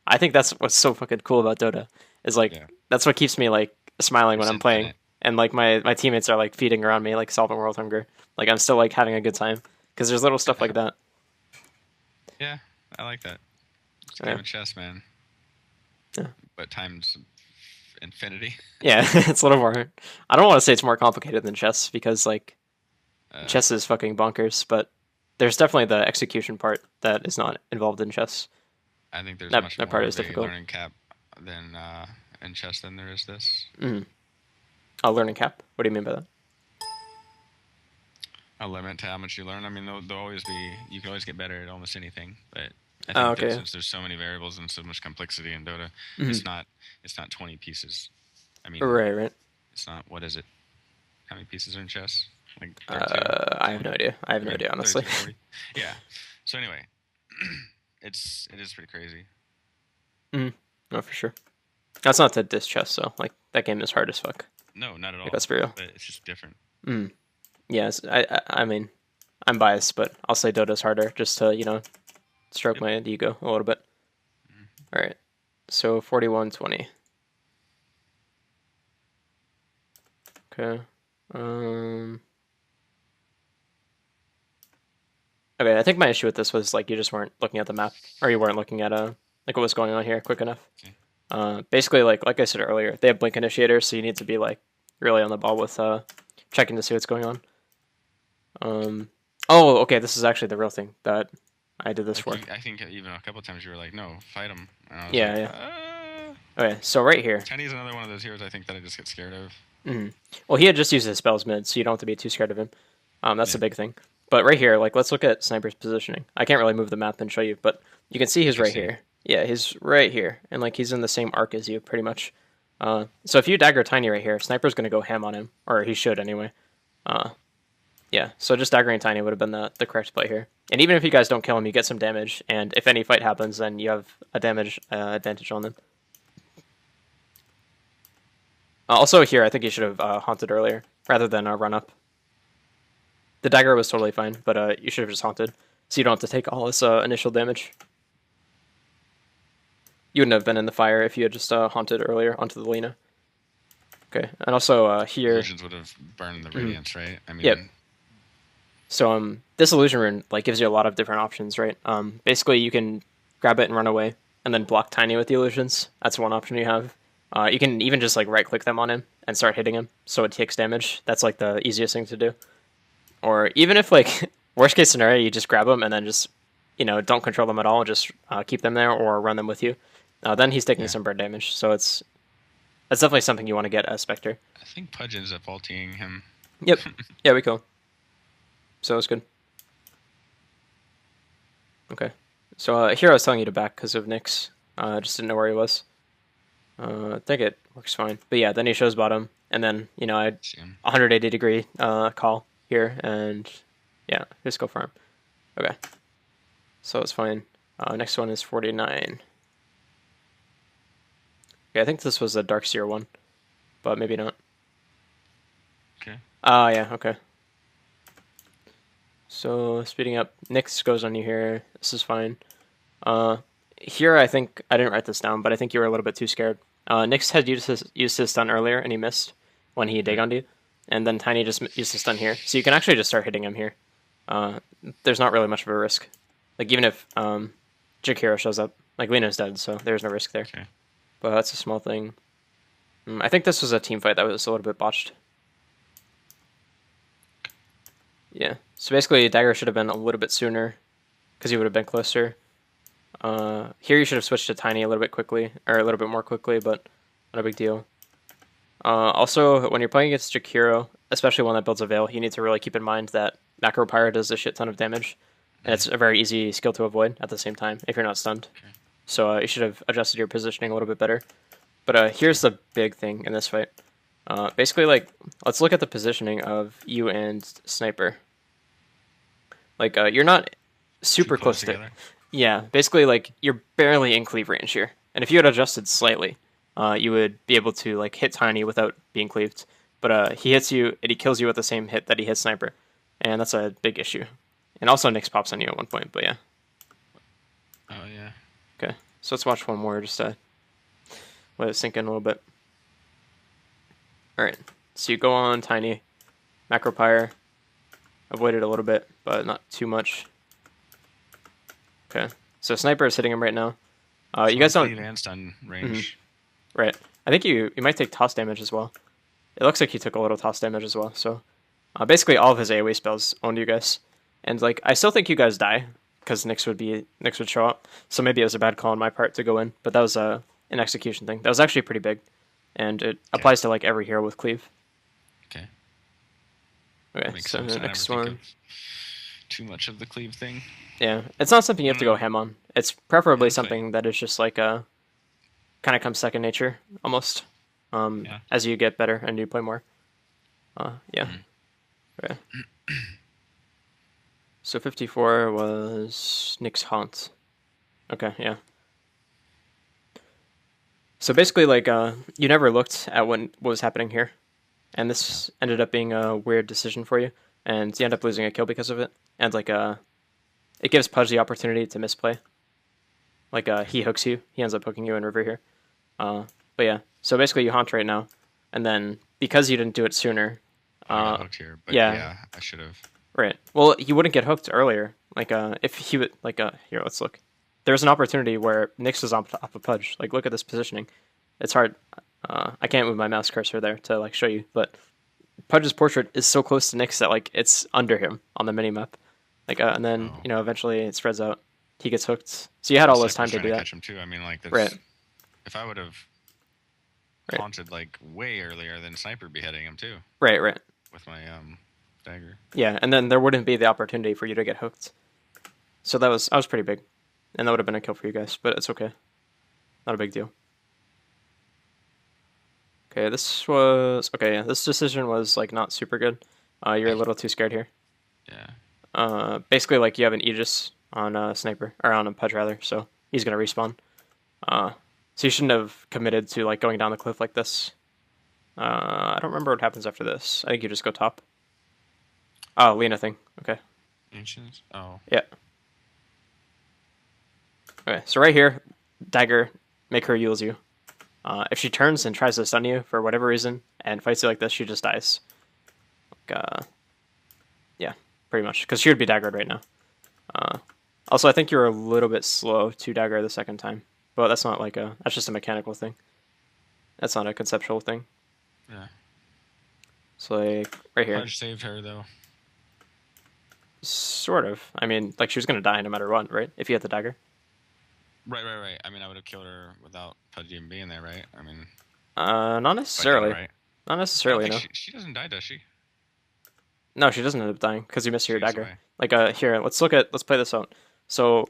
I think that's what's so fucking cool about Dota. Is, like, that's what keeps me, like, smiling when I'm playing. And, like, my teammates are, like, feeding around me, like, solving world hunger. Like, I'm still, like, having a good time. Because there's little stuff like that. Yeah, I like that. It's a game of chess, man. Yeah. but times infinity. Yeah, it's a little more. I don't want to say it's more complicated than chess because like chess is fucking bonkers, but there's definitely the execution part that is not involved in chess. I think there's That much part more is of a difficult. learning cap than in chess than there is this. Oh, learning cap. What do you mean by that? A limit to how much you learn. I mean, there'll always be. You can always get better at almost anything, but I think okay. that since there's so many variables and so much complexity in Dota, it's not 20 pieces. I mean, Right. It's not. What is it? How many pieces are in chess? Like 32? I have no idea. I have no idea, honestly. 32, 40? Yeah. So anyway, it is pretty crazy. No, for sure. That's not to diss chess, though. Like that game is hard as fuck. No, not at all. Like, that's for real. But it's just different. Yes, I mean, I'm biased, but I'll say Dota's harder just to stroke my ego a little bit. All right, so 41-20. Okay. Okay, I think my issue with this was like you just weren't looking at the map, or you weren't looking at like what was going on here quick enough. Okay. Basically, like I said earlier, they have blink initiators, so you need to be like really on the ball with checking to see what's going on. Oh, okay, this is actually the real thing that I did this for. I think even a couple times you were like, "No, fight him." Yeah. Okay, so right here. Tiny's another one of those heroes I think that I just get scared of. Well, he had just used his spells mid, so you don't have to be too scared of him. That's the big thing. But right here, like, let's look at Sniper's positioning. I can't really move the map and show you, but you can see he's right here. Yeah, he's right here, and like he's in the same arc as you, pretty much. So if you dagger Tiny right here, Sniper's gonna go ham on him, or he should anyway. Yeah, so just daggering Tiny would have been the correct play here. And even if you guys don't kill him, you get some damage, and if any fight happens, then you have a damage advantage on them. Also here, I think you should have haunted earlier, rather than run up. The dagger was totally fine, but you should have just haunted, so you don't have to take all this initial damage. You wouldn't have been in the fire if you had just haunted earlier onto the Lina. Okay, and also here... Illusions would have burned the Radiance, right? I mean... Yep. So this illusion rune like gives you a lot of different options, right? Basically, you can grab it and run away, and then block Tiny with the illusions. That's one option you have. You can even just like right-click them on him and start hitting him, so it takes damage. That's like the easiest thing to do. Or even if like worst case scenario, you just grab them and then just don't control them at all, just keep them there or run them with you. Then he's taking some burn damage, so that's definitely something you want to get as Spectre. I think Pudge ends up ulting him. Yep. Yeah, we cool. So it's good. Okay. So here I was telling you to back because of Nyx. I just didn't know where he was. I think it works fine. But yeah, then he shows bottom, and then I 180 degree call here, and yeah, just go for him. Okay. So it's fine. Next one is 49. Okay, I think this was a Darkseer one, but maybe not. Okay. Yeah, okay. So speeding up, Nyx goes on you here. This is fine. Here I think I didn't write this down, but I think you were a little bit too scared. Nyx had used his stun earlier, and he missed when he Dagoned you, and then Tiny just used his stun here. So you can actually just start hitting him here. There's not really much of a risk. Like even if Jakiro shows up, like Lina's dead, so there's no risk there. Okay. But that's a small thing. I think this was a team fight that was a little bit botched. Yeah. So basically, Dagger should have been a little bit sooner, because he would have been closer. Here you should have switched to Tiny a little bit quickly, or a little bit more quickly, but not a big deal. Also, when you're playing against Jakiro, especially one that builds a Veil, you need to really keep in mind that Macro Pyre does a shit ton of damage, and it's a very easy skill to avoid at the same time if you're not stunned. Okay. So you should have adjusted your positioning a little bit better. But here's the big thing in this fight. Basically, like, let's look at the positioning of you and Sniper. Like, you're not super close to... Yeah, basically, like, you're barely in cleave range here. And if you had adjusted slightly, you would be able to, like, hit Tiny without being cleaved. But he hits you, and he kills you with the same hit that he hits Sniper. And that's a big issue. And also, Nyx pops on you at one point, but yeah. Oh, yeah. Okay, so let's watch one more just to let it sink in a little bit. Alright, so you go on Tiny, Macro Pyre, avoid it a little bit, but not too much. Okay, so Sniper is hitting him right now. You guys don't... Cleave and stun range. Right. I think you might take toss damage as well. It looks like he took a little toss damage as well. So basically all of his AoE spells owned you guys, and like I still think you guys die because Nyx would show up. So maybe it was a bad call on my part to go in, but that was an execution thing. That was actually pretty big, and it applies to like every hero with cleave. Okay. Okay. Makes So sense. the I never next think one. of too much of the cleave thing. Yeah, it's not something you have to go ham on. It's preferably Okay. something that is just like a kind of comes second nature almost. Yeah. As you get better and you play more. Yeah. Okay. So 54 was Nyx Haunt. Okay, yeah. So basically, like, you never looked at what was happening here, and this ended up being a weird decision for you, and you end up losing a kill because of it. And like, it gives Pudge the opportunity to misplay. Like, he hooks you. He ends up hooking you in river here. But yeah, so basically you haunt right now, and then because you didn't do it sooner, I got hooked here, but yeah. yeah, I should have. Right. Well, he wouldn't get hooked earlier. Like, if he would, like, here, let's look. There's an opportunity where Nyx was off of Pudge. Like, look at this positioning. It's hard. I can't move my mouse cursor there to like show you, but Pudge's portrait is so close to Nyx that like it's under him on the minimap. Like, and then eventually it spreads out. He gets hooked. So you had all this time to do that. Catch him too. I mean, like, that's, Right. If I would have haunted like way earlier, then Sniper would be hitting him too. Right. With my dagger. Yeah, and then there wouldn't be the opportunity for you to get hooked. So that was pretty big, and that would have been a kill for you guys, but it's okay. Not a big deal. Okay, this was okay. Yeah, this decision was like not super good. You're a little too scared here. Yeah. Basically, like you have an Aegis on Sniper or on a Pudge rather, so he's gonna respawn. So you shouldn't have committed to like going down the cliff like this. I don't remember what happens after this. I think you just go top. Oh, Lena thing. Okay. Ancients? Oh. Yeah. Okay, so right here, dagger, make her use you. If she turns and tries to stun you for whatever reason and fights you like this, she just dies. Like, yeah, pretty much, because she would be daggered right now. Also, I think you're a little bit slow to dagger the second time, but that's not like that's just a mechanical thing. That's not a conceptual thing. Yeah. So like right here. Pudge saved her though. Sort of. I mean, like she was gonna die no matter what, right? If you had the dagger. Right. I mean, I would have killed her without Pudge even being there, right? I mean. Not necessarily. Right? Not necessarily. No. She doesn't die, does she? No, she doesn't end up dying because you missed your She's dagger. away. Like here, let's play this out. So.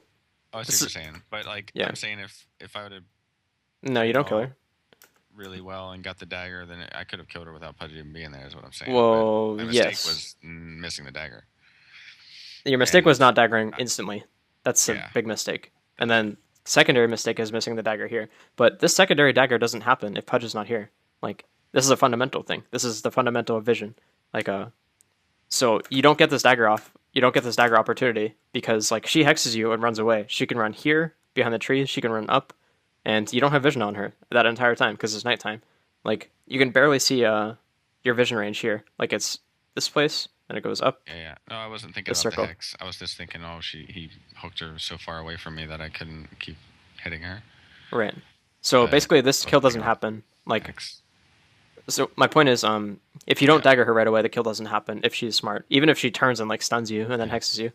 Oh, I see what you're saying, but like, yeah. I'm saying if I would have. No, you don't kill her. Really well and got the dagger, then I could have killed her without Pudge even being there. Is what I'm saying. Well, my mistake yes. was missing the dagger. Your mistake was not daggering instantly. That's a big mistake. And then secondary mistake is missing the dagger here. But this secondary dagger doesn't happen if Pudge is not here. Like this is a fundamental thing. This is the fundamental of vision. Like so you don't get this dagger off. You don't get this dagger opportunity because like she hexes you and runs away. She can run here behind the trees. She can run up, and you don't have vision on her that entire time because it's nighttime. Like you can barely see your vision range here. Like it's this place and it goes up. Yeah. No, I wasn't thinking about the hex. I was just thinking, oh, he hooked her so far away from me that I couldn't keep hitting her. Right. So basically, this kill doesn't happen. Like, hex. So my point is, if you don't dagger her right away, the kill doesn't happen. If she's smart, even if she turns and like stuns you and then hexes you,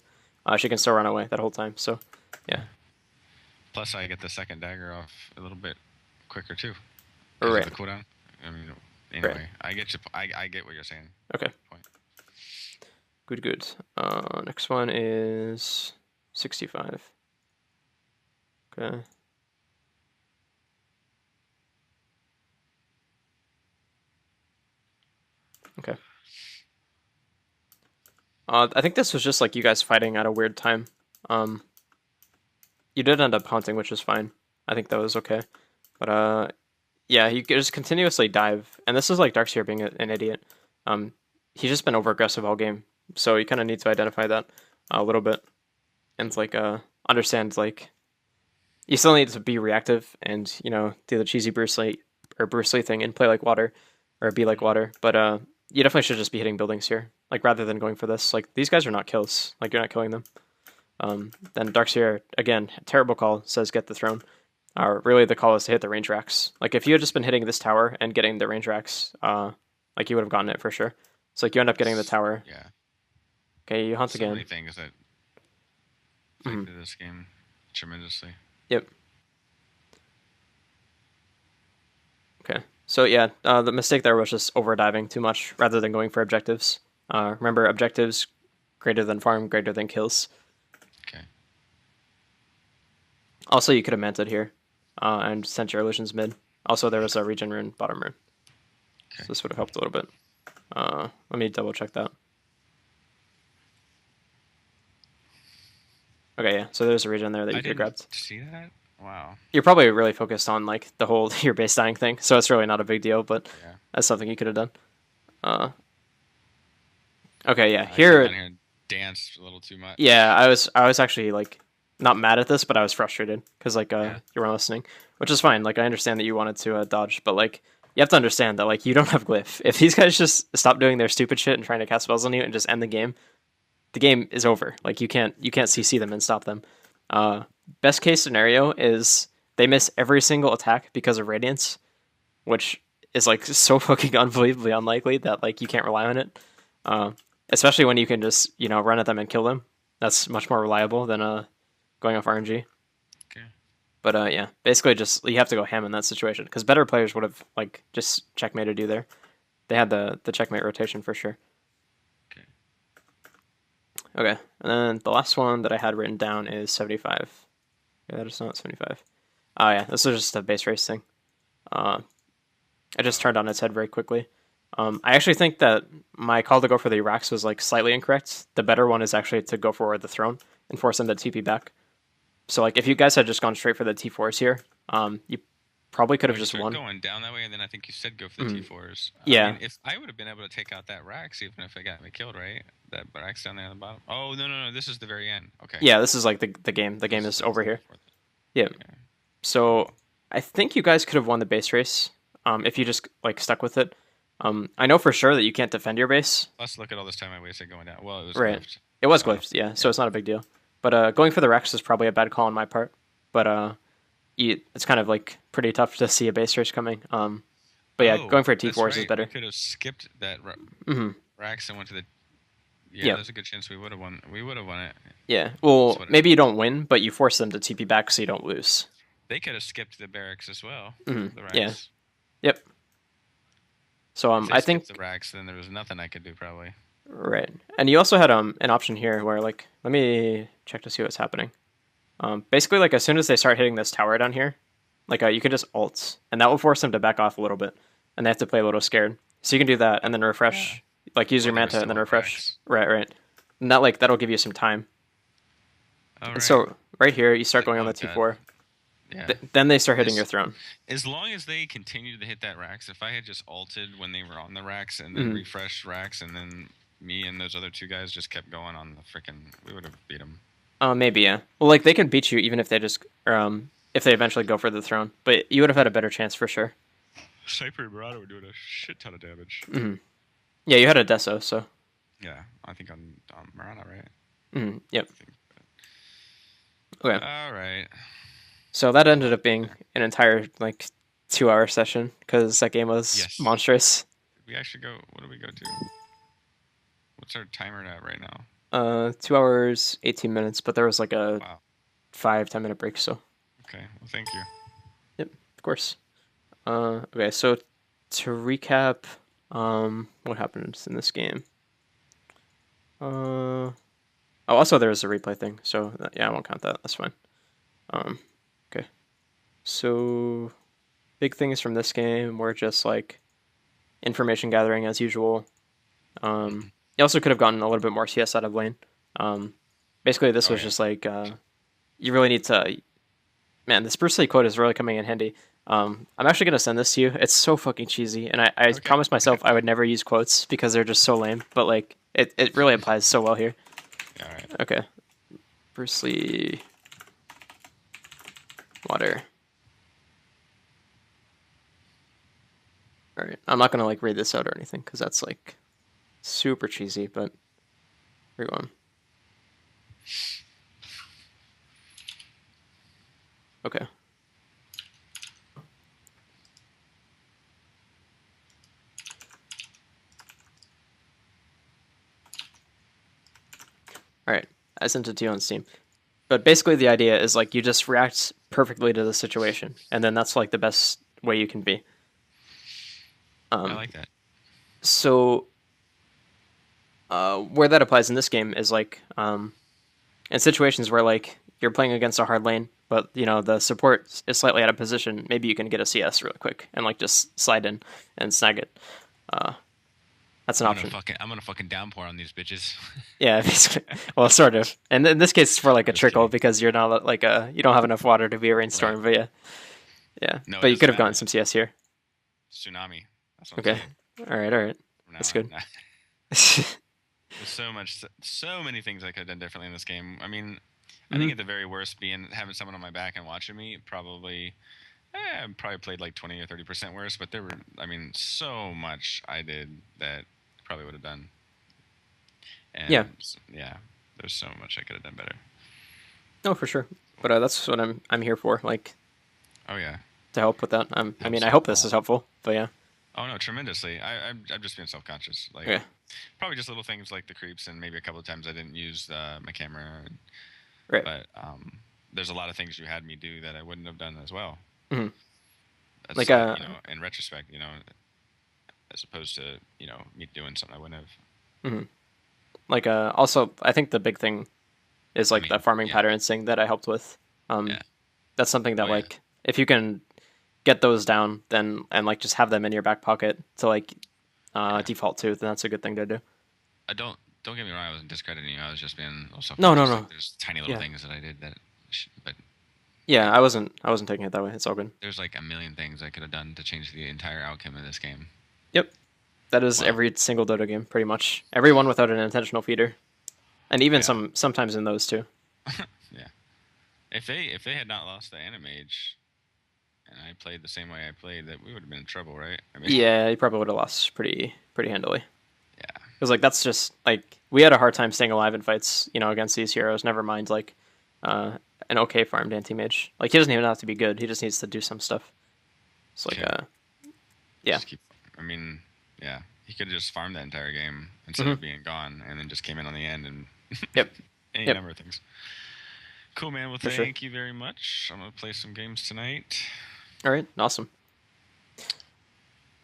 she can still run away that whole time. So, yeah. Plus, I get the second dagger off a little bit quicker too. Right. The cooldown. I mean, anyway, I get you. I get what you're saying. Okay. Point. Good. Next one is 65. Okay. Okay. I think this was just like you guys fighting at a weird time. You did end up haunting, which is fine. I think that was okay. But yeah, you just continuously dive, and this is like Darkseer being an idiot. He's just been over aggressive all game, so you kind of need to identify that a little bit, and like understand like you still need to be reactive and do the cheesy Bruce Lee thing and play like water or be like water. But you definitely should just be hitting buildings here, like rather than going for this. Like these guys are not kills, like you're not killing them. Then Darkseer again, terrible call, says get the throne. Really, the call is to hit the range racks. Like, if you had just been hitting this tower and getting the range racks, like, you would have gotten it for sure. So, like, you end up getting the tower. Yeah. Okay, you hunt So again. many things that affected this game tremendously. Yep. Okay. So, yeah, the mistake there was just overdiving too much rather than going for objectives. Remember, objectives greater than farm, greater than kills. Okay. Also, you could have manted here and sent your illusions mid. Also, there was a regen rune bottom rune. Okay. So this would have helped a little bit. Let me double check that. Okay, yeah. So there's a regen there that you could have grabbed. See that? Wow. You're probably really focused on like the whole your base dying thing, so it's really not a big deal. But Yeah. that's something you could have done. Okay, yeah. I Here, came down and danced a little too much. yeah. I was actually like not mad at this, but I was frustrated because like Yeah. you weren't listening, which is fine. Like I understand that you wanted to dodge, but like you have to understand that like you don't have glyph. If these guys just stop doing their stupid shit and trying to cast spells on you and just end the game is over. Like you can't CC them and stop them. Best case scenario is they miss every single attack because of Radiance, which is like so fucking unbelievably unlikely that like you can't rely on it. Especially when you can just run at them and kill them. That's much more reliable than going off RNG. Okay. But yeah, basically just you have to go ham in that situation because better players would have like just checkmated you there. They had the checkmate rotation for sure. Okay. Okay, and then the last one that I had written down is 75. Yeah, that is not 75. Oh yeah, this is just a base race thing. I just turned on its head very quickly. I actually think that my call to go for the racks was like slightly incorrect. The better one is actually to go for the throne and force them to TP back. So like if you guys had just gone straight for the T4s here, you probably could have just won. Going down that way, and then I think you said go for the T4s. Yeah. I mean, if I would have been able to take out that Rax, even if it got me killed, right? That Rax down there on the bottom. Oh no, this is the very end. Okay. Yeah, this is like the game. The game is over here. Yeah. Okay. So I think you guys could have won the base race if you just like stuck with it. I know for sure that you can't defend your base. Let's look at all this time I wasted going down. Well, it was right. glyphed. It was glyphed, yeah. So it's not a big deal. But going for the Rex is probably a bad call on my part. But it's kind of like pretty tough to see a base race coming. But yeah, going for a T4s is better. We could have skipped that Rax and went to the. Yeah, there's a good chance we would have won. We would have won it. Yeah, well, maybe you don't win, but you force them to TP back so you don't lose. They could have skipped the barracks as well. The Rax. Yeah. Yep. So I think the Rax, then there was nothing I could do probably. Right, and you also had an option here where like let me check to see what's happening. Basically, like as soon as they start hitting this tower down here, like you can just ult, and that will force them to back off a little bit, and they have to play a little scared. So you can do that and then refresh, like use your manta and then refresh. Right, and that'll give you some time. Right. So right here, you start going on the T4. Yeah. Then they start hitting your throne. As long as they continue to hit that Rax, if I had just ulted when they were on the Rax and then refreshed Rax, and then me and those other two guys just kept going on the frickin', we would have beat them. Maybe, yeah. Well, like they can beat you even if they just if they eventually go for the throne, but you would have had a better chance for sure. Sniper and Murata were doing a shit ton of damage. Yeah, you had a Deso, so. Yeah, I think on Murata, right? Yep. Okay. All right. So that ended up being an entire like 2-hour session because that game was monstrous. Did we actually go? What do we go to? What's our timer at right now? 2 hours 18 minutes, but there was like a 5-10 minute break. So. Okay. Well, thank you. Yep, of course. Okay, so to recap, what happened in this game? Also there was a replay thing, so yeah, I won't count that. That's fine. Okay. So big things from this game were just like information gathering as usual. You also could have gotten a little bit more CS out of lane. Basically this was just like you really need to. Man, this Bruce Lee quote is really coming in handy. I'm actually gonna send this to you. It's so fucking cheesy, and I promised myself I would never use quotes because they're just so lame. But like, it really applies so well here. All right. Okay. Bruce Lee. Water. All right. I'm not gonna like read this out or anything because that's like super cheesy. But here we go. Okay. All right, I sent it to you on Steam. But basically, the idea is like you just react perfectly to the situation, and then that's like the best way you can be. I like that. So, where that applies in this game is like in situations where like you're playing against a hard lane, but you know the support is slightly out of position. Maybe you can get a CS really quick and like just slide in and snag it. That's an option. I'm gonna fucking downpour on these bitches. Yeah, basically. Well, sort of. And in this case, it's for like a trickle because you're not like you don't have enough water to be a rainstorm. But yeah, yeah. No, but you could have gotten some CS here. Tsunami. That's what Okay. All right. That's good. There's so many things I could have done differently in this game. I mean, I think at the very worst, having someone on my back and watching me probably played like 20 or 30% worse. But there were, I mean, so much I did that probably would have done. And yeah, there's so much I could have done better. No, for sure. But that's what I'm here for. Like, oh yeah, to help with that. I mean, I hope this is helpful. But yeah. Oh no, tremendously. I'm just being self-conscious. Like, probably just little things like the creeps, and maybe a couple of times I didn't use my camera. Right. But there's a lot of things you had me do that I wouldn't have done as well. Mm-hmm. That's like you know, in retrospect, you know, as opposed to me doing something I wouldn't have. Mm-hmm. Like also, I think the big thing is like the farming patterns thing that I helped with. That's something that like if you can get those down, then and like just have them in your back pocket to like default to, then that's a good thing to do. Don't get me wrong. I wasn't discrediting you. I was just being no. Like, there's tiny little things that I did but yeah, I wasn't taking it that way. It's all good. There's like a million things I could have done to change the entire outcome of this game. Yep, that is every single Dota game, pretty much. Every one without an intentional feeder, and even sometimes in those too. Yeah, if they had not lost the Animage, and I played the same way I played, that we would have been in trouble, right? I mean, yeah, you probably would have lost pretty handily. Yeah, because like that's just like we had a hard time staying alive in fights, against these heroes. Never mind like an okay farmed anti-mage. Like he doesn't even have to be good. He just needs to do some stuff. It's like yeah. I mean, yeah, he could have just farmed that entire game instead of being gone, and then just came in on the end and any number of things. Cool, man. Well, thank you very much. I'm gonna play some games tonight. All right, awesome.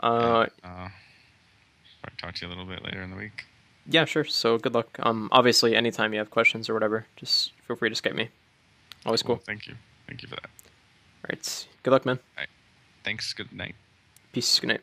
I'll talk to you a little bit later in the week. Yeah, sure. So good luck. Obviously, anytime you have questions or whatever, just feel free to Skype me. Always cool. Thank you for that. All right. Good luck, man. All right. Thanks. Good night. Peace. Good night.